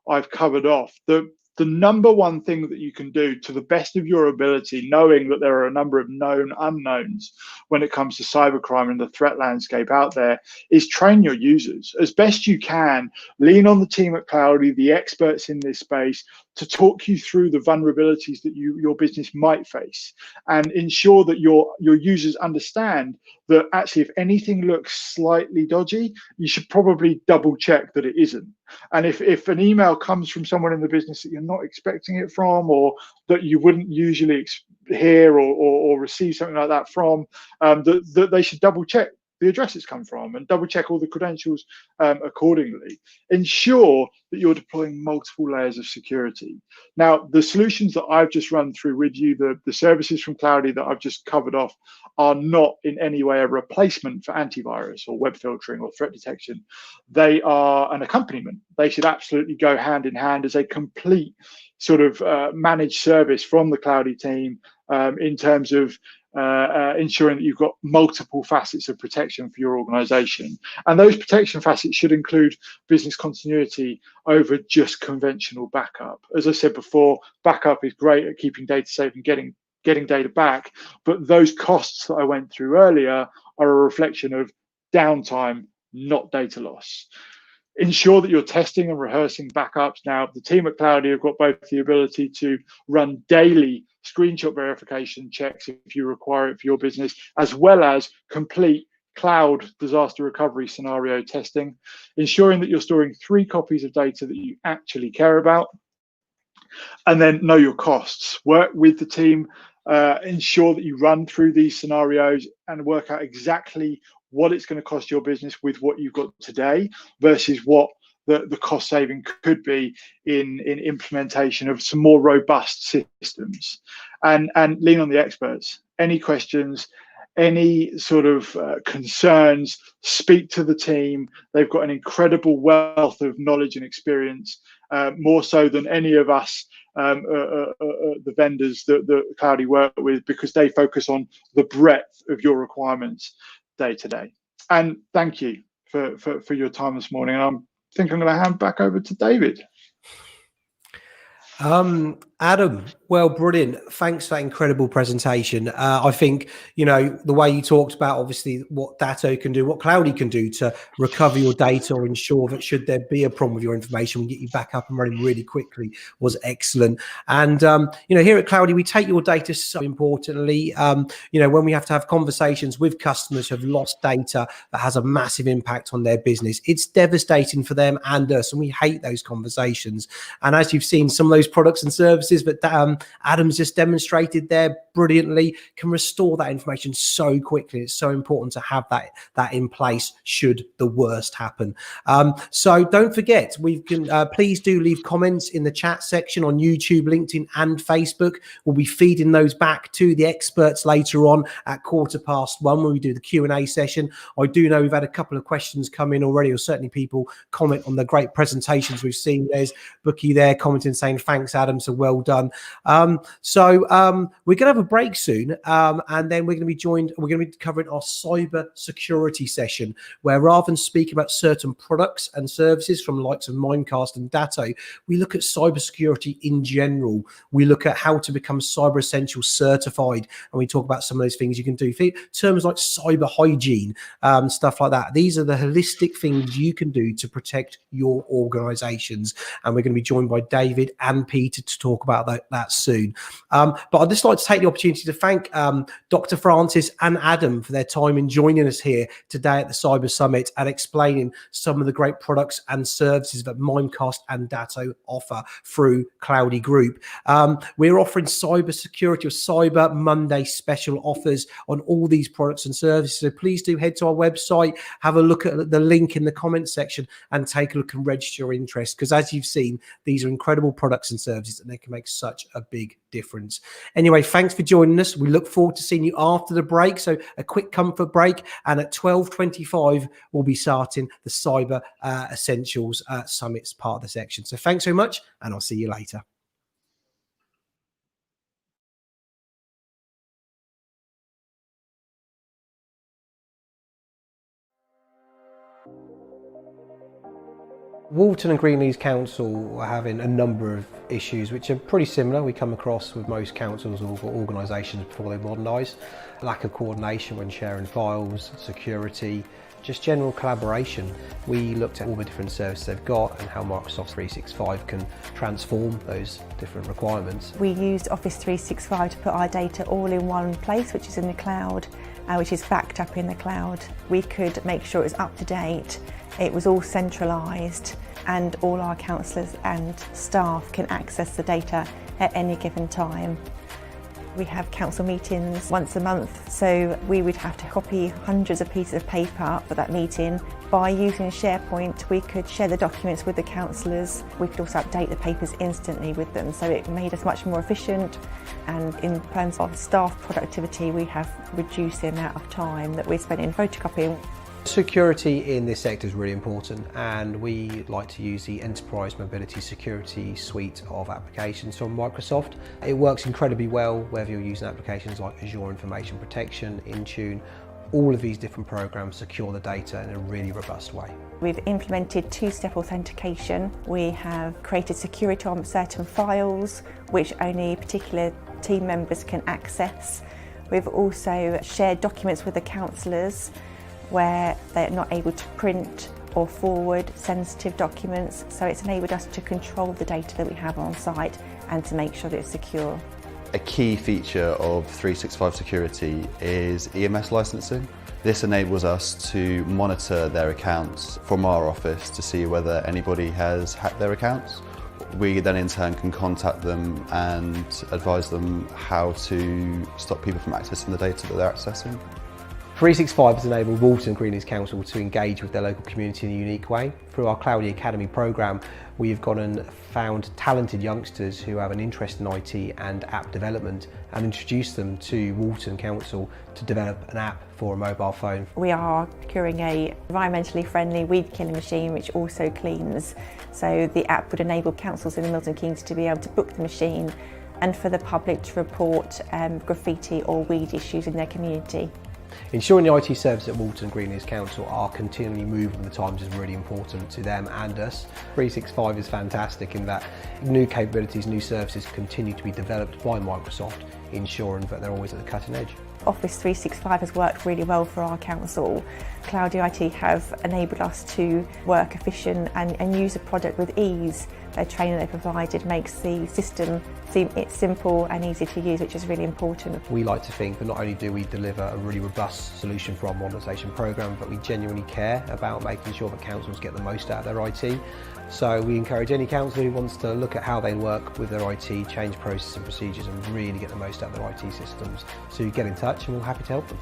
I've covered off, the number one thing that you can do to the best of your ability, knowing that there are a number of known unknowns when it comes to cybercrime and the threat landscape out there, is train your users as best you can. Lean on the team at Cloudy, the experts in this space, to talk you through the vulnerabilities that your business might face, and ensure that your users understand that actually if anything looks slightly dodgy, you should probably double check that it isn't. And if an email comes from someone in the business that you're not expecting it from, or that you wouldn't usually hear or receive something like that from, that they should double check the address it's come from and double check all the credentials accordingly. Ensure that you're deploying multiple layers of security. Now, the solutions that I've just run through with you, the services from Cloudy that I've just covered off, are not in any way a replacement for antivirus or web filtering or threat detection. They are an accompaniment. They should absolutely go hand in hand as a complete sort of managed service from the Cloudy team in terms of ensuring that you've got multiple facets of protection for your organization. And those protection facets should include business continuity over just conventional backup. As I said before, backup is great at keeping data safe and getting data back, but those costs that I went through earlier are a reflection of downtime, not data loss. Ensure that you're testing and rehearsing backups. Now, the team at Cloudy have got both the ability to run daily screenshot verification checks if you require it for your business, as well as complete cloud disaster recovery scenario testing, ensuring that you're storing 3 copies of data that you actually care about, and then know your costs. Work with the team, ensure that you run through these scenarios and work out exactly what it's going to cost your business with what you've got today versus what the cost saving could be in implementation of some more robust systems, and lean on the experts. Any questions, any sort of concerns, speak to the team. They've got an incredible wealth of knowledge and experience, more so than any of us, the vendors that Cloudy work with, because they focus on the breadth of your requirements day to day. And thank you for your time this morning. And I think I'm going to hand back over to David. Adam, well, brilliant. Thanks for that incredible presentation. I think, you know, the way you talked about obviously what Datto can do, what Cloudy can do to recover your data or ensure that should there be a problem with your information, we get you back up and running really quickly was excellent. And, you know, here at Cloudy, we take your data so importantly. You know, when we have to have conversations with customers who have lost data that has a massive impact on their business, it's devastating for them and us, and we hate those conversations. And as you've seen, some of those products and services that Adam's just demonstrated there brilliantly can restore that information so quickly. It's so important to have that in place should the worst happen. So don't forget, we can please do leave comments in the chat section on YouTube, LinkedIn and Facebook. We'll be feeding those back to the experts later on at 1:15 when we do the Q&A session. I do know we've had a couple of questions come in already, or certainly people comment on the great presentations we've seen. There's Bookie there commenting saying thanks Adam, so well done. We're going to have a break soon, and then we're going to be covering our cyber security session, where rather than speak about certain products and services from the likes of Mimecast and Datto, we look at cyber security in general. We look at how to become Cyber Essentials certified, and we talk about some of those things you can do. Terms like cyber hygiene, stuff like that. These are the holistic things you can do to protect your organizations, and we're going to be joined by David and Peter to talk about that soon. But I'd just like to take the opportunity to thank Dr. Francis and Adam for their time in joining us here today at the Cyber Summit and explaining some of the great products and services that Mimecast and Datto offer through Cloudy Group. We're offering cyber security or Cyber Monday special offers on all these products and services. So please do head to our website, have a look at the link in the comments section and take a look and register your interest, because as you've seen, these are incredible products and services and they can make such a big difference. Anyway, thanks for joining us. We look forward to seeing you after the break. So a quick comfort break, and at 12:25 we'll be starting the Cyber Essentials Summits part of the section. So thanks so much, and I'll see you later. Walton and Greenleys Council are having a number of issues which are pretty similar. We come across with most councils or organisations before they modernise. Lack of coordination when sharing files, security, just general collaboration. We looked at all the different services they've got and how Microsoft 365 can transform those different requirements. We used Office 365 to put our data all in one place, which is in the cloud, which is backed up in the cloud. We could make sure it was up to date, it was all centralised, and all our councillors and staff can access the data at any given time. We have council meetings once a month, so we would have to copy hundreds of pieces of paper for that meeting. By using SharePoint, we could share the documents with the councillors. We could also update the papers instantly with them, so it made us much more efficient. And in terms of staff productivity, we have reduced the amount of time that we're spending photocopying. Security in this sector is really important, and we like to use the Enterprise Mobility Security suite of applications from Microsoft. It works incredibly well whether you're using applications like Azure Information Protection, Intune. All of these different programs secure the data in a really robust way. We've implemented two-step authentication. We have created security on certain files which only particular team members can access. We've also shared documents with the councillors where they're not able to print or forward sensitive documents, so it's enabled us to control the data that we have on site and to make sure that it's secure. A key feature of 365 Security is EMS licensing. This enables us to monitor their accounts from our office to see whether anybody has hacked their accounts. We then in turn can contact them and advise them how to stop people from accessing the data that they're accessing. 365 has enabled Walton Green Hills Council to engage with their local community in a unique way. Through our Cloudy Academy programme, we've gone and found talented youngsters who have an interest in IT and app development and introduced them to Walton Council to develop an app for a mobile phone. We are procuring a environmentally friendly weed killing machine which also cleans. So the app would enable councils in the Milton Keynes to be able to book the machine and for the public to report graffiti or weed issues in their community. Ensuring the IT services at Walton Green Hills Council are continually moving with the times is really important to them and us. 365 is fantastic in that new capabilities, new services continue to be developed by Microsoft, ensuring that they're always at the cutting edge. Office 365 has worked really well for our council. CloudyIT have enabled us to work efficient and use the product with ease. The training they provided makes the system seem simple and easy to use, which is really important. We like to think that not only do we deliver a really robust solution for our modernisation programme, but we genuinely care about making sure that councils get the most out of their IT. So we encourage any council who wants to look at how they work with their IT, change processes and procedures and really get the most out of their IT systems. So get in touch and we're happy to help them.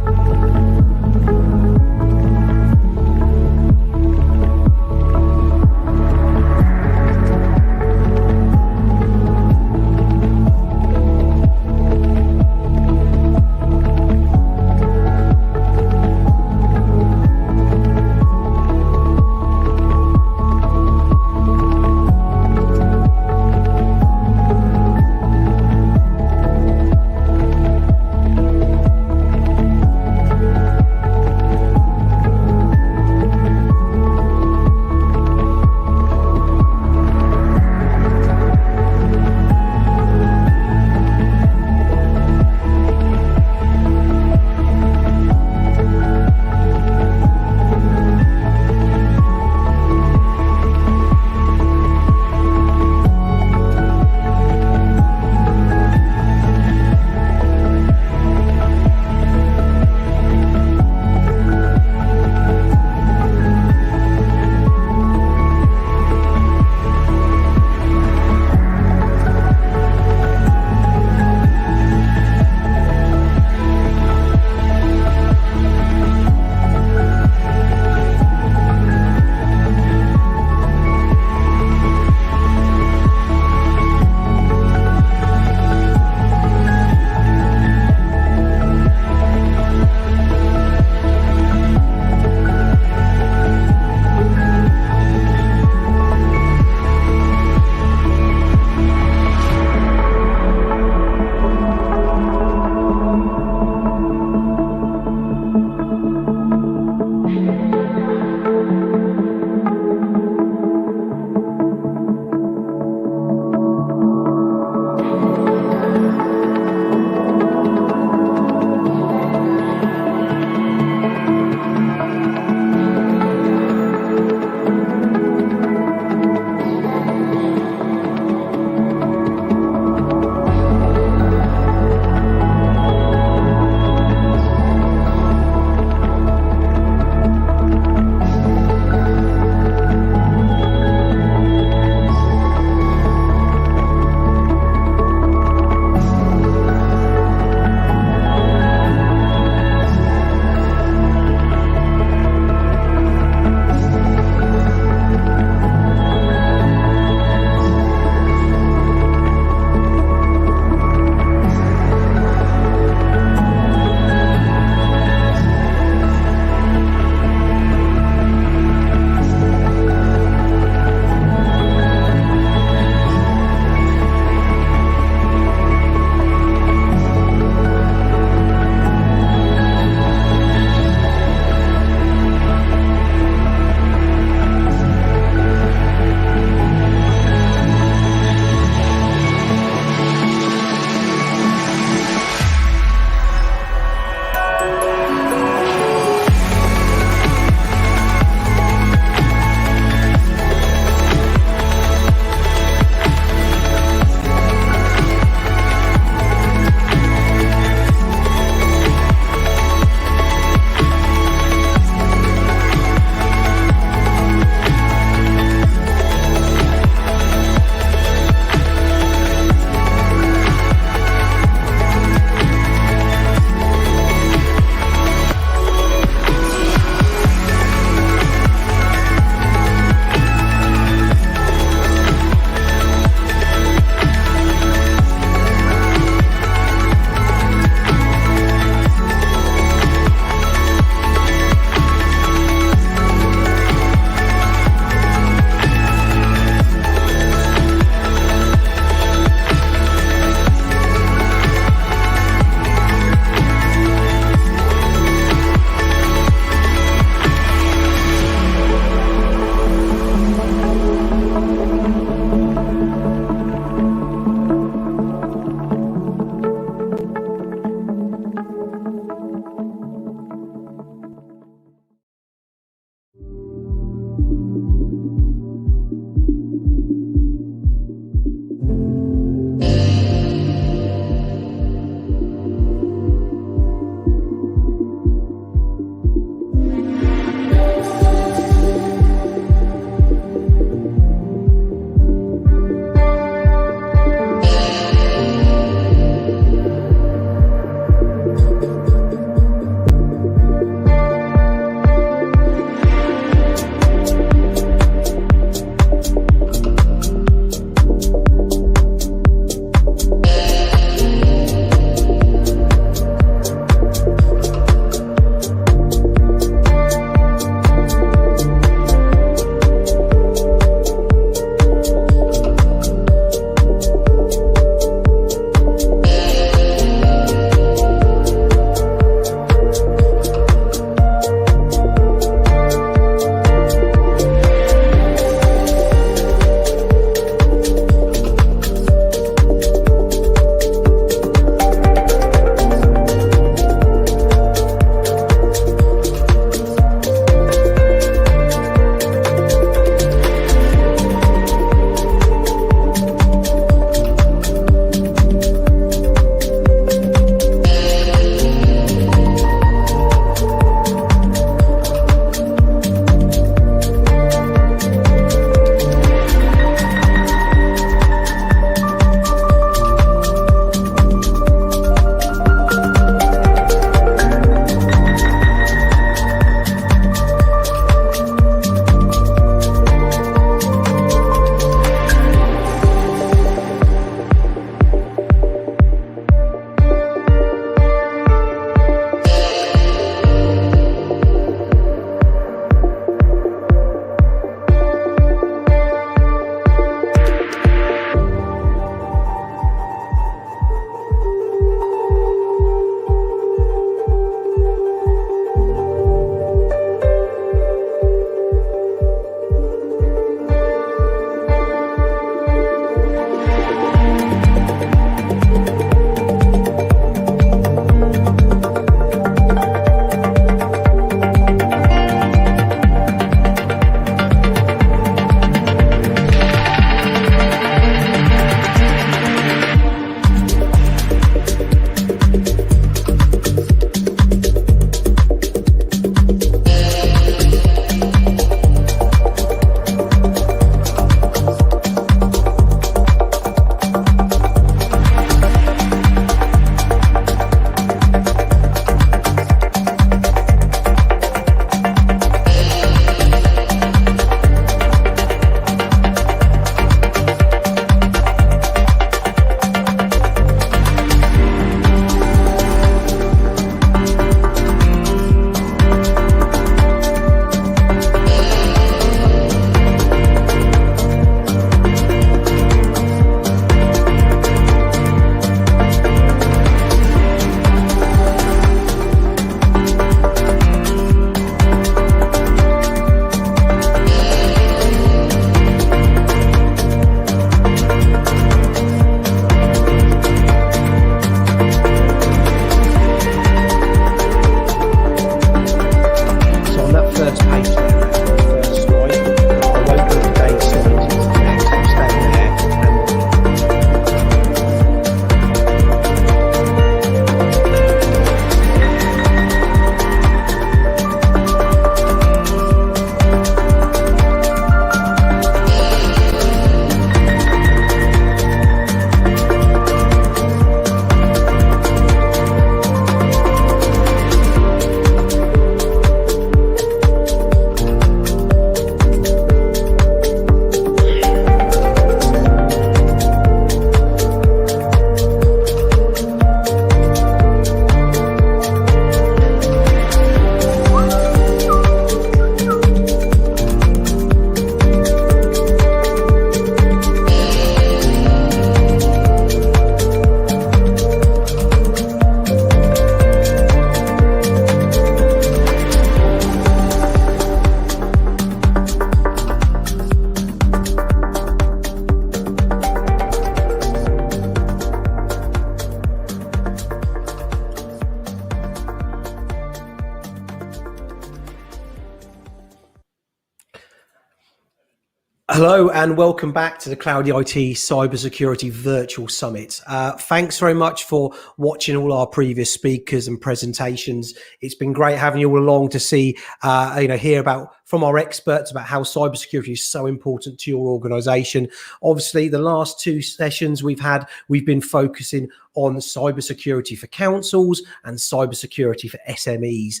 Hello and welcome back to the CloudyIT Cybersecurity Virtual Summit. Thanks very much for watching all our previous speakers and presentations. It's been great having you all along to see, hear from our experts about how cybersecurity is so important to your organization. Obviously, the last two sessions we've been focusing on cybersecurity for councils and cybersecurity for SMEs,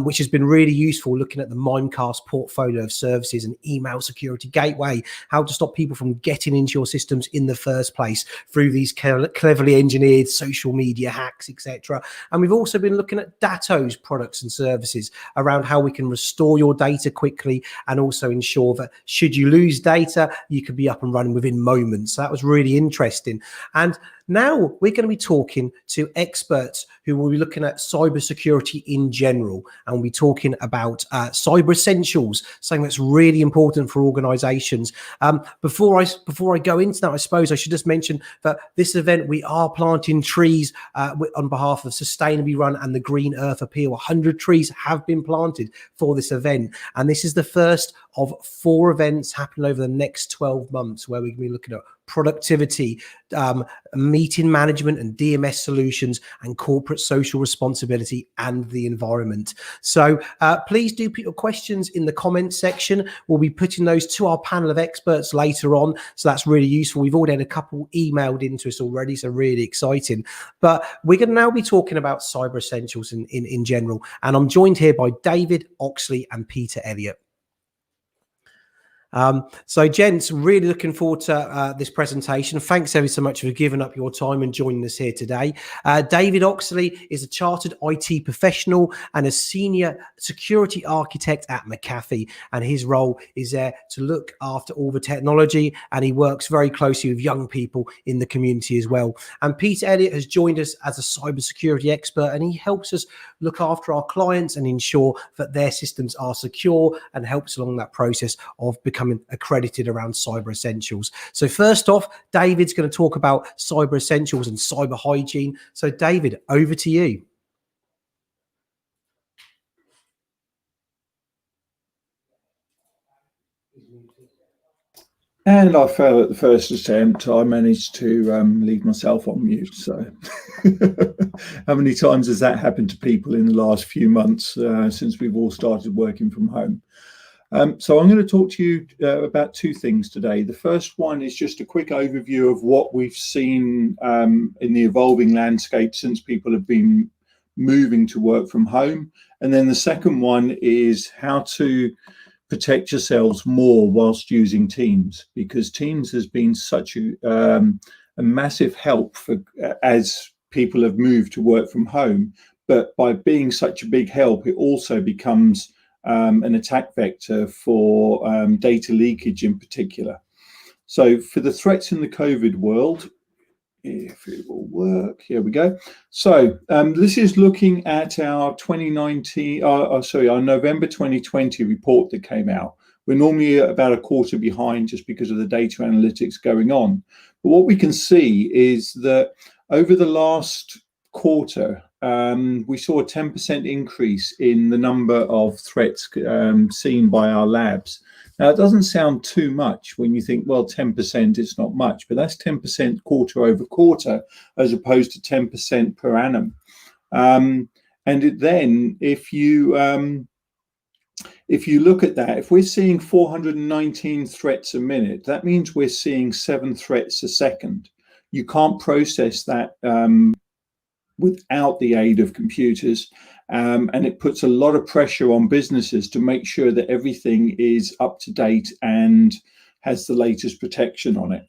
which has been really useful looking at the Mimecast portfolio of services and email security gateway, how to stop people from getting into your systems in the first place through these cleverly engineered social media hacks, etc. And we've also been looking at Datto's products and services around how we can restore your data quickly and also ensure that should you lose data, you could be up and running within moments. So that was really interesting. And now we're going to be talking to experts who will be looking at cybersecurity in general, and we'll be talking about cyber essentials, something that's really important for organizations. Before I go into that, I suppose I should just mention that this event, we are planting trees on behalf of Sustainably Run and the Green Earth Appeal. 100 trees have been planted for this event, and this is the first of 4 events happening over the next 12 months where we're going to be looking at productivity, meeting management and DMS solutions, and corporate social responsibility and the environment. So please do put your questions in the comments section. We'll be putting those to our panel of experts later on. So that's really useful. We've already had a couple emailed into us already, so really exciting. But we're going to now be talking about cyber essentials in general. And I'm joined here by David, Oxley, and Peter Elliot. So gents, really looking forward to this presentation. Thanks ever so much for giving up your time and joining us here today. David Oxley is a chartered IT professional and a senior security architect at McAfee, and his role is there to look after all the technology, and he works very closely with young people in the community as well. And Peter Elliot has joined us as a cybersecurity expert, and he helps us look after our clients and ensure that their systems are secure, and helps along that process of becoming accredited around cyber essentials. So first off, David's going to talk about cyber essentials and cyber hygiene. So David, over to you. And I failed at the first attempt. I managed to leave myself on mute. So how many times has that happened to people in the last few months since we've all started working from home? So I'm going to talk to you about 2 things today. The first one is just a quick overview of what we've seen in the evolving landscape since people have been moving to work from home. And then the second one is how to protect yourselves more whilst using Teams, because Teams has been such a massive help as people have moved to work from home. But by being such a big help, it also becomes an attack vector for data leakage in particular. So for the threats in the COVID world, if it will work, here we go. So this is looking at our our November 2020 report that came out. We're normally about a quarter behind just because of the data analytics going on. But what we can see is that over the last quarter, we saw a 10% increase in the number of threats seen by our labs. Now, it doesn't sound too much when you think, well, 10%, it's not much, but that's 10% quarter over quarter, as opposed to 10% per annum. And then if you look at that, if we're seeing 419 threats a minute, that means we're seeing 7 threats a second. You can't process that without the aid of computers, and it puts a lot of pressure on businesses to make sure that everything is up to date and has the latest protection on it.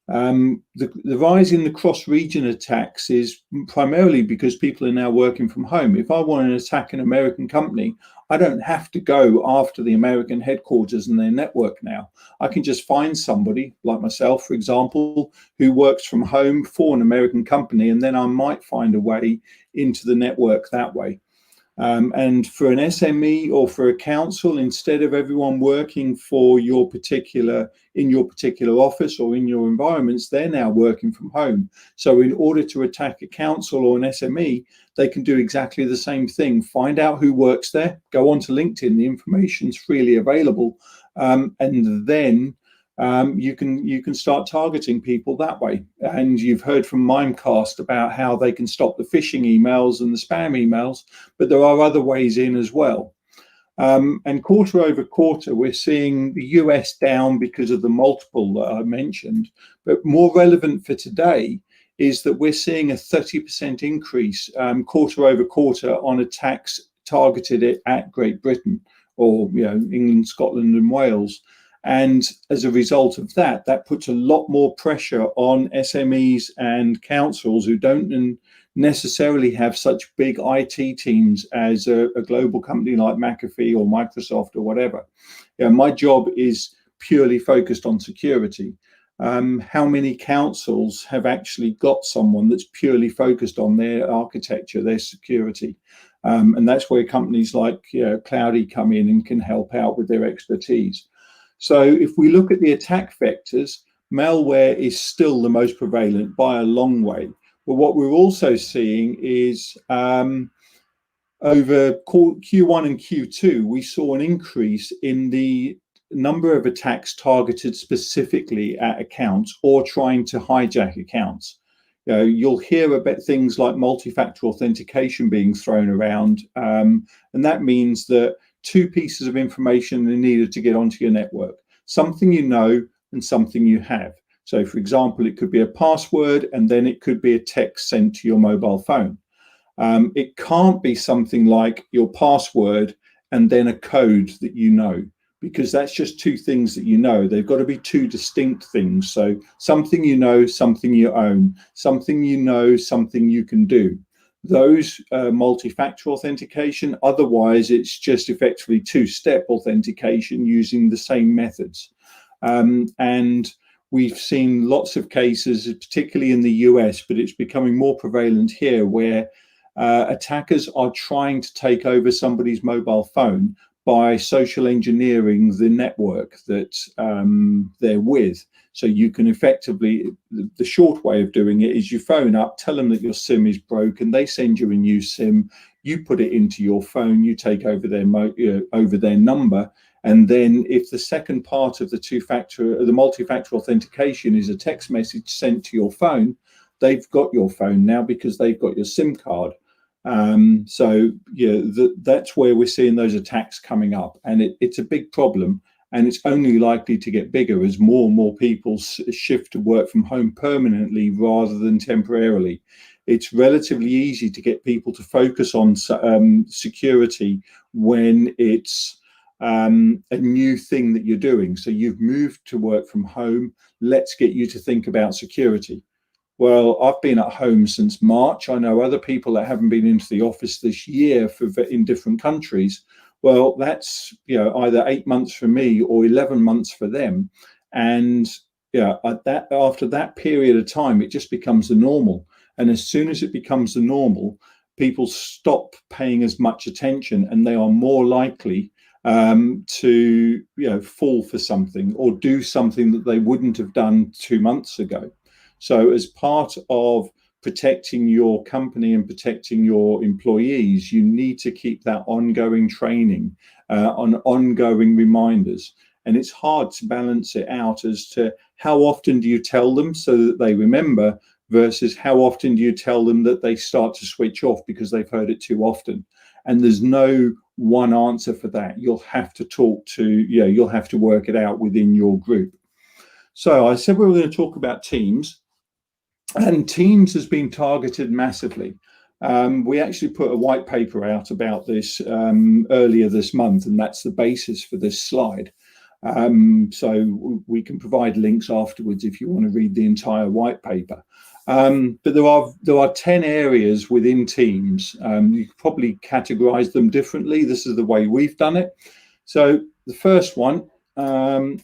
The rise in the cross-region attacks is primarily because people are now working from home. If I want to attack an American company, I don't have to go after the American headquarters and their network now. I can just find somebody like myself, for example, who works from home for an American company, and then I might find a way into the network that way. And for an SME or for a council, instead of everyone working for in your particular office or in your environments, they're now working from home. So in order to attack a council or an SME, they can do exactly the same thing. Find out who works there, go onto LinkedIn, the information's freely available, and then you can start targeting people that way. And you've heard from Mimecast about how they can stop the phishing emails and the spam emails, but there are other ways in as well. And quarter over quarter, we're seeing the US down because of the multiple that I mentioned. But more relevant for today is that we're seeing a 30% increase quarter over quarter on attacks targeted at Great Britain, or England, Scotland and Wales. And as a result of that, that puts a lot more pressure on SMEs and councils who don't necessarily have such big IT teams as a global company like McAfee or Microsoft or whatever. My job is purely focused on security. How many councils have actually got someone that's purely focused on their architecture, their security? And that's where companies like CloudyIT come in and can help out with their expertise. So if we look at the attack vectors, malware is still the most prevalent by a long way. But what we're also seeing is over Q1 and Q2, we saw an increase in the number of attacks targeted specifically at accounts or trying to hijack accounts. You'll hear about things like multi-factor authentication being thrown around, and that means that two pieces of information are needed to get onto your network, something you know and something you have. So for example, it could be a password and then it could be a text sent to your mobile phone. It can't be something like your password and then a code that you know, because that's just two things that you know. They've got to be two distinct things. So something you know, something you own, something you know, something you can do. Those multi-factor authentication, otherwise it's just effectively two-step authentication using the same methods. And we've seen lots of cases, particularly in the US, but it's becoming more prevalent here, where attackers are trying to take over somebody's mobile phone by social engineering the network that they're with. So you can effectively, the short way of doing it is you phone up, tell them that your SIM is broken, they send you a new SIM, you put it into your phone, you take over their number, and then if the second part of the multi-factor authentication is a text message sent to your phone, they've got your phone now because they've got your SIM card. So that's where we're seeing those attacks coming up, and it's a big problem, and it's only likely to get bigger as more and more people shift to work from home permanently rather than temporarily. It's relatively easy to get people to focus on security when it's a new thing that you're doing. So you've moved to work from home, let's get you to think about security. Well, I've been at home since March. I know other people that haven't been into the office this year in different countries. Well, that's either 8 months for me or 11 months for them. And after that period of time, it just becomes the normal. And as soon as it becomes the normal, people stop paying as much attention, and they are more likely to fall for something or do something that they wouldn't have done 2 months ago. So as part of protecting your company and protecting your employees, you need to keep that ongoing training on ongoing reminders. And it's hard to balance it out as to how often do you tell them so that they remember versus how often do you tell them that they start to switch off because they've heard it too often. And there's no one answer for that. You'll have to you'll have to work it out within your group. So I said we were going to talk about Teams. And Teams has been targeted massively. We actually put a white paper out about this earlier this month, and that's the basis for this slide. So we can provide links afterwards if you want to read the entire white paper. But there are 10 areas within Teams. You could probably categorize them differently. This is the way we've done it. So the first one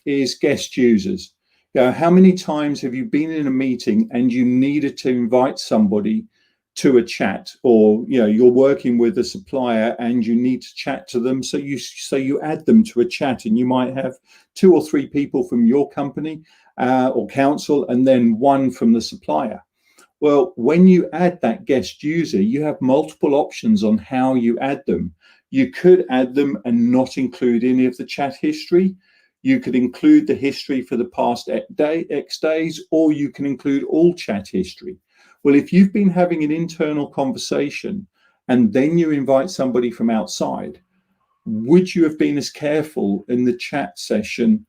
is guest users. How many times have you been in a meeting and you needed to invite somebody to a chat, or you're working with a supplier and you need to chat to them, so you add them to a chat, and you might have 2 or 3 people from your company or council and then one from the supplier. Well, when you add that guest user, you have multiple options on how you add them. You could add them and not include any of the chat history. You could include the history for the past X days, or you can include all chat history. Well, if you've been having an internal conversation and then you invite somebody from outside, would you have been as careful in the chat session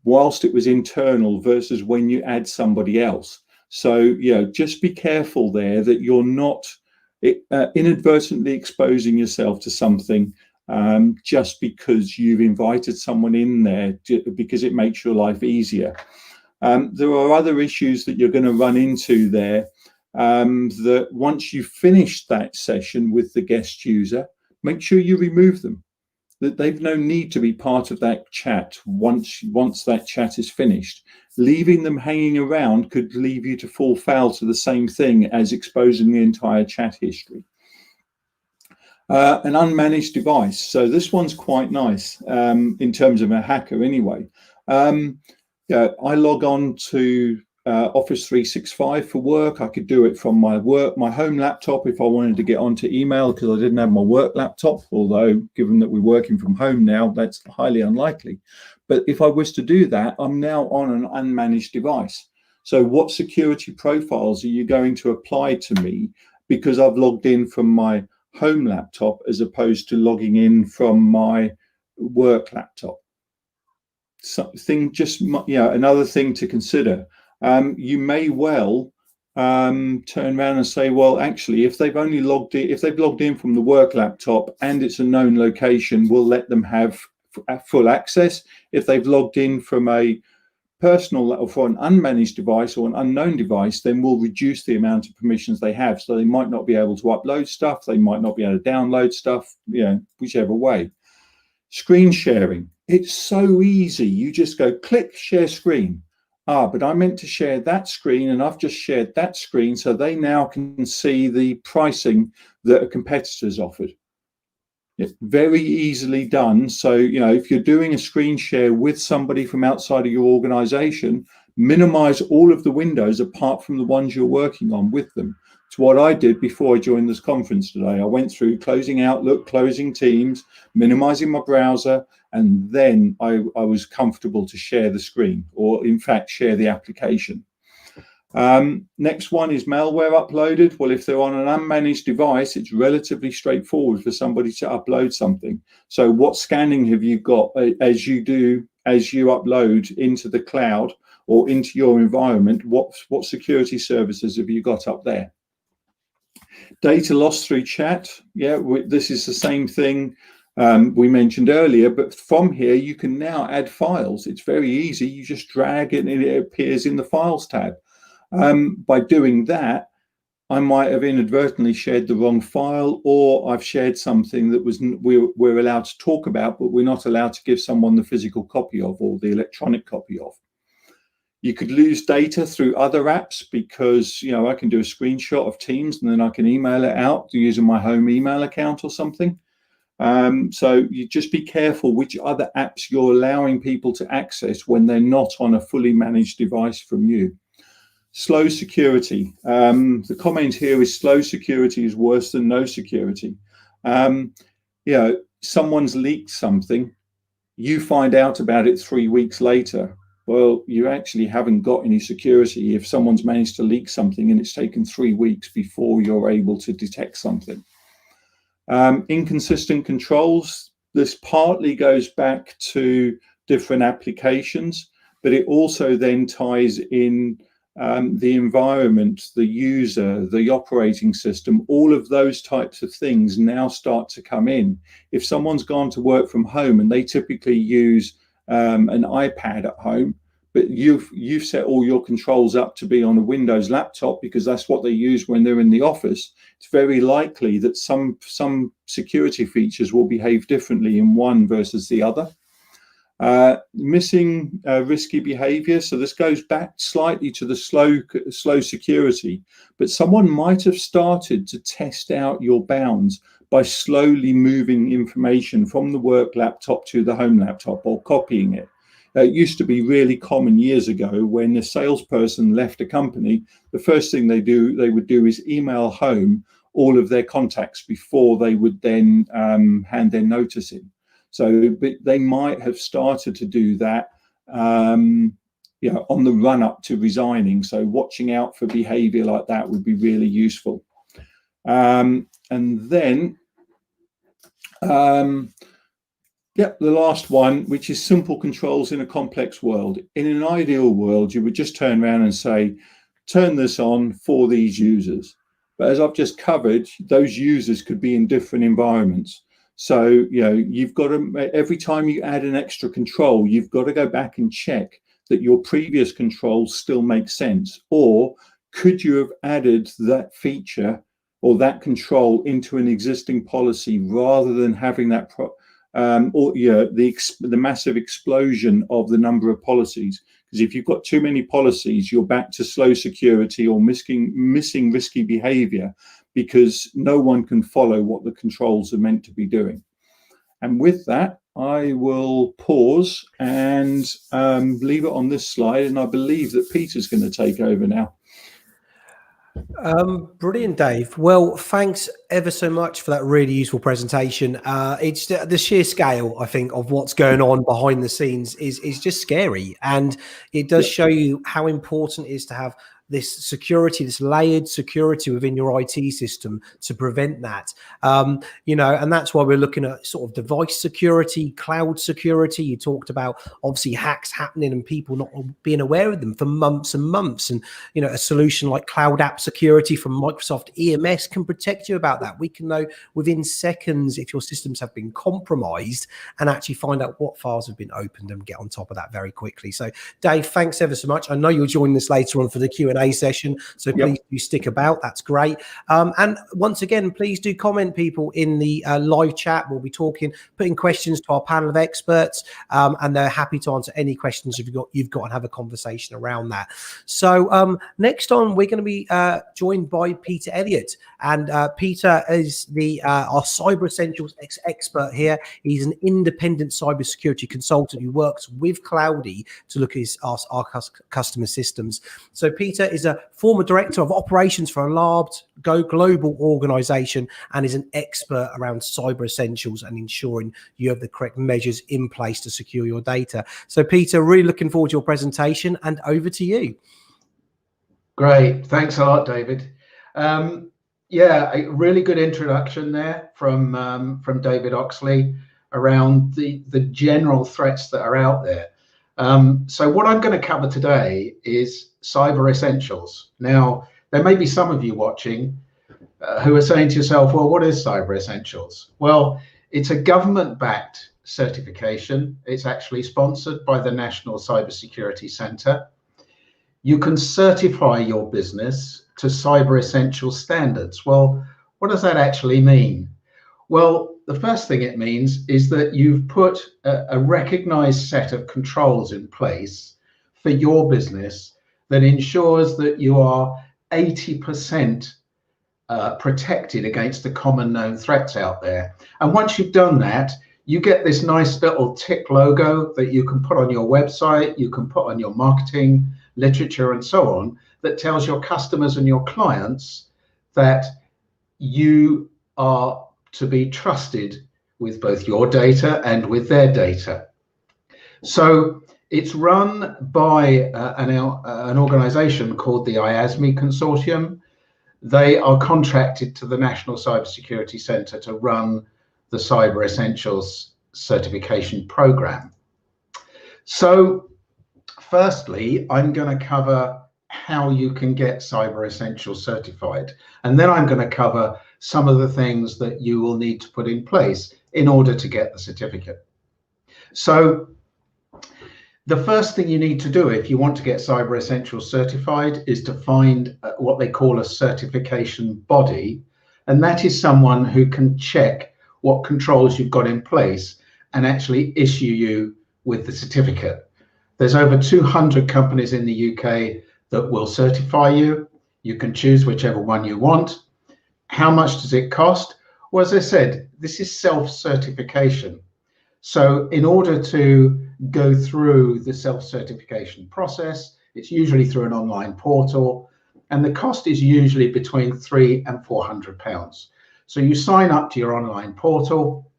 whilst it was internal versus when you add somebody else? So, just be careful there that you're not inadvertently exposing yourself to something just because you've invited someone in there because it makes your life easier. There are other issues that you're going to run into there that once you've finished that session with the guest user, make sure you remove them. That they've no need to be part of that chat once that chat is finished. Leaving them hanging around could leave you to fall foul to the same thing as exposing the entire chat history. An unmanaged device. So this one's quite nice in terms of a hacker anyway. I log on to Office 365 for work. I could do it from my home laptop if I wanted to get onto email because I didn't have my work laptop, although given that we're working from home now, that's highly unlikely. But if I was to do that, I'm now on an unmanaged device. So what security profiles are you going to apply to me because I've logged in from my home laptop as opposed to logging in from my work laptop? Another thing to consider. You may well turn around and say, well, actually, if they've logged in from the work laptop and it's a known location, we'll let them have full access. If they've logged in from a personal or for an unmanaged device or an unknown device, then we'll reduce the amount of permissions they have. So they might not be able to upload stuff. They might not be able to download stuff, whichever way. Screen sharing. It's so easy. You just go click share screen. But I meant to share that screen and I've just shared that screen. So they now can see the pricing that a competitor's offered. It's very easily done. So, if you're doing a screen share with somebody from outside of your organization, minimize all of the windows apart from the ones you're working on with them. It's what I did before I joined this conference today. I went through closing Outlook, closing Teams, minimizing my browser, and then I was comfortable to share the screen, or in fact, share the application. Next one is malware uploaded. Well, if they're on an unmanaged device, it's relatively straightforward for somebody to upload something. So what scanning have you got as you upload into the cloud or into your environment? What security services have you got up there? Data loss through chat. Yeah, this is the same thing we mentioned earlier, but from here you can now add files. It's very easy. You just drag it and it appears in the files tab. By doing that, I might have inadvertently shared the wrong file, or I've shared something that we're allowed to talk about, but we're not allowed to give someone the physical copy of or the electronic copy of. You could lose data through other apps because, I can do a screenshot of Teams and then I can email it out using my home email account or something. So you just be careful which other apps you're allowing people to access when they're not on a fully managed device from you. Slow security. The comment here is slow security is worse than no security. Someone's leaked something. You find out about it 3 weeks later. Well, you actually haven't got any security if someone's managed to leak something and it's taken 3 weeks before you're able to detect something. Inconsistent controls. This partly goes back to different applications, but it also then ties in the environment, the user, the operating system, all of those types of things now start to come in. If someone's gone to work from home and they typically use an iPad at home, but you've set all your controls up to be on a Windows laptop because that's what they use when they're in the office, it's very likely that some security features will behave differently in one versus the other. Missing risky behavior. So this goes back slightly to the slow security, but someone might have started to test out your bounds by slowly moving information from the work laptop to the home laptop or copying it. It used to be really common years ago when a salesperson left a company, the first thing they would do is email home all of their contacts before they would then hand their notice in. So, but they might have started to do that, you know, on the run up to resigning. So watching out for behavior like that would be really useful. And then, yeah, the last one, which is simple controls in a complex world. In an ideal world, you would just turn around and say, turn this on for these users. But as I've just covered, those users could be in different environments. So, you know, you've got to, every time you add an extra control, you've got to go back and check that your previous controls still make sense. Or could you have added that feature or that control into an existing policy rather than having that the massive explosion of the number of policies? Because if you've got too many policies, you're back to slow security or missing risky behavior, because no one can follow what the controls are meant to be doing. And with that, I will pause and leave it on this slide. And I believe that Peter's going to take over now. Brilliant, Dave. Well, thanks ever so much for that really useful presentation. It's the sheer scale, I think, of what's going on behind the scenes is just scary, and it does show you how important it is to have this security, this layered security within your IT system to prevent that. You know, and that's why we're looking at sort of device security, cloud security. You talked about obviously hacks happening and people not being aware of them for months and months. And, you know, a solution like cloud app security from Microsoft EMS can protect you about that. We can know within seconds if your systems have been compromised and actually find out what files have been opened and get on top of that very quickly. So Dave, thanks ever so much. I know you'll join us later on for the Q&A session, so please do stick about. That's great. And once again, please do comment, people, in the live chat. We'll be putting questions to our panel of experts, and they're happy to answer any questions you've got and have a conversation around that. So next on, we're going to be joined by Peter Elliot, and Peter is our Cyber Essentials expert here. He's an independent cybersecurity consultant who works with Cloudy to look at our customer systems. So Peter is a former director of operations for a large global organization and is an expert around cyber essentials and ensuring you have the correct measures in place to secure your data. So Peter, really looking forward to your presentation, and over to you. Great. Thanks a lot, David. Yeah, a really good introduction there from David Oxley around the general threats that are out there. So what I'm going to cover today is cyber essentials. Now, there may be some of you watching who are saying to yourself, well, what is cyber essentials? Well, it's a government-backed certification. It's actually sponsored by the National Cybersecurity Centre. You can certify your business to cyber essential standards. Well, what does that actually mean? Well, the first thing it means is that you've put a recognized set of controls in place for your business that ensures that you are 80% protected against the common known threats out there. And once you've done that, you get this nice little tick logo that you can put on your website, you can put on your marketing literature and so on, that tells your customers and your clients that you are to be trusted with both your data and with their data. So it's run by an organization called the IASME Consortium. They are contracted to the National Cybersecurity Centre to run the Cyber Essentials certification program. So firstly, I'm going to cover how you can get Cyber Essentials certified. And then I'm going to cover some of the things that you will need to put in place in order to get the certificate. So the first thing you need to do if you want to get Cyber Essentials certified is to find what they call a certification body. And that is someone who can check what controls you've got in place and actually issue you with the certificate. There's over 200 companies in the UK that will certify you. You can choose whichever one you want. How much does it cost? Well, as I said, this is self-certification. So in order to go through the self-certification process, it's usually through an online portal, and the cost is usually between £300 and £400. So you sign up to your online portal,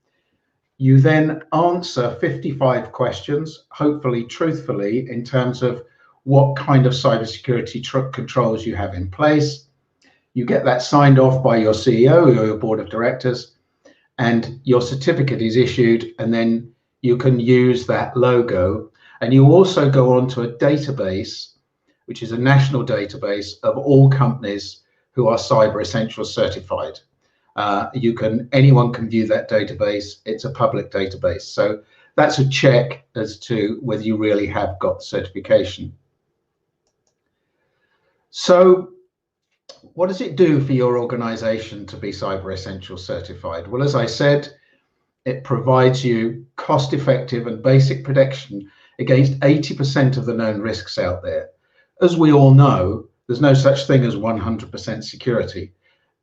You then answer 55 questions, hopefully truthfully, in terms of what kind of cybersecurity controls you have in place. You get that signed off by your CEO or your board of directors, and your certificate is issued, and then you can use that logo. And you also go onto a database, which is a national database of all companies who are Cyber Essentials certified. Anyone can view that database. It's a public database. So that's a check as to whether you really have got certification. So what does it do for your organization to be Cyber Essentials certified? Well, as I said, it provides you cost-effective and basic protection against 80% of the known risks out there. As we all know, there's no such thing as 100% security.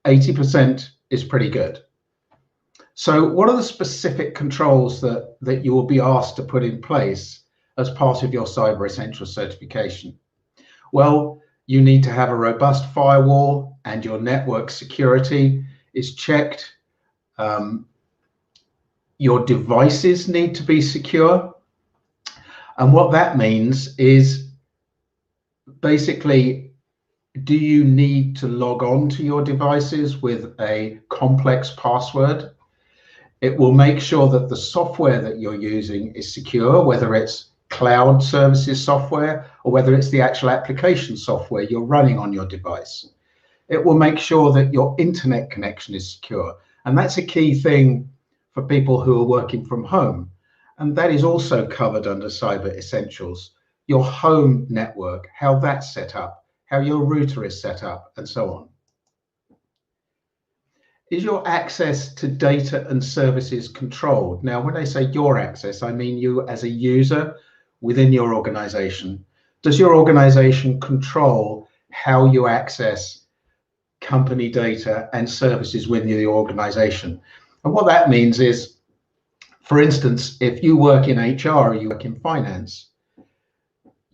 80% is pretty good. So what are the specific controls that you will be asked to put in place as part of your Cyber Essentials certification? Well, you need to have a robust firewall, and your network security is checked. Your devices need to be secure. And what that means is basically, do you need to log on to your devices with a complex password? It will make sure that the software that you're using is secure, whether it's cloud services software or whether it's the actual application software you're running on your device. It will make sure that your internet connection is secure. And that's a key thing for people who are working from home. And that is also covered under Cyber Essentials. Your home network, how that's set up, how your router is set up, and so on. Is your access to data and services controlled? Now, when I say your access, I mean you as a user within your organization. Does your organization control how you access company data and services within your organization? And what that means is, for instance, if you work in HR or you work in finance,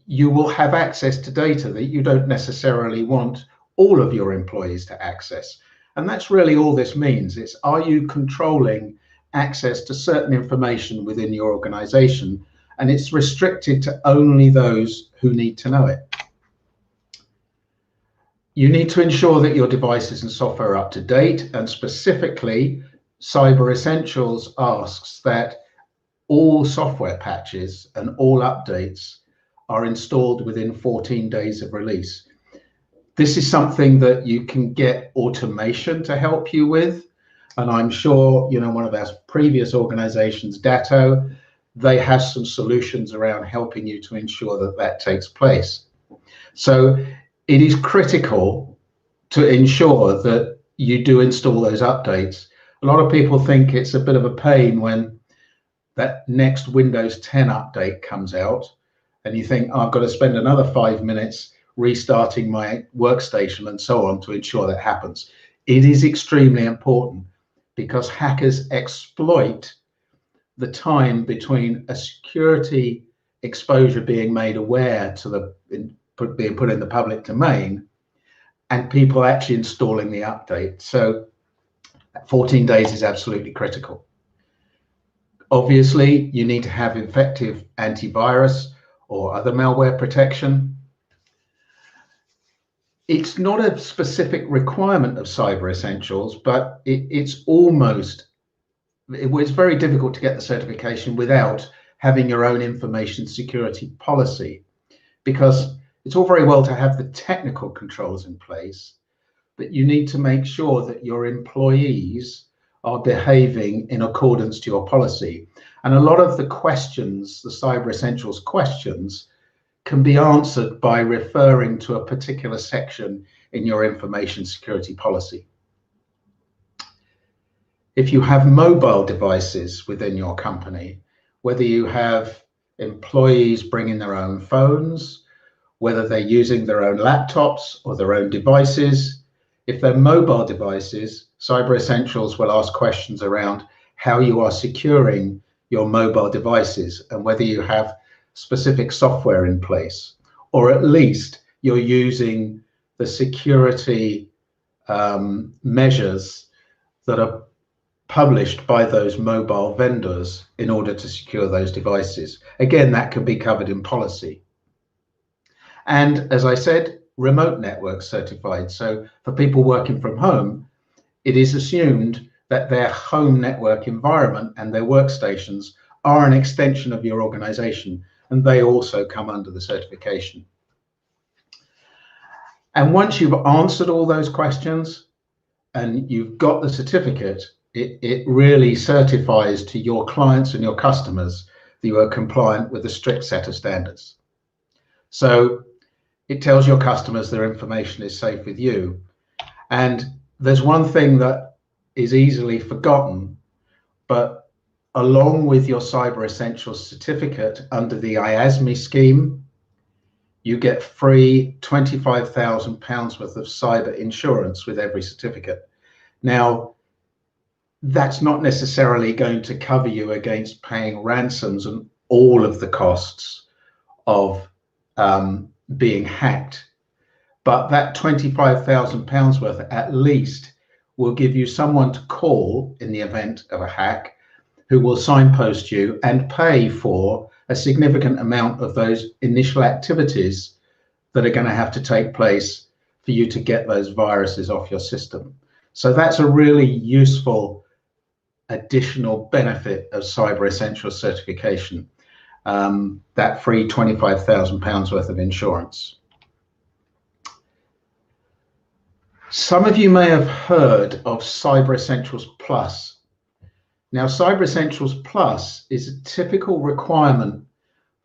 you will have access to data that you don't necessarily want all of your employees to access. And that's really all this means. It's, are you controlling access to certain information within your organization? And it's restricted to only those who need to know it. You need to ensure that your devices and software are up to date, and specifically, Cyber Essentials asks that all software patches and all updates are installed within 14 days of release. This is something that you can get automation to help you with. And I'm sure, you know, one of our previous organizations, Datto, they have some solutions around helping you to ensure that that takes place. So it is critical to ensure that you do install those updates. A lot of people think it's a bit of a pain when that next Windows 10 update comes out and you think, oh, I've got to spend another 5 minutes restarting my workstation and so on to ensure that happens. It is extremely important because hackers exploit the time between a security exposure being made aware to being put in the public domain and people actually installing the update. So 14 days is absolutely critical. Obviously, you need to have effective antivirus or other malware protection. It's not a specific requirement of Cyber Essentials, but it's very difficult to get the certification without having your own information security policy, because it's all very well to have the technical controls in place, but you need to make sure that your employees are behaving in accordance to your policy. And a lot of the questions, the Cyber Essentials questions, can be answered by referring to a particular section in your information security policy. If you have mobile devices within your company, whether you have employees bringing their own phones, whether they're using their own laptops or their own devices, if they're mobile devices, Cyber Essentials will ask questions around how you are securing your mobile devices and whether you have specific software in place, or at least you're using the security measures that are published by those mobile vendors in order to secure those devices. Again, that can be covered in policy. And as I said, remote network certified. So for people working from home, it is assumed that their home network environment and their workstations are an extension of your organization, and they also come under the certification. And once you've answered all those questions and you've got the certificate, it really certifies to your clients and your customers that you are compliant with a strict set of standards. So it tells your customers their information is safe with you. And there's one thing that is easily forgotten, but along with your Cyber Essentials certificate under the IASME scheme, you get free £25,000 worth of cyber insurance with every certificate. Now, that's not necessarily going to cover you against paying ransoms and all of the costs of being hacked, but that £25,000 worth at least will give you someone to call in the event of a hack, who will signpost you and pay for a significant amount of those initial activities that are going to have to take place for you to get those viruses off your system. So that's a really useful additional benefit of Cyber Essentials certification, that free £25,000 worth of insurance. Some of you may have heard of Cyber Essentials Plus. Now, Cyber Essentials Plus is a typical requirement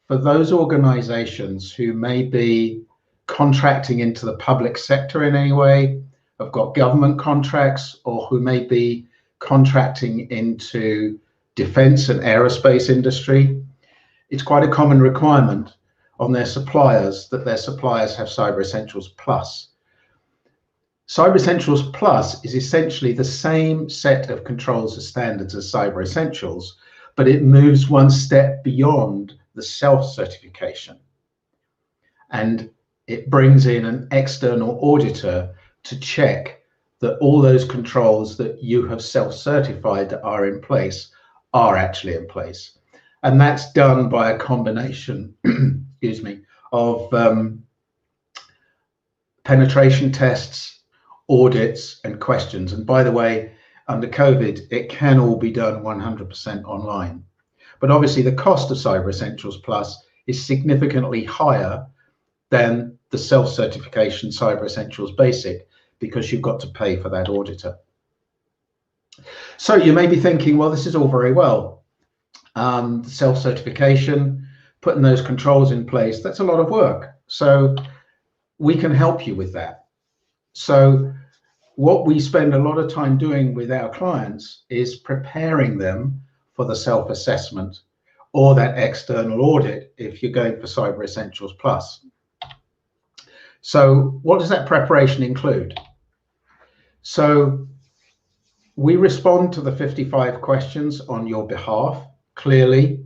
for those organizations who may be contracting into the public sector in any way, have got government contracts, or who may be contracting into defense and aerospace industry. It's quite a common requirement on their suppliers that their suppliers have Cyber Essentials Plus. Cyber Essentials Plus is essentially the same set of controls and standards as Cyber Essentials, but it moves one step beyond the self-certification. And it brings in an external auditor to check that all those controls that you have self-certified that are in place are actually in place. And that's done by a combination, excuse me, of penetration tests, audits, and questions. And by the way, under COVID, it can all be done 100% online. But obviously the cost of Cyber Essentials Plus is significantly higher than the self-certification Cyber Essentials Basic, because you've got to pay for that auditor. So you may be thinking, well, this is all very well. Self-certification, putting those controls in place, that's a lot of work. So we can help you with that. So what we spend a lot of time doing with our clients is preparing them for the self-assessment or that external audit if you're going for Cyber Essentials Plus. So what does that preparation include? So we respond to the 55 questions on your behalf. Clearly,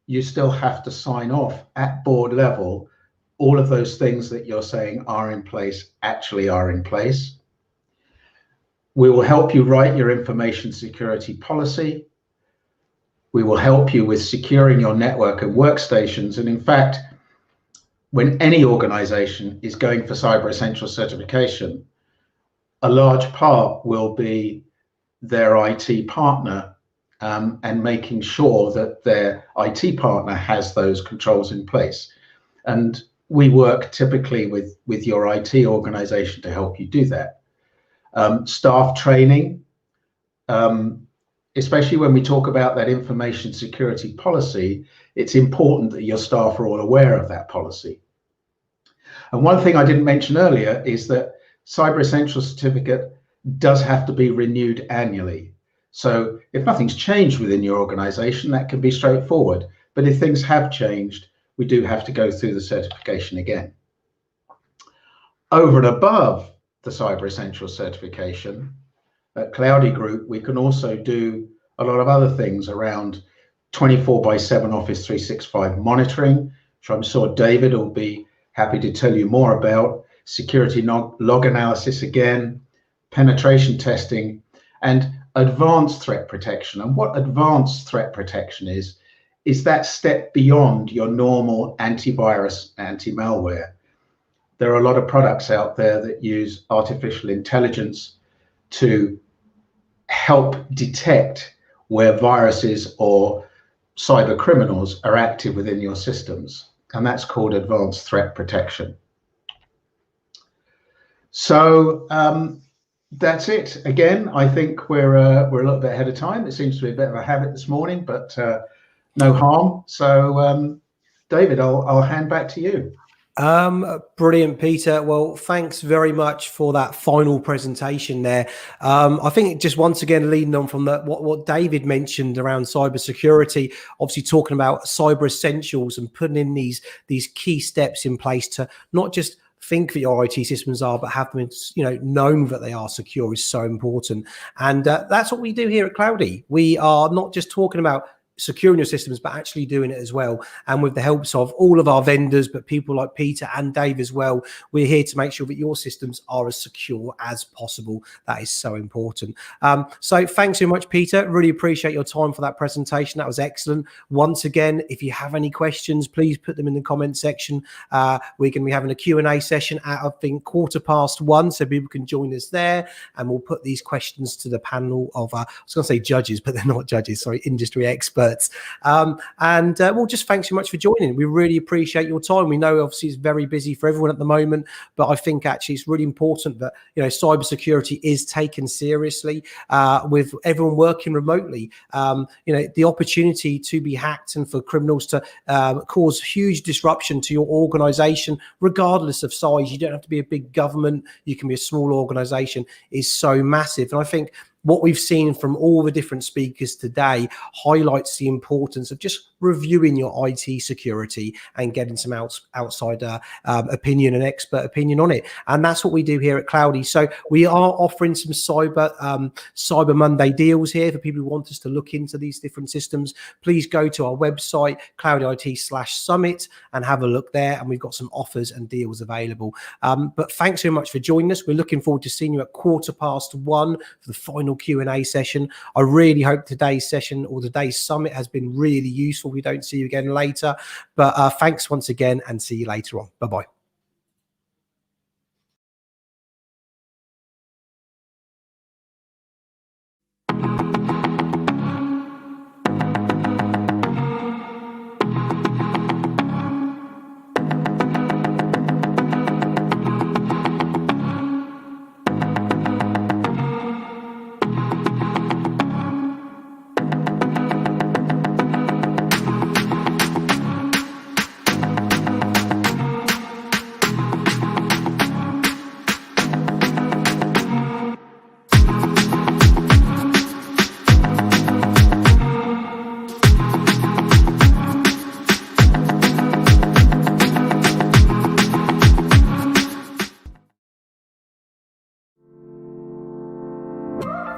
you still have to sign off at board level. All of those things that you're saying are in place actually are in place. We will help you write your information security policy. We will help you with securing your network and workstations. And in fact, when any organization is going for Cyber Essentials certification, a large part will be their IT partner and making sure that their IT partner has those controls in place. And we work typically with your IT organization to help you do that. Staff training, especially when we talk about that information security policy, it's important that your staff are all aware of that policy. And one thing I didn't mention earlier is that Cyber Essentials certificate does have to be renewed annually. So if nothing's changed within your organization, that can be straightforward. But if things have changed, we do have to go through the certification again. Over and above the Cyber Essentials certification, at Cloudy Group, we can also do a lot of other things around 24/7 Office 365 monitoring, which I'm sure David will be happy to tell you more about, security log analysis again, penetration testing, and advanced threat protection. And what advanced threat protection is that step beyond your normal antivirus, anti-malware. There are a lot of products out there that use artificial intelligence to help detect where viruses or cyber criminals are active within your systems. And that's called advanced threat protection. So that's it. Again, I think we're a little bit ahead of time. It seems to be a bit of a habit this morning, but no harm. So David, I'll hand back to you. Brilliant, Peter. Well, thanks very much for that final presentation there. I think just once again, leading on from what David mentioned around cybersecurity, obviously talking about cyber essentials and putting in these key steps in place to not just think that your IT systems are, but have them, known that they are secure is so important. And that's what we do here at Cloudy. We are not just talking about securing your systems, but actually doing it as well. And with the helps of all of our vendors, but people like Peter and Dave as well, we're here to make sure that your systems are as secure as possible. That is so important. So thanks so much, Peter. Really appreciate your time for that presentation. That was excellent. Once again, if you have any questions, please put them in the comment section. We're going to be having a Q&A session at, I think, 1:15, so people can join us there. And we'll put these questions to the panel of, I was going to say judges, but they're not judges, sorry, industry experts. Well, just thanks so much for joining. We really appreciate your time. We know obviously it's very busy for everyone at the moment, but I think actually it's really important that cybersecurity is taken seriously with everyone working remotely. The opportunity to be hacked and for criminals to cause huge disruption to your organization, regardless of size. You don't have to be a big government. You can be a small organization, is so massive. And I think what we've seen from all the different speakers today highlights the importance of just reviewing your IT security and getting some outside opinion and expert opinion on it. And that's what we do here at Cloudy. So we are offering some Cyber Monday deals here for people who want us to look into these different systems. Please go to our website, CloudyIT/summit, and have a look there. And we've got some offers and deals available. But thanks so much for joining us. We're looking forward to seeing you at 1:15 for the final Q&A session. I really hope today's session or today's summit has been really useful. We don't see you again later, but thanks once again and see you later on. Bye-bye.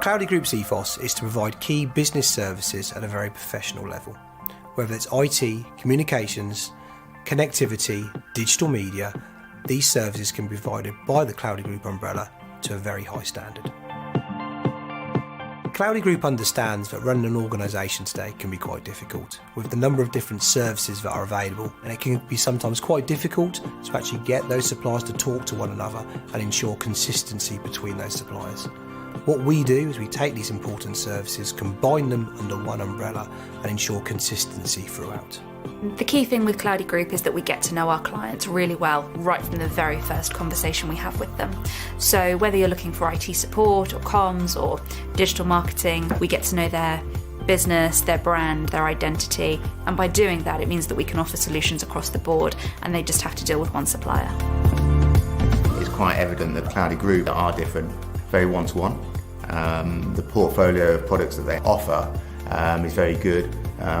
Cloudy Group's ethos is to provide key business services at a very professional level. Whether it's IT, communications, connectivity, digital media, these services can be provided by the Cloudy Group umbrella to a very high standard. Cloudy Group understands that running an organisation today can be quite difficult with the number of different services that are available, and it can be sometimes quite difficult to actually get those suppliers to talk to one another and ensure consistency between those suppliers. What we do is we take these important services, combine them under one umbrella and ensure consistency throughout. The key thing with Cloudy Group is that we get to know our clients really well right from the very first conversation we have with them. So whether you're looking for IT support or comms or digital marketing, we get to know their business, their brand, their identity, and by doing that it means that we can offer solutions across the board and they just have to deal with one supplier. It's quite evident that Cloudy Group are different, very one-to-one. The portfolio of products that they offer is very good.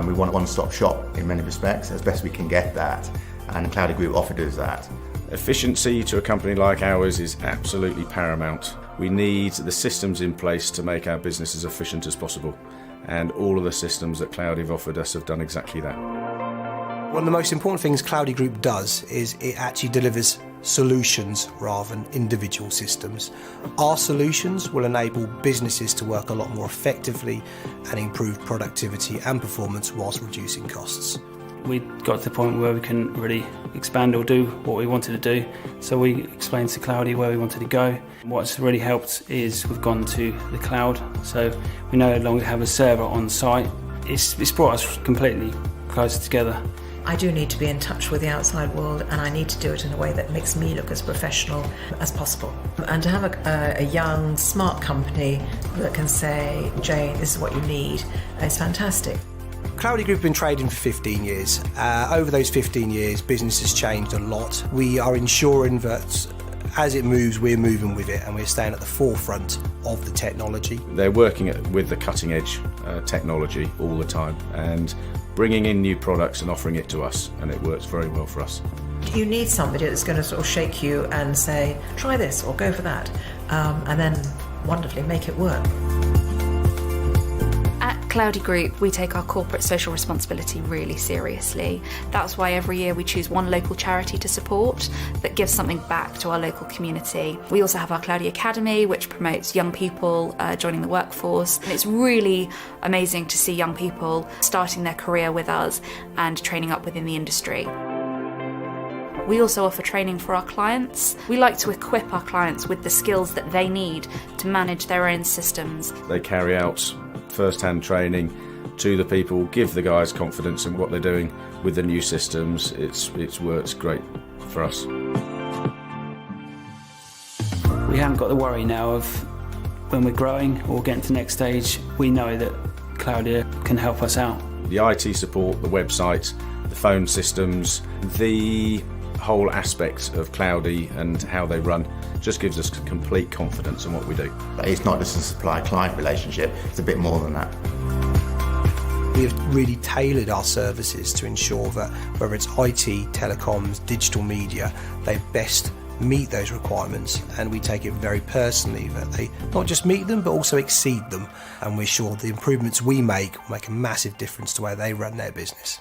We want a one-stop shop in many respects, as best we can get that, and Cloudy Group offered us that. Efficiency to a company like ours is absolutely paramount. We need the systems in place to make our business as efficient as possible, and all of the systems that Cloudy have offered us have done exactly that. One of the most important things Cloudy Group does is it actually delivers solutions rather than individual systems. Our solutions will enable businesses to work a lot more effectively and improve productivity and performance whilst reducing costs. We got to the point where we couldn't really expand or do what we wanted to do, so we explained to Cloudy where we wanted to go. What's really helped is we've gone to the cloud, so we no longer have a server on site. It's brought us completely closer together. I do need to be in touch with the outside world, and I need to do it in a way that makes me look as professional as possible. And to have a young, smart company that can say, Jane, this is what you need, is fantastic. Cloudy Group have been trading for 15 years. Over those 15 years, business has changed a lot. We are ensuring that as it moves, we're moving with it, and we're staying at the forefront of the technology. They're working with the cutting edge technology all the time and bringing in new products and offering it to us, and it works very well for us. You need somebody that's going to sort of shake you and say, try this or go for that, and then wonderfully make it work. At Cloudy Group, we take our corporate social responsibility really seriously. That's why every year we choose one local charity to support that gives something back to our local community. We also have our Cloudy Academy, which promotes young people joining the workforce. And it's really amazing to see young people starting their career with us and training up within the industry. We also offer training for our clients. We like to equip our clients with the skills that they need to manage their own systems. They carry out first-hand training to the people, give the guys confidence in what they're doing with the new systems. It's worked great for us. We haven't got the worry now of when we're growing or getting to the next stage. We know that Cloudy can help us out. The IT support, the website, the phone systems, the whole aspect of Cloudy and how they run just gives us complete confidence in what we do. It's not just a supply-client relationship, it's a bit more than that. We have really tailored our services to ensure that whether it's IT, telecoms, digital media, they best meet those requirements, and we take it very personally that they not just meet them but also exceed them, and we're sure the improvements we make will make a massive difference to where they run their business.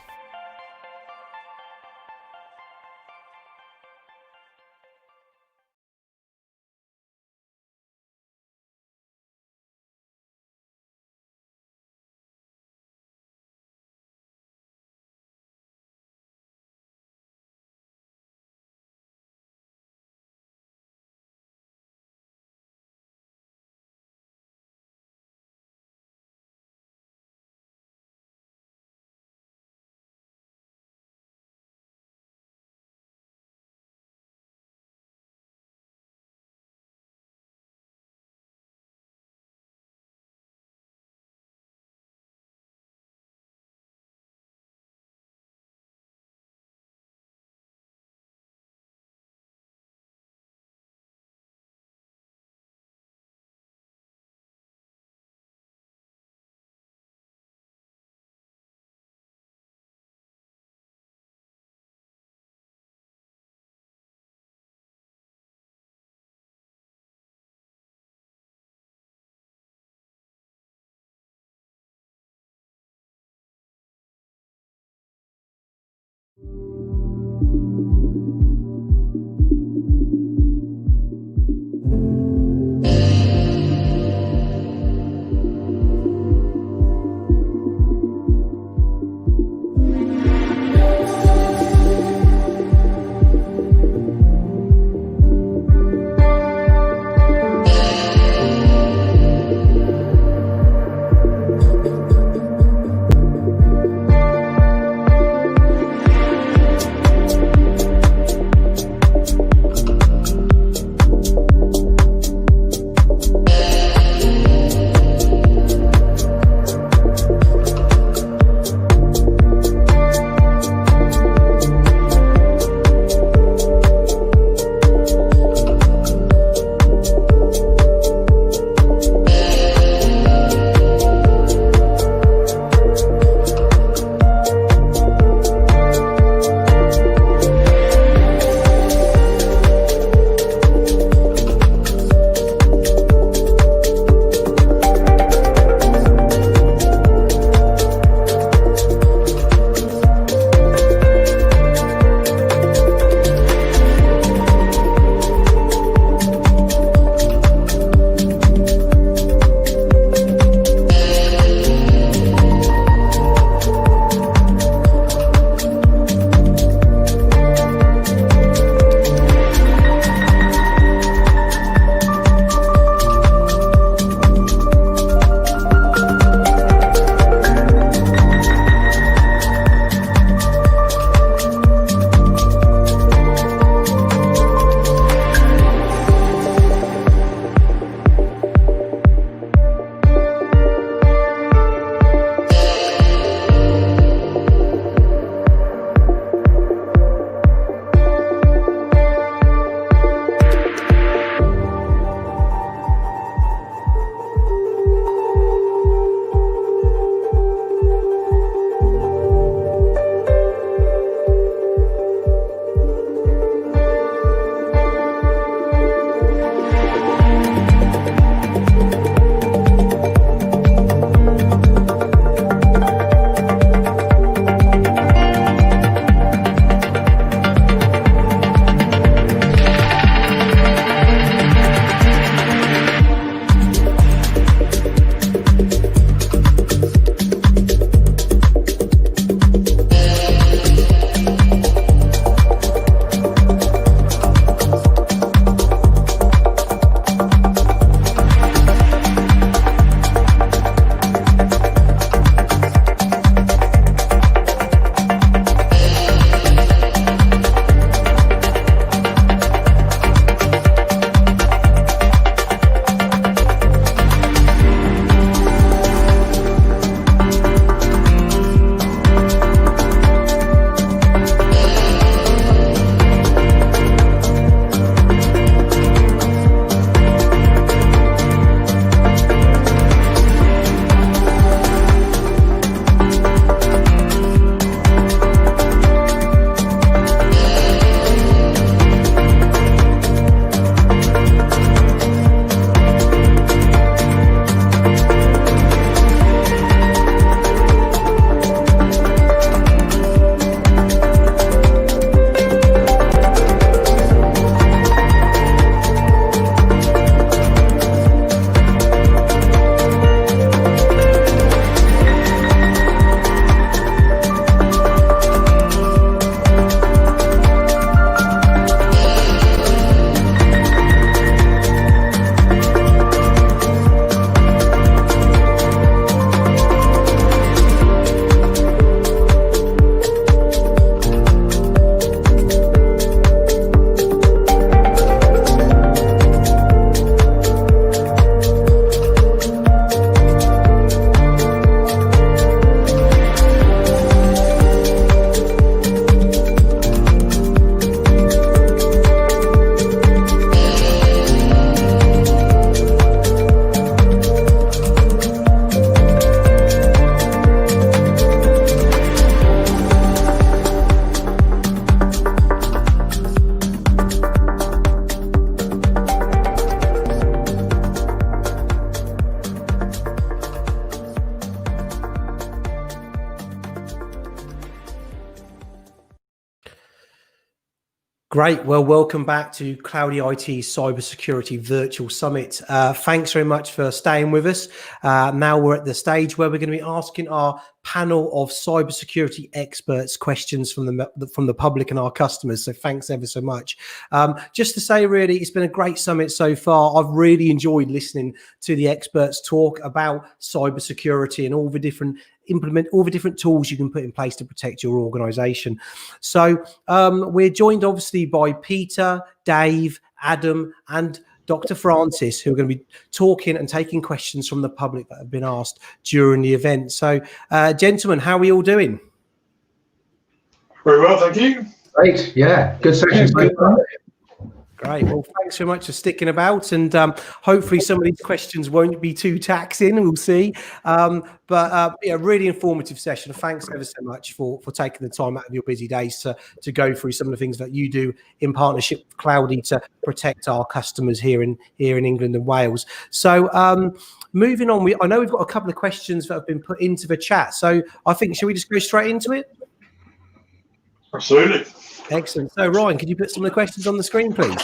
Great. Well, welcome back to CloudyIT Cybersecurity Virtual Summit. Thanks very much for staying with us. Now we're at the stage where we're going to be asking our panel of cybersecurity experts questions from the public and our customers. So thanks ever so much. Just to say, really, it's been a great summit so far. I've really enjoyed listening to the experts talk about cybersecurity and all the different tools you can put in place to protect your organization. So we're joined obviously by Peter, Dave, Adam, and Dr. Francis, who are going to be talking and taking questions from the public that have been asked during the event. So gentlemen, how are we all doing? Very well, thank you. Great, yeah, good session. Great. Well, thanks so much for sticking about, and hopefully some of these questions won't be too taxing. We'll see. But yeah, really informative session. Thanks ever so much for taking the time out of your busy days to go through some of the things that you do in partnership with Cloudy to protect our customers here in England and Wales. So moving on, I know we've got a couple of questions that have been put into the chat. So I think, shall we just go straight into it? Absolutely. Excellent. So Ryan, could you put some of the questions on the screen, please?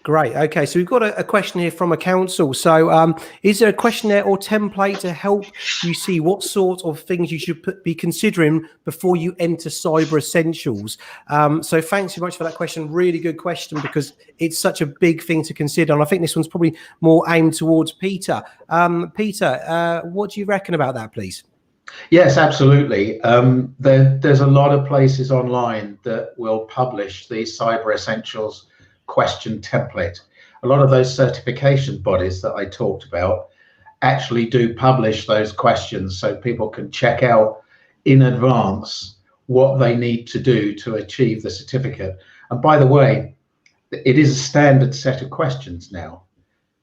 Great. Okay, so we've got a question here from a council. So is there a questionnaire or template to help you see what sort of things you should be considering before you enter Cyber Essentials? So thanks so much for that question. Really good question, because it's such a big thing to consider. And I think this one's probably more aimed towards Peter. Peter, what do you reckon about that, please? Yes, absolutely. There's a lot of places online that will publish the Cyber Essentials question template. A lot of those certification bodies that I talked about actually do publish those questions, so people can check out in advance what they need to do to achieve the certificate. And by the way, it is a standard set of questions now.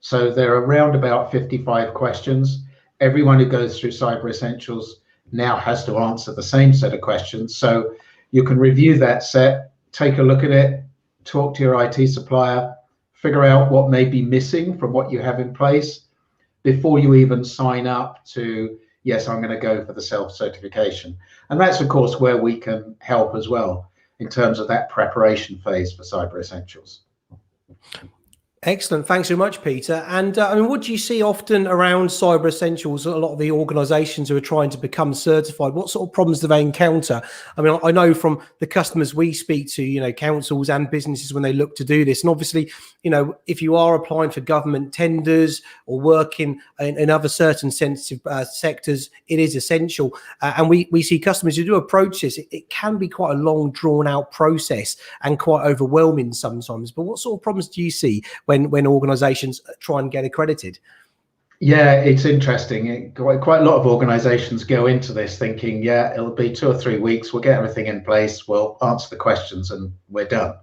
So there are around about 55 questions. Everyone who goes through Cyber Essentials now has to answer the same set of questions. So you can review that set, take a look at it, talk to your IT supplier, figure out what may be missing from what you have in place before you even sign up to, yes, I'm going to go for the self-certification. And that's, of course, where we can help as well in terms of that preparation phase for Cyber Essentials. Excellent. Thanks so much, Peter. And I mean, what do you see often around Cyber Essentials? A lot of the organizations who are trying to become certified, what sort of problems do they encounter? I mean, I know from the customers we speak to, you know, councils and businesses when they look to do this. And obviously, you know, if you are applying for government tenders or working in other certain sensitive sectors, it is essential. And we see customers who do approach this. It can be quite a long, drawn out process and quite overwhelming sometimes. But what sort of problems do you see when organizations try and get accredited? Yeah, it's interesting. Quite a lot of organizations go into this thinking, yeah, it'll be 2 or 3 weeks, we'll get everything in place, we'll answer the questions and we're done.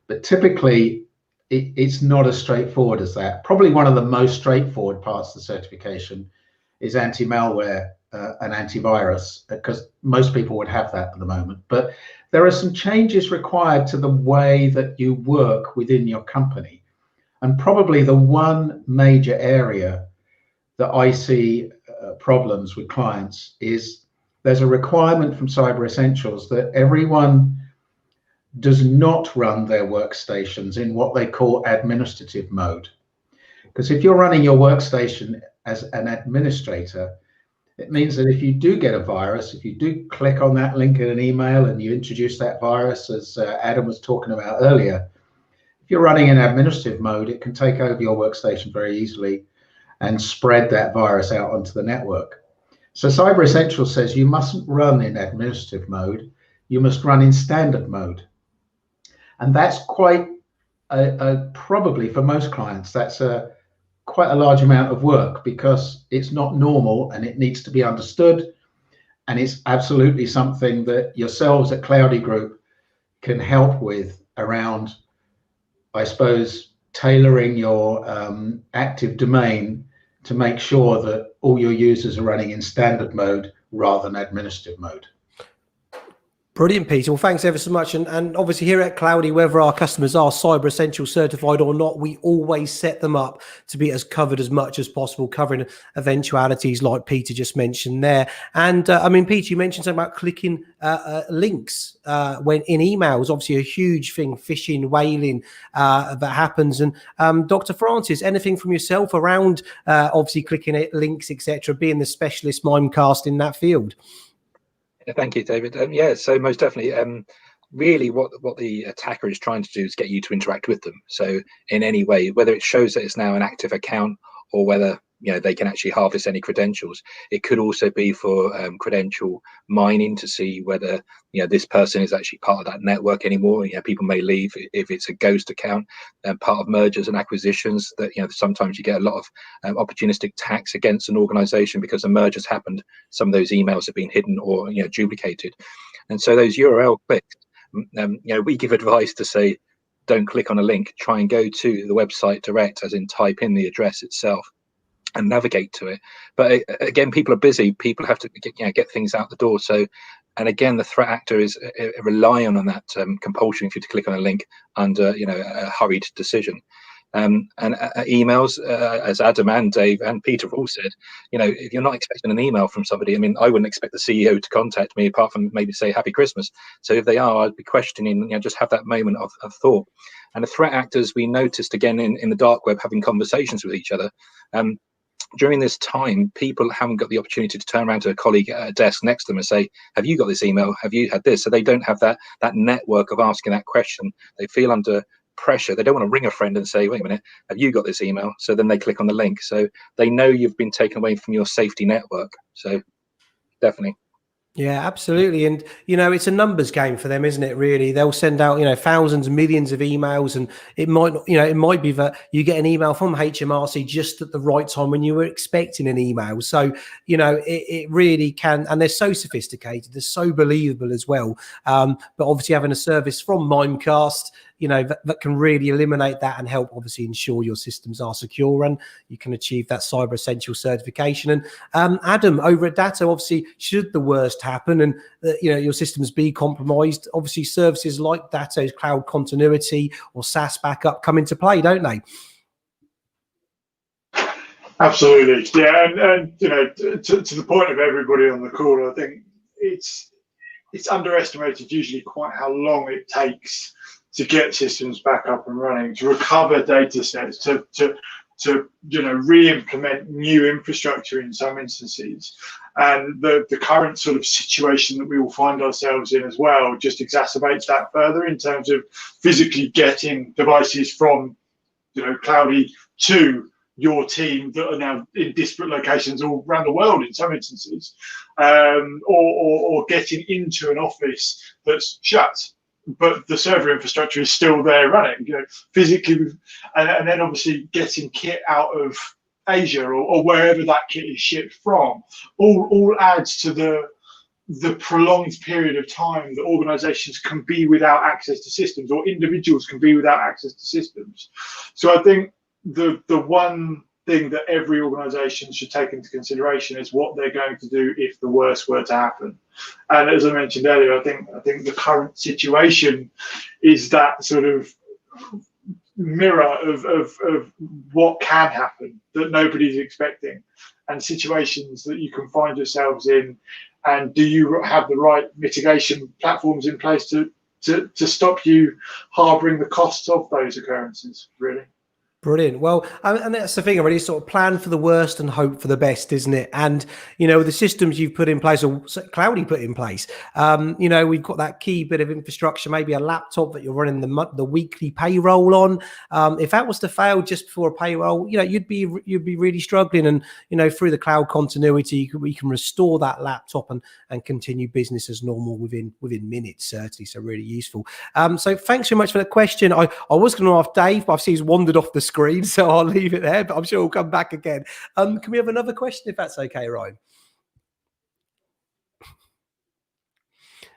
But typically, it's not as straightforward as that. Probably one of the most straightforward parts of the certification is anti-malware and antivirus, because most people would have that at the moment. But there are some changes required to the way that you work within your company. And probably the one major area that I see problems with clients is there's a requirement from Cyber Essentials that everyone does not run their workstations in what they call administrative mode. Because if you're running your workstation as an administrator, it means that if you do get a virus, if you do click on that link in an email and you introduce that virus, as Adam was talking about earlier, if you're running in administrative mode, it can take over your workstation very easily and spread that virus out onto the network. So Cyber Essentials says you mustn't run in administrative mode, you must run in standard mode. And that's quite, probably for most clients, that's quite a large amount of work, because it's not normal and it needs to be understood. And it's absolutely something that yourselves at Cloudy Group can help with around, I suppose, tailoring your active domain to make sure that all your users are running in standard mode rather than administrative mode. Brilliant, Peter. Well, thanks ever so much. And obviously here at Cloudy, whether our customers are Cyber Essential certified or not, we always set them up to be as covered as much as possible, covering eventualities like Peter just mentioned there. And I mean, Peter, you mentioned something about clicking links when in emails, obviously a huge thing, phishing, whaling that happens. And Dr. Francis, anything from yourself around obviously clicking links, etc., being the specialist Mimecast in that field? Thank you, David. Yeah, so most definitely. Really, what the attacker is trying to do is get you to interact with them. So in any way, whether it shows that it's now an active account or whether they can actually harvest any credentials, it could also be for credential mining to see whether this person is actually part of that network anymore. People may leave if it's a ghost account. Part of mergers and acquisitions, that sometimes you get a lot of opportunistic attacks against an organization because a merger's happened. Some of those emails have been hidden or duplicated, and so those URL clicks. We give advice to say, don't click on a link. Try and go to the website direct, as in type in the address itself and navigate to it. But again, people are busy. People have to get things out the door. So, and again, the threat actor is relying on that compulsion for you to click on a link under a hurried decision. And emails, as Adam and Dave and Peter have all said, if you're not expecting an email from somebody, I mean, I wouldn't expect the CEO to contact me apart from maybe say Happy Christmas. So if they are, I'd be questioning, just have that moment of thought. And the threat actors, we noticed again in the dark web having conversations with each other. During this time, people haven't got the opportunity to turn around to a colleague at a desk next to them and say, have you got this email? Have you had this? So they don't have that network of asking that question. They feel under pressure. They don't want to ring a friend and say, wait a minute, have you got this email? So then they click on the link. So they know you've been taken away from your safety network. So definitely. Yeah, absolutely. And, it's a numbers game for them, isn't it? Really, they'll send out, thousands, millions of emails, and it might be that you get an email from HMRC just at the right time when you were expecting an email. So, it really can, and they're so sophisticated, they're so believable as well. But obviously having a service from Mimecast, that can really eliminate that and help obviously ensure your systems are secure and you can achieve that Cyber Essential certification. And Adam, over at Datto, obviously, should the worst happen and your systems be compromised, obviously services like Datto's cloud continuity or SaaS backup come into play, don't they? Absolutely, yeah, and to the point of everybody on the call, I think it's underestimated usually quite how long it takes to get systems back up and running, to recover data sets, to re-implement new infrastructure in some instances. And the current sort of situation that we will find ourselves in as well just exacerbates that further in terms of physically getting devices from Cloudy to your team that are now in disparate locations all around the world in some instances, or getting into an office that's shut, but the server infrastructure is still there running, physically, and then obviously getting kit out of Asia or wherever that kit is shipped from, all adds to the prolonged period of time that organizations can be without access to systems, or individuals can be without access to systems. So I think the one thing that every organization should take into consideration is what they're going to do if the worst were to happen. And as I mentioned earlier, I think the current situation is that sort of mirror of what can happen that nobody's expecting, and situations that you can find yourselves in, and do you have the right mitigation platforms in place to stop you harboring the costs of those occurrences, really. Brilliant. Well, and that's the thing, already sort of plan for the worst and hope for the best, isn't it? And, the systems you've put in place, or Cloudy put in place, we've got that key bit of infrastructure, maybe a laptop that you're running the weekly payroll on. If that was to fail just before a payroll, you'd be really struggling. And, through the cloud continuity, we can restore that laptop and continue business as normal within minutes, certainly. So really useful. So thanks so much for that question. I was going to ask Dave, but I've seen he's wandered off the screen, so I'll leave it there, but I'm sure we'll come back again. Can we have another question if that's okay, Ryan?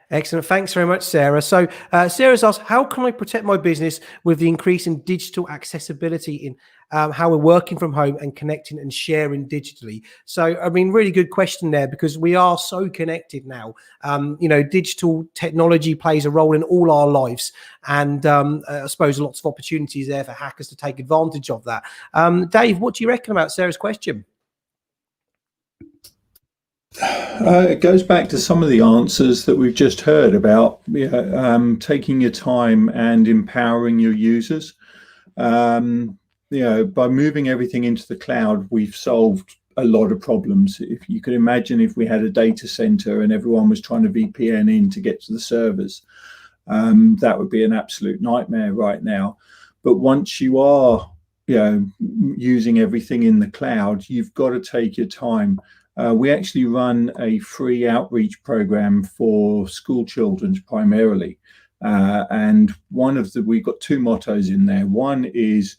Excellent. Thanks very much, Sarah. So Sarah's asked, how can I protect my business with the increase in digital accessibility in how we're working from home and connecting and sharing digitally? So, I mean, really good question there, because we are so connected now. Digital technology plays a role in all our lives. And I suppose lots of opportunities there for hackers to take advantage of that. Dave, what do you reckon about Sarah's question? It goes back to some of the answers that we've just heard about taking your time and empowering your users. By moving everything into the cloud, we've solved a lot of problems. If you could imagine, if we had a data center and everyone was trying to VPN in to get to the servers, that would be an absolute nightmare right now. But once you are using everything in the cloud, you've got to take your time. We actually run a free outreach program for school children primarily. And we've got two mottos in there. One is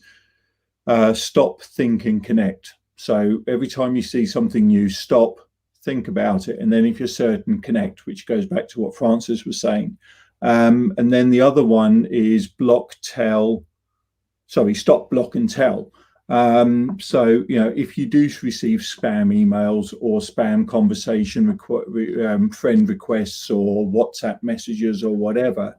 stop, think, and connect. So every time you see something new, stop, think about it. And then if you're certain, connect, which goes back to what Francis was saying. And then the other one is stop, block, and tell. If you do receive spam emails or spam conversation friend requests or WhatsApp messages or whatever,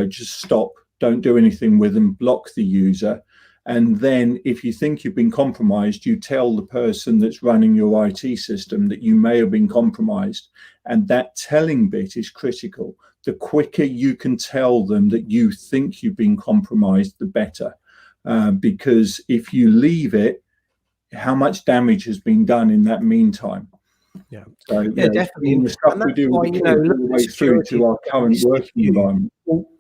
just stop, don't do anything with them, block the user. And then if you think you've been compromised, you tell the person that's running your IT system that you may have been compromised. And that telling bit is critical. The quicker you can tell them that you think you've been compromised, the better. Because if you leave it, how much damage has been done in that meantime? Yeah, so, definitely. The stuff we do with the kids all the way through to our current working environment.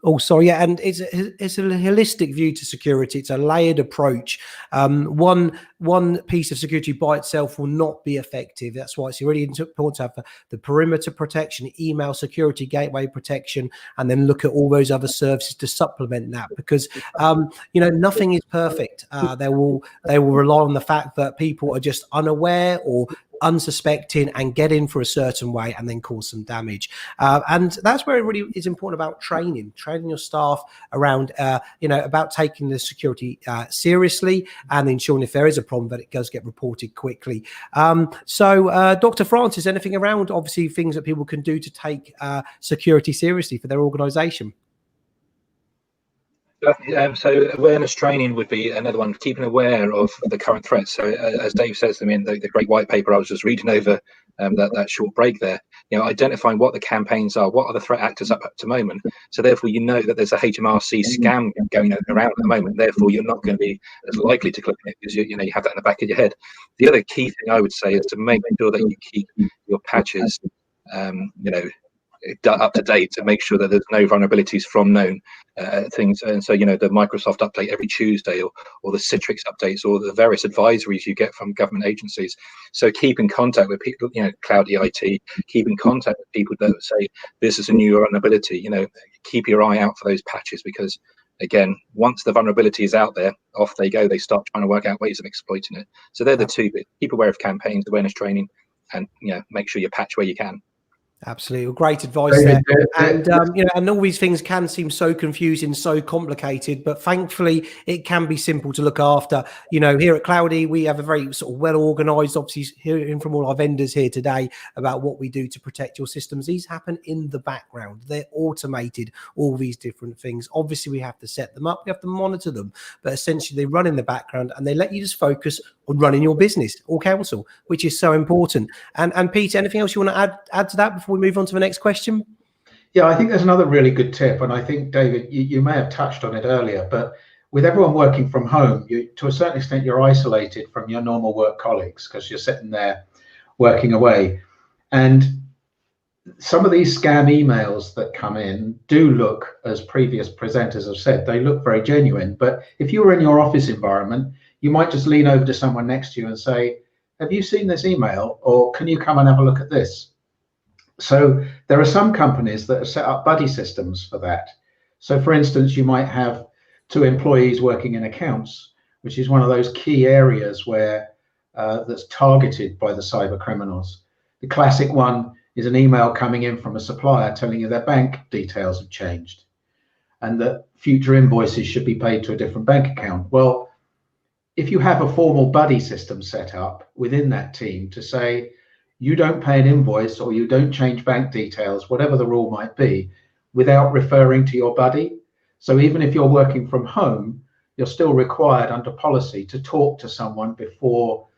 Oh, sorry. Yeah, and it's a holistic view to security. It's a layered approach. One piece of security by itself will not be effective. That's why it's really important to have the perimeter protection, email security, gateway protection, and then look at all those other services to supplement that. Because nothing is perfect. They will rely on the fact that people are just unaware or unsuspecting and get in for a certain way and then cause some damage. And that's where it really is important about training your staff around, about taking the security seriously and ensuring if there is a problem that it does get reported quickly. So Dr. Francis, anything around obviously things that people can do to take security seriously for their organization? So awareness training would be another one, keeping aware of the current threats. So as Dave says, I mean, the great white paper I was just reading over that short break there, identifying what the campaigns are, what are the threat actors up to the moment. So therefore, that there's a HMRC scam going around at the moment. Therefore, you're not going to be as likely to click on it because you have that in the back of your head. The other key thing I would say is to make sure that you keep your patches, up to date to make sure that there's no vulnerabilities from known things. And so, the Microsoft update every Tuesday or the Citrix updates or the various advisories you get from government agencies. So keep in contact with people, CloudyIT, keep in contact with people that say, this is a new vulnerability, keep your eye out for those patches because, again, once the vulnerability is out there, off they go. They start trying to work out ways of exploiting it. So they're the two bits. Keep aware of campaigns, awareness training, and make sure you patch where you can. Absolutely. Well, great advice there. And, and all these things can seem so confusing, so complicated, but thankfully it can be simple to look after. Here at Cloudy, we have a very sort of well-organized, obviously hearing from all our vendors here today about what we do to protect your systems. These happen in the background. They're automated, all these different things. Obviously, we have to set them up. We have to monitor them, but essentially they run in the background and they let you just focus on running your business or council, which is so important. And Pete, anything else you want to add to that before we move on to the next question? Yeah, I think there's another really good tip, and I think, David, you may have touched on it earlier, but with everyone working from home, to a certain extent, you're isolated from your normal work colleagues because you're sitting there working away. And some of these scam emails that come in do look, as previous presenters have said, they look very genuine. But if you were in your office environment, you might just lean over to someone next to you and say, have you seen this email? Or can you come and have a look at this? So there are some companies that have set up buddy systems for that. So for instance, you might have 2 employees working in accounts, which is one of those key areas where that's targeted by the cyber criminals. The classic one is an email coming in from a supplier telling you their bank details have changed and that future invoices should be paid to a different bank account. Well, if you have a formal buddy system set up within that team to say, you don't pay an invoice or you don't change bank details, whatever the rule might be, without referring to your buddy. So even if you're working from home, you're still required under policy to talk to someone before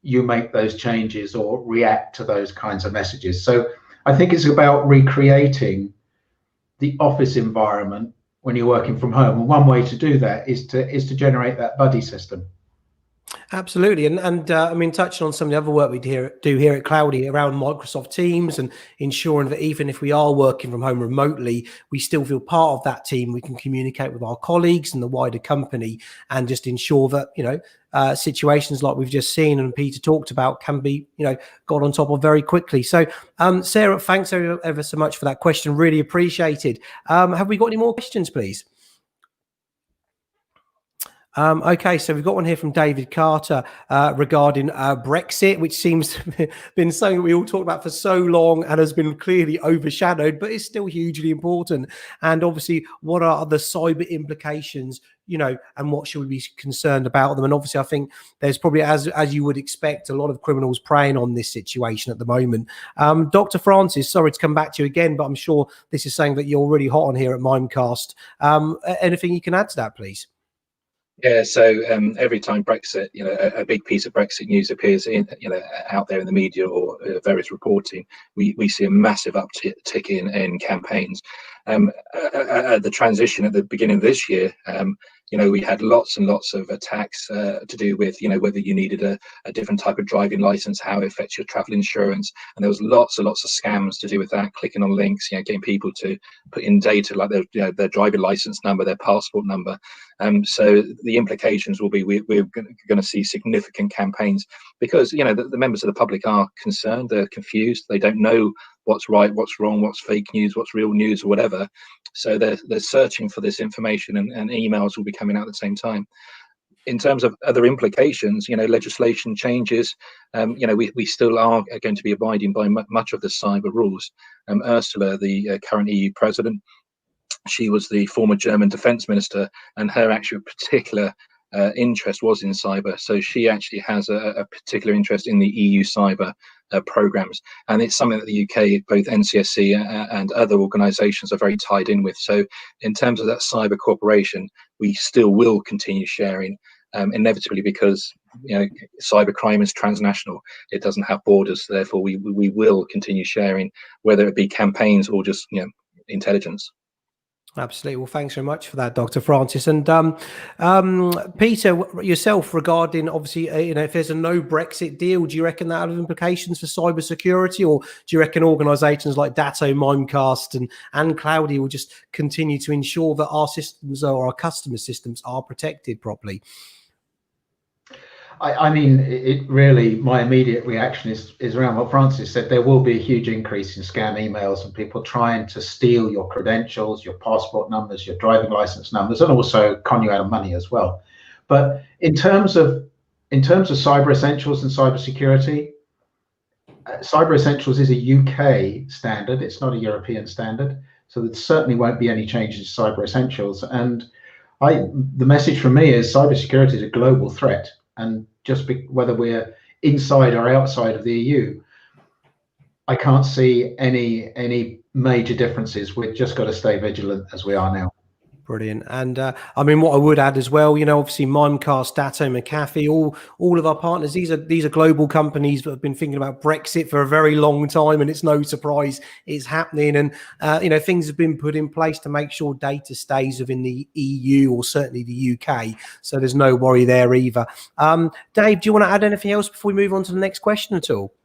you make those changes or react to those kinds of messages. So I think it's about recreating the office environment when you're working from home. And one way to do that is to generate that buddy system. Absolutely. And I mean, touching on some of the other work we do here at Cloudy around Microsoft Teams and ensuring that even if we are working from home remotely, we still feel part of that team. We can communicate with our colleagues and the wider company and just ensure that, you know, situations like we've just seen and Peter talked about can be, you know, got on top of very quickly. So, Sarah, thanks ever so much for that question. Really appreciated. Have we got any more questions, please? Okay, so we've got one here from David Carter regarding Brexit, which seems to have been something we all talked about for so long and has been clearly overshadowed, but it's still hugely important. And obviously, what are the cyber implications, you know, and what should we be concerned about them? And obviously, I think there's probably, as you would expect, a lot of criminals preying on this situation at the moment. Dr. Francis, sorry to come back to you again, but I'm sure this is something that you're really hot on here at Mimecast. Anything you can add to that, please? Yeah, so every time Brexit, you know, a big piece of Brexit news appears in, you know, out there in the media or various reporting, we see a massive uptick in campaigns. At the transition at the beginning of this year, you know, we had lots and lots of attacks to do with, you know, whether you needed a different type of driving license, how it affects your travel insurance, and there was lots and lots of scams to do with that, clicking on links, you know, getting people to put in data like their, you know, their driving license number, their passport number. So the implications will be we're going to see significant campaigns because, you know, the members of the public are concerned, they're confused, they don't know what's right, what's wrong, what's fake news, what's real news, or whatever. So they're searching for this information, and emails will be coming out at the same time. In terms of other implications, you know, legislation changes. You know, we still are going to be abiding by much of the cyber rules. Ursula, the current EU president, she was the former German defense minister, and her actual particular interest was in cyber. So she actually has a particular interest in the EU cyber programs, and it's something that the UK, both NCSC and other organisations, are very tied in with. So in terms of that cyber cooperation, we still will continue sharing, inevitably, because, you know, cybercrime is transnational. It doesn't have borders. Therefore, we will continue sharing, whether it be campaigns or just, you know, intelligence. Absolutely. Well, thanks very much for that, Dr. Francis. And Peter, yourself, regarding, obviously, you know, if there's a no Brexit deal, do you reckon that has implications for cybersecurity, or do you reckon organisations like Datto, Mimecast, and Cloudy will just continue to ensure that our systems or our customer systems are protected properly? I mean, it really, my immediate reaction is around what Francis said. There will be a huge increase in scam emails and people trying to steal your credentials, your passport numbers, your driving license numbers, and also con you out of money as well. But in terms of Cyber Essentials and cybersecurity, Cyber Essentials is a UK standard. It's not a European standard. So there certainly won't be any changes to Cyber Essentials. And the message from me is cybersecurity is a global threat. And just whether we're inside or outside of the EU, I can't see any major differences. We've just got to stay vigilant as we are now. Brilliant. And I mean, what I would add as well, you know, obviously Mimecast, Datto, McAfee, all of our partners, these are global companies that have been thinking about Brexit for a very long time, and it's no surprise it's happening. And you know, things have been put in place to make sure data stays within the EU, or certainly the UK. So there's no worry there either. Dave, do you want to add anything else before we move on to the next question at all?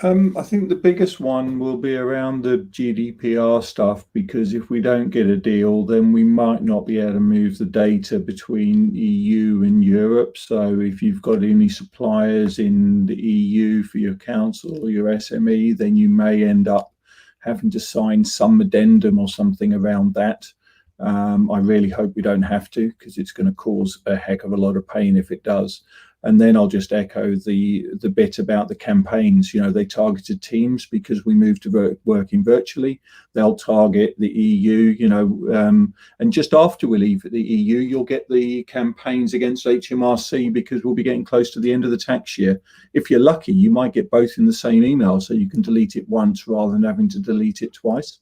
I think the biggest one will be around the GDPR stuff, because if we don't get a deal, then we might not be able to move the data between EU and Europe. So if you've got any suppliers in the EU for your council or your SME, then you may end up having to sign some addendum or something around that. I really hope we don't have to, because it's going to cause a heck of a lot of pain if it does. And then I'll just echo the bit about the campaigns. You know, they targeted Teams because we moved to working virtually. They'll target the EU, you know, and just after we leave the EU, you'll get the campaigns against HMRC because we'll be getting close to the end of the tax year. If you're lucky, you might get both in the same email, so you can delete it once rather than having to delete it twice.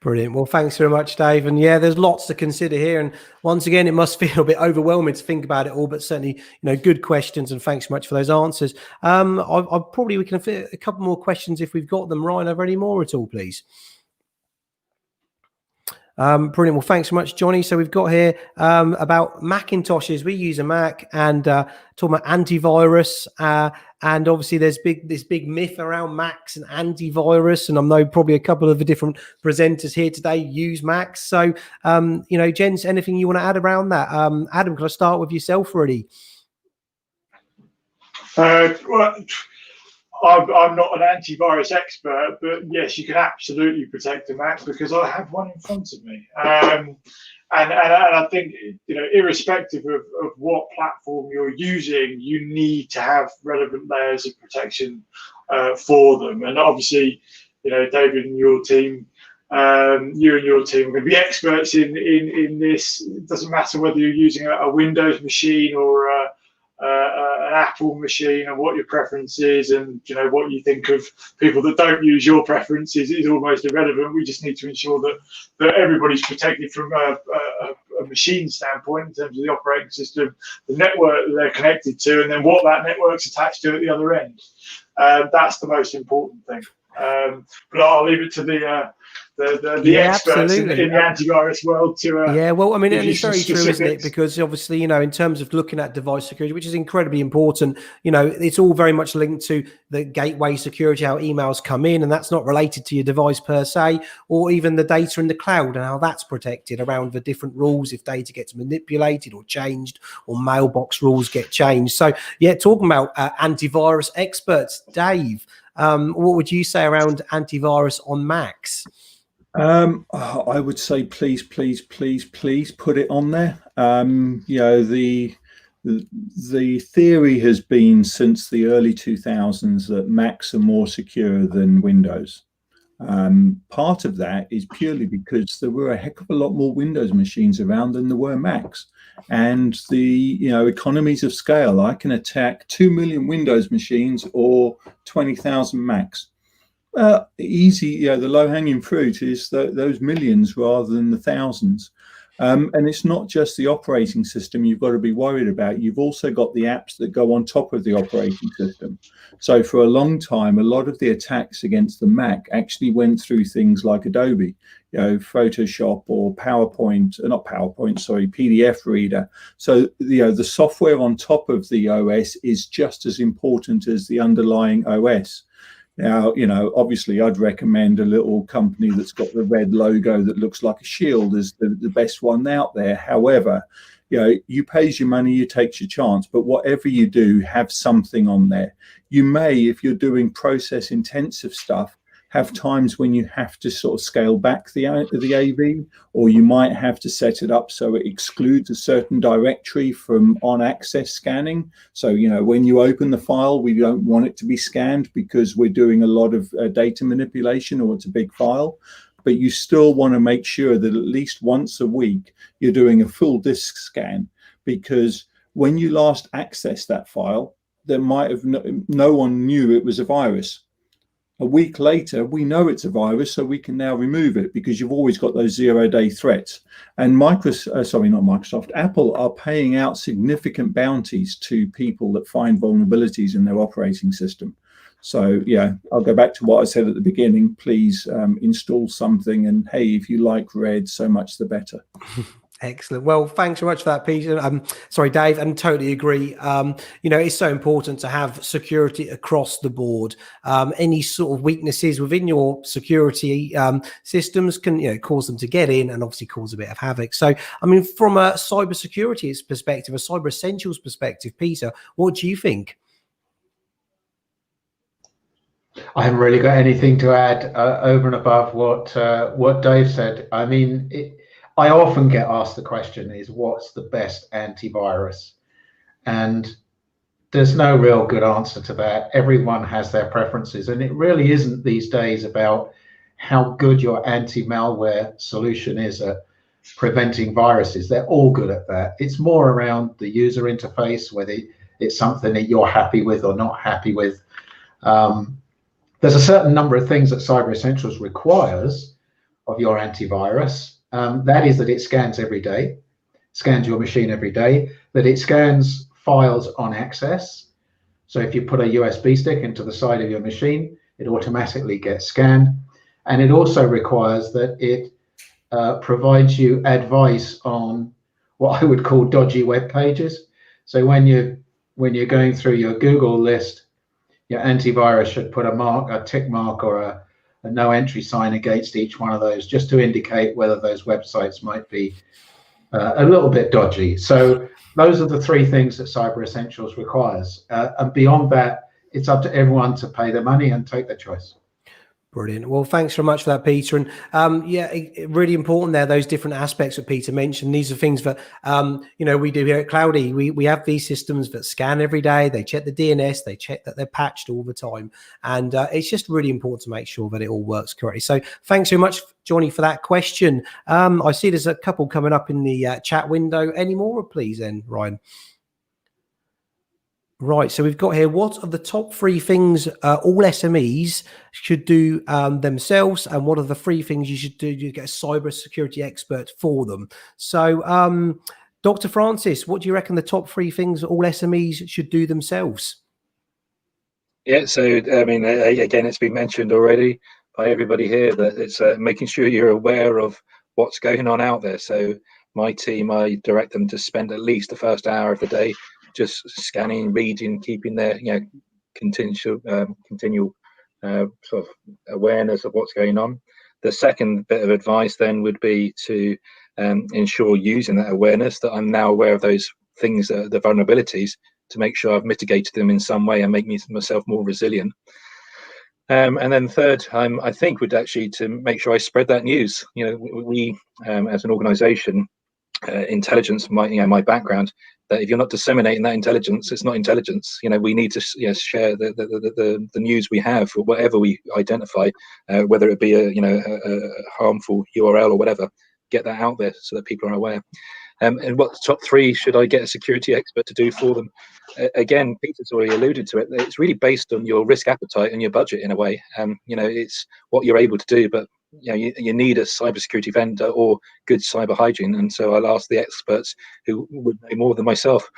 Brilliant. Well, thanks very much, Dave. And yeah, there's lots to consider here. And once again, it must feel a bit overwhelming to think about it all, but certainly, you know, good questions. And thanks so much for those answers. We can fit a couple more questions if we've got them. Ryan, are there any more at all, please? Brilliant. Well, thanks so much, Johnny. So we've got here about Macintoshes. We use a Mac and talking about antivirus. And obviously there's this big myth around Macs and antivirus. And I know probably a couple of the different presenters here today use Macs. So, you know, gents, anything you want to add around that? Adam, can I start with yourself really? Well, I'm not an antivirus expert, but yes, you can absolutely protect a Mac because I have one in front of me. And I think, you know, irrespective of what platform you're using, you need to have relevant layers of protection for them. And obviously, you know, David and your team, you and your team are going to be experts in this. It doesn't matter whether you're using a Windows machine or an Apple machine, and what your preference is, and you know what you think of people that don't use your preferences is almost irrelevant. We just need to ensure that everybody's protected from a machine standpoint in terms of the operating system, the network that they're connected to, and then what that network's attached to at the other end. That's the most important thing. But I'll leave it to the experts in the antivirus world to yeah, well, I mean, and it's very true, isn't it? Because obviously, you know, in terms of looking at device security, which is incredibly important, you know, it's all very much linked to the gateway security, how emails come in, and that's not related to your device per se, or even the data in the cloud and how that's protected around the different rules if data gets manipulated or changed, or mailbox rules get changed. So yeah, talking about antivirus experts, Dave, what would you say around antivirus on Macs? I would say please put it on there. You know, the theory has been since the early 2000s that Macs are more secure than Windows. Part of that is purely because there were a heck of a lot more Windows machines around than there were Macs, and the, you know, economies of scale. I can attack 2 million Windows machines or 20,000 Macs. Easy, you know, the low-hanging fruit is those millions rather than the thousands. And it's not just the operating system you've got to be worried about. You've also got the apps that go on top of the operating system. So for a long time, a lot of the attacks against the Mac actually went through things like Adobe, you know, Photoshop or PDF reader. So, you know, the software on top of the OS is just as important as the underlying OS. Now, you know, obviously I'd recommend a little company that's got the red logo that looks like a shield as the best one out there. However, you know, you pays your money, you takes your chance, but whatever you do, have something on there. You may, if you're doing process intensive stuff, have times when you have to sort of scale back the AV, or you might have to set it up so it excludes a certain directory from on-access scanning. So, you know, when you open the file, we don't want it to be scanned because we're doing a lot of data manipulation, or it's a big file. But you still want to make sure that at least once a week you're doing a full disk scan, because when you last accessed that file, there might have no one knew it was a virus. A week later, we know it's a virus, so we can now remove it because you've always got those 0-day threats. And Apple are paying out significant bounties to people that find vulnerabilities in their operating system. So yeah, I'll go back to what I said at the beginning. Please install something, and hey, if you like red, so much the better. Excellent. Well, thanks so much for that, Peter. Sorry, Dave, and totally agree. You know, it's so important to have security across the board. Any sort of weaknesses within your security systems can, you know, cause them to get in and obviously cause a bit of havoc. So, I mean, from a cybersecurity perspective, a cyber essentials perspective, Peter, what do you think? I haven't really got anything to add over and above what Dave said. I mean, I often get asked the question is, what's the best antivirus? And there's no real good answer to that. Everyone has their preferences, and it really isn't these days about how good your anti-malware solution is at preventing viruses. They're all good at that. It's more around the user interface, whether it's something that you're happy with or not happy with. There's a certain number of things that Cyber Essentials requires of your antivirus. That is that it scans every day, scans your machine every day, that it scans files on access. So if you put a USB stick into the side of your machine, it automatically gets scanned. And it also requires that it provides you advice on what I would call dodgy web pages. So when you're going through your Google list, your antivirus should put a tick mark or a no entry sign against each one of those, just to indicate whether those websites might be a little bit dodgy. So those are the three things that Cyber Essentials requires. And beyond that, it's up to everyone to pay their money and take their choice. Brilliant. Well, thanks very much for that, Peter. And really important there, those different aspects that Peter mentioned. These are things that, we do here at Cloudy. We have these systems that scan every day. They check the DNS. They check that they're patched all the time. And it's just really important to make sure that it all works correctly. So thanks very much, Johnny, for that question. I see there's a couple coming up in the chat window. Any more, please, then, Ryan? Right, so we've got here, what are the top three things all SMEs should do themselves, and what are the three things you should do to get a cyber security expert for them? So, Dr. Francis, what do you reckon the top three things all SMEs should do themselves? Yeah, so, I mean, again, it's been mentioned already by everybody here that it's making sure you're aware of what's going on out there. So my team, I direct them to spend at least the first hour of the day just scanning, reading, keeping their continual sort of awareness of what's going on. The second bit of advice then would be to ensure, using that awareness, that I'm now aware of those things, the vulnerabilities, to make sure I've mitigated them in some way and make myself more resilient. And then third, I think, would actually to make sure I spread that news. We as an organisation, intelligence, my background, that if you're not disseminating that intelligence, it's not intelligence. We need to share the news we have, or whatever we identify, whether it be a harmful URL or whatever. Get that out there so that people are aware. And what top three should I get a security expert to do for them? Again, Peter's already alluded to it. It's really based on your risk appetite and your budget in a way. It's what you're able to do, but you need a cybersecurity vendor or good cyber hygiene. And so I'll ask the experts who would know more than myself.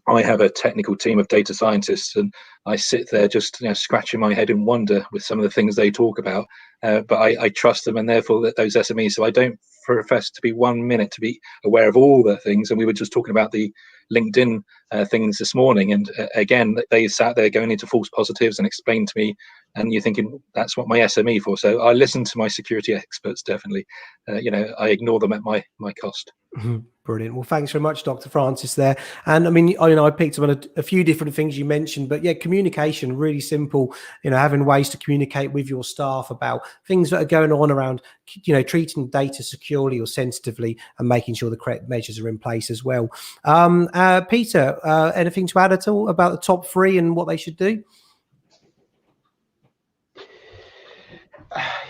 I have a technical team of data scientists, and I sit there just scratching my head in wonder with some of the things they talk about. But I trust them, and therefore that those SMEs. So I don't profess to be 1 minute to be aware of all the things. And we were just talking about the LinkedIn things this morning, and again, they sat there going into false positives and explained to me. And you're thinking, that's what my SME for. So I listen to my security experts, definitely. I ignore them at my cost. Brilliant. Well, thanks very much, Dr. Francis there. And I mean, I picked up on a few different things you mentioned, but yeah, communication, really simple, having ways to communicate with your staff about things that are going on around, treating data securely or sensitively, and making sure the correct measures are in place as well. Peter, anything to add at all about the top three and what they should do?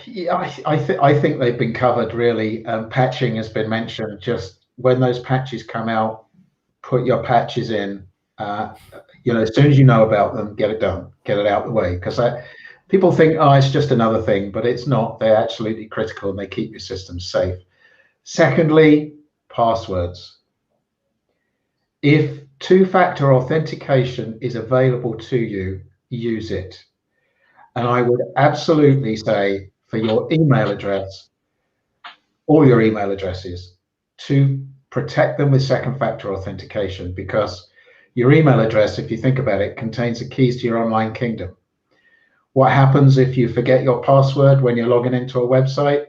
Yeah, I think they've been covered really. Patching has been mentioned. Just when those patches come out, put your patches in. As soon as you know about them, get it done, get it out of the way. Because people think, it's just another thing, but it's not. They're absolutely critical, and they keep your systems safe. Secondly, passwords. If two-factor authentication is available to you, use it. And I would absolutely say, for your email address, all your email addresses, to protect them with second factor authentication, because your email address, if you think about it, contains the keys to your online kingdom. What happens if you forget your password when you're logging into a website?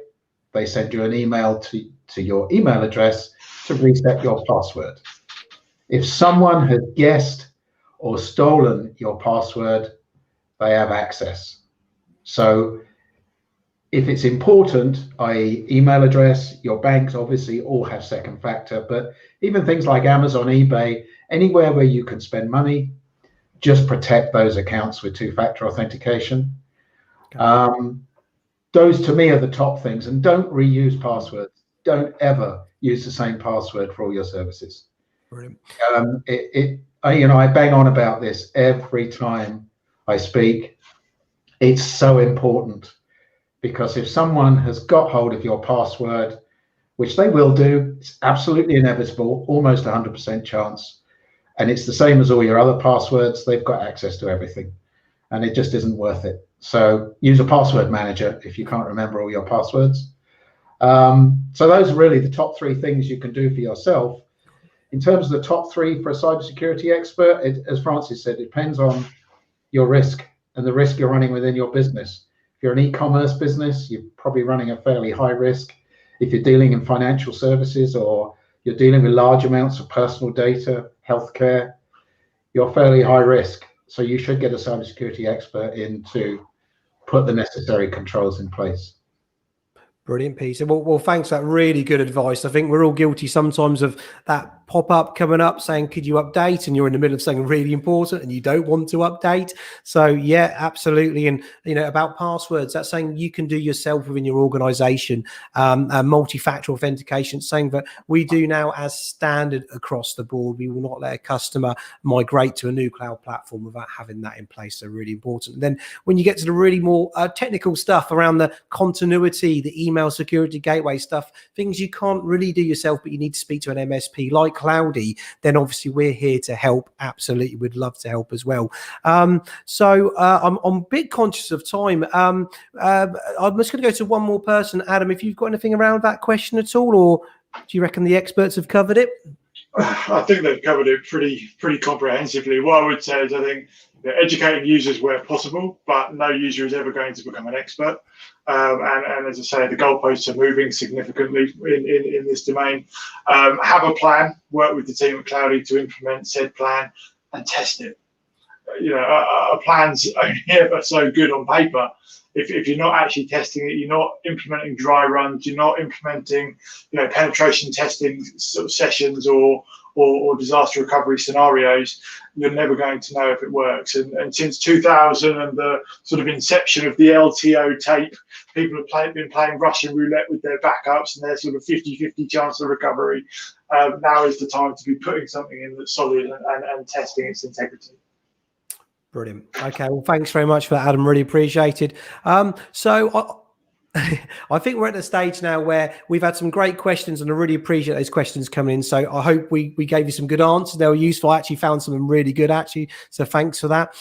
They send you an email to your email address to reset your password. If someone has guessed or stolen your password, they have access. So if it's important, i.e. email address, your banks obviously all have second factor, but even things like Amazon, eBay, anywhere where you can spend money, just protect those accounts with two-factor authentication. Okay. Those to me are the top things, and don't reuse passwords. Don't ever use the same password for all your services. Brilliant. I bang on about this every time I speak. It's so important, because if someone has got hold of your password, which they will do, it's absolutely inevitable, almost 100% chance, and it's the same as all your other passwords, they've got access to everything, and it just isn't worth it. So use a password manager if you can't remember all your passwords. So those are really the top 3 things you can do for yourself. In terms of the top 3 for a cybersecurity expert, as Francis said, it depends on your risk and the risk you're running within your business. If you're an e-commerce business, you're probably running a fairly high risk. If you're dealing in financial services, or you're dealing with large amounts of personal data, healthcare, you're fairly high risk. So you should get a cybersecurity expert in to put the necessary controls in place. Brilliant, Peter. Well, thanks for that really good advice. I think we're all guilty sometimes of that pop-up coming up saying, could you update? And you're in the middle of something really important and you don't want to update. So yeah, absolutely. And about passwords, that's something you can do yourself within your organization. Multi-factor authentication, saying that we do now as standard across the board. We will not let a customer migrate to a new cloud platform without having that in place. So really important. And then when you get to the really more technical stuff around the continuity, the email security gateway stuff, things you can't really do yourself, but you need to speak to an MSP like Cloudy, then obviously we're here to help. Absolutely, we'd love to help as well. So I'm a bit conscious of time. I'm just going to go to one more person. Adam, if you've got anything around that question at all, or do you reckon the experts have covered it? I think they've covered it pretty comprehensively. What I would say is I think educating users where possible, but no user is ever going to become an expert. And as I say, the goalposts are moving significantly in this domain. Have a plan, work with the team at Cloudy to implement said plan and test it. A plan's only ever so good on paper. If you're not actually testing it, you're not implementing dry runs, you're not implementing penetration testing sort of sessions or disaster recovery scenarios, you're never going to know if it works. And since 2000 and the sort of inception of the LTO tape, people have been playing Russian roulette with their backups and their sort of 50-50 chance of recovery. Now is the time to be putting something in that's solid and testing its integrity. Brilliant. Okay, well, thanks very much for that, Adam. Really appreciated. So I think we're at the stage now where we've had some great questions, and I really appreciate those questions coming in. So I hope we gave you some good answers. They were useful. I actually found some of them really good, actually. So thanks for that.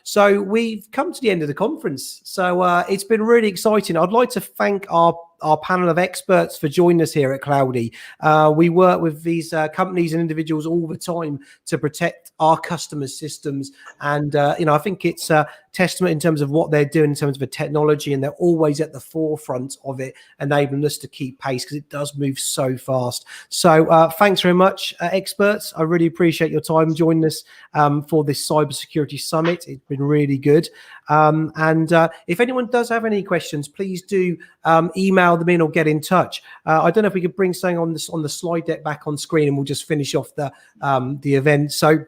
So we've come to the end of the conference. So it's been really exciting. I'd like to thank our panel of experts for joining us here at Cloudy. We work with these companies and individuals all the time to protect our customers' systems. And, I think it's a testament in terms of what they're doing in terms of the technology, and they're always at the forefront of it, enabling us to keep pace because it does move so fast. So thanks very much, experts. I really appreciate your time joining us for this cybersecurity summit. It's been really good. And if anyone does have any questions, please do email them in or get in touch. I don't know if we could bring something on the slide deck back on screen, and we'll just finish off the event. So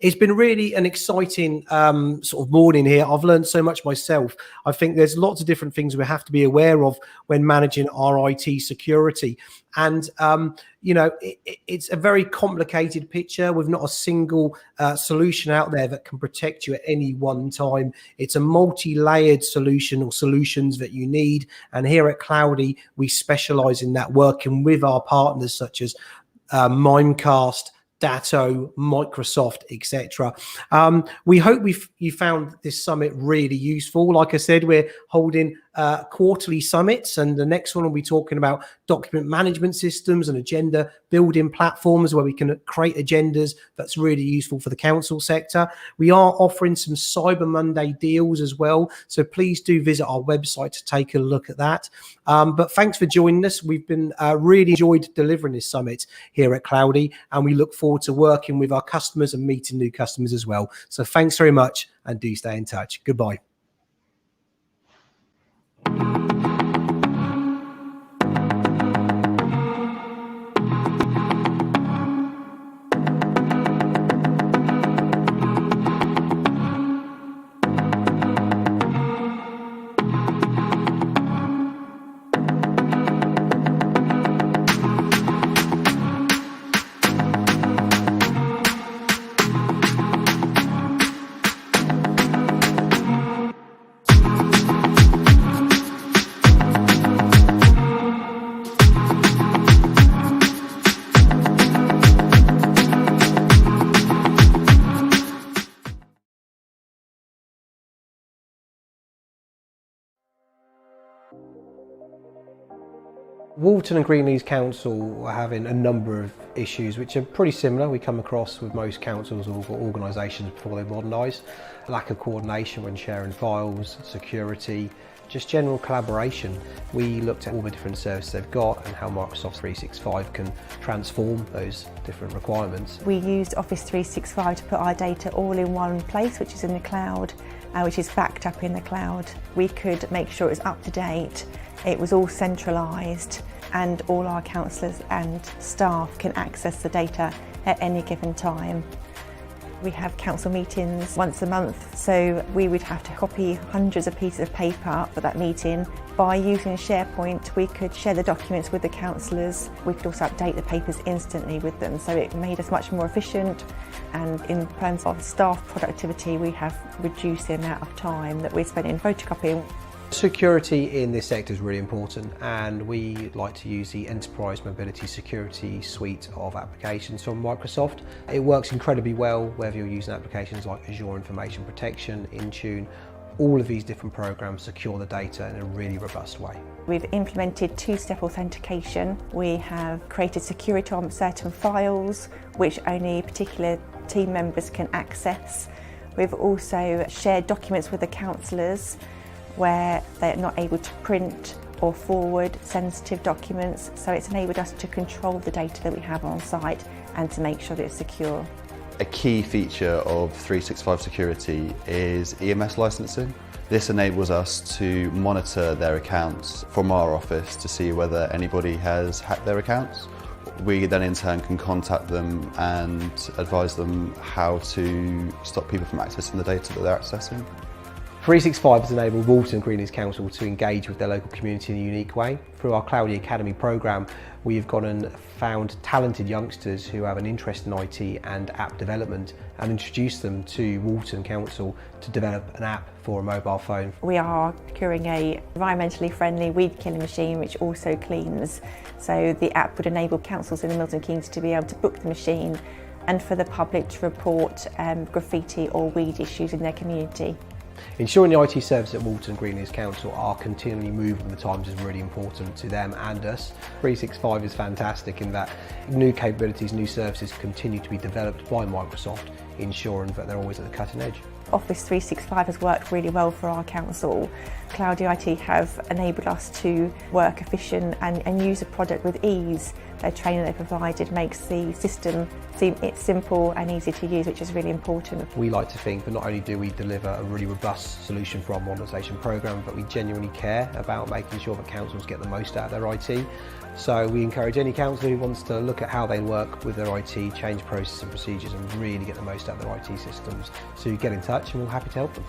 it's been really an exciting sort of morning here. I've learned so much myself. I think there's lots of different things we have to be aware of when managing our IT security. And, it's a very complicated picture with not a single solution out there that can protect you at any one time. It's a multi-layered solution or solutions that you need. And here at Cloudy, we specialize in that, working with our partners such as Mimecast, Datto, Microsoft, etc. We hope you found this summit really useful. Like I said, we're holding quarterly summits, and the next one will be talking about document management systems and agenda building platforms where we can create agendas that's really useful for the council sector. We are offering some Cyber Monday deals as well, so please do visit our website to take a look at that. But thanks for joining us. We've been really enjoyed delivering this summit here at Cloudy, and we look forward to working with our customers and meeting new customers as well. So thanks very much, and do stay in touch. Goodbye. Walton and Greenleys Council are having a number of issues which are pretty similar. We come across with most councils or organisations before they modernise. Lack of coordination when sharing files, security, just general collaboration. We looked at all the different services they've got and how Microsoft 365 can transform those different requirements. We used Office 365 to put our data all in one place, which is in the cloud, which is backed up in the cloud. We could make sure it was up to date, it was all centralised, and all our councillors and staff can access the data at any given time. We have council meetings once a month, so we would have to copy hundreds of pieces of paper for that meeting. By using SharePoint, we could share the documents with the councillors. We could also update the papers instantly with them, so it made us much more efficient. And in terms of staff productivity, we have reduced the amount of time that we spend in photocopying. Security in this sector is really important, and we like to use the Enterprise Mobility Security suite of applications from Microsoft. It works incredibly well whether you're using applications like Azure Information Protection, Intune. All of these different programs secure the data in a really robust way. We've implemented two-step authentication. We have created security on certain files which only particular team members can access. We've also shared documents with the councillors where they're not able to print or forward sensitive documents, so it's enabled us to control the data that we have on site and to make sure that it's secure. A key feature of 365 security is EMS licensing. This enables us to monitor their accounts from our office to see whether anybody has hacked their accounts. We then in turn can contact them and advise them how to stop people from accessing the data that they're accessing. 365 has enabled Walton and Greenleys Council to engage with their local community in a unique way. Through our Cloudy Academy programme, we've gone and found talented youngsters who have an interest in IT and app development and introduced them to Walton Council to develop an app for a mobile phone. We are procuring a environmentally friendly weed killing machine which also cleans, so the app would enable councils in the Milton Keynes to be able to book the machine and for the public to report graffiti or weed issues in their community. Ensuring the IT services at Walton and Greenleys Council are continually moving with the times is really important to them and us. 365 is fantastic in that new capabilities, new services continue to be developed by Microsoft, ensuring that they're always at the cutting edge. Office 365 has worked really well for our council. CloudyIT have enabled us to work efficient and use the product with ease. Their training they provided makes the system seem simple and easy to use, which is really important. We like to think that not only do we deliver a really robust solution for our modernisation programme, but we genuinely care about making sure that councils get the most out of their IT. So we encourage any council who wants to look at how they work with their IT, change processes and procedures and really get the most out of their IT systems to get in touch, and we're happy to help them.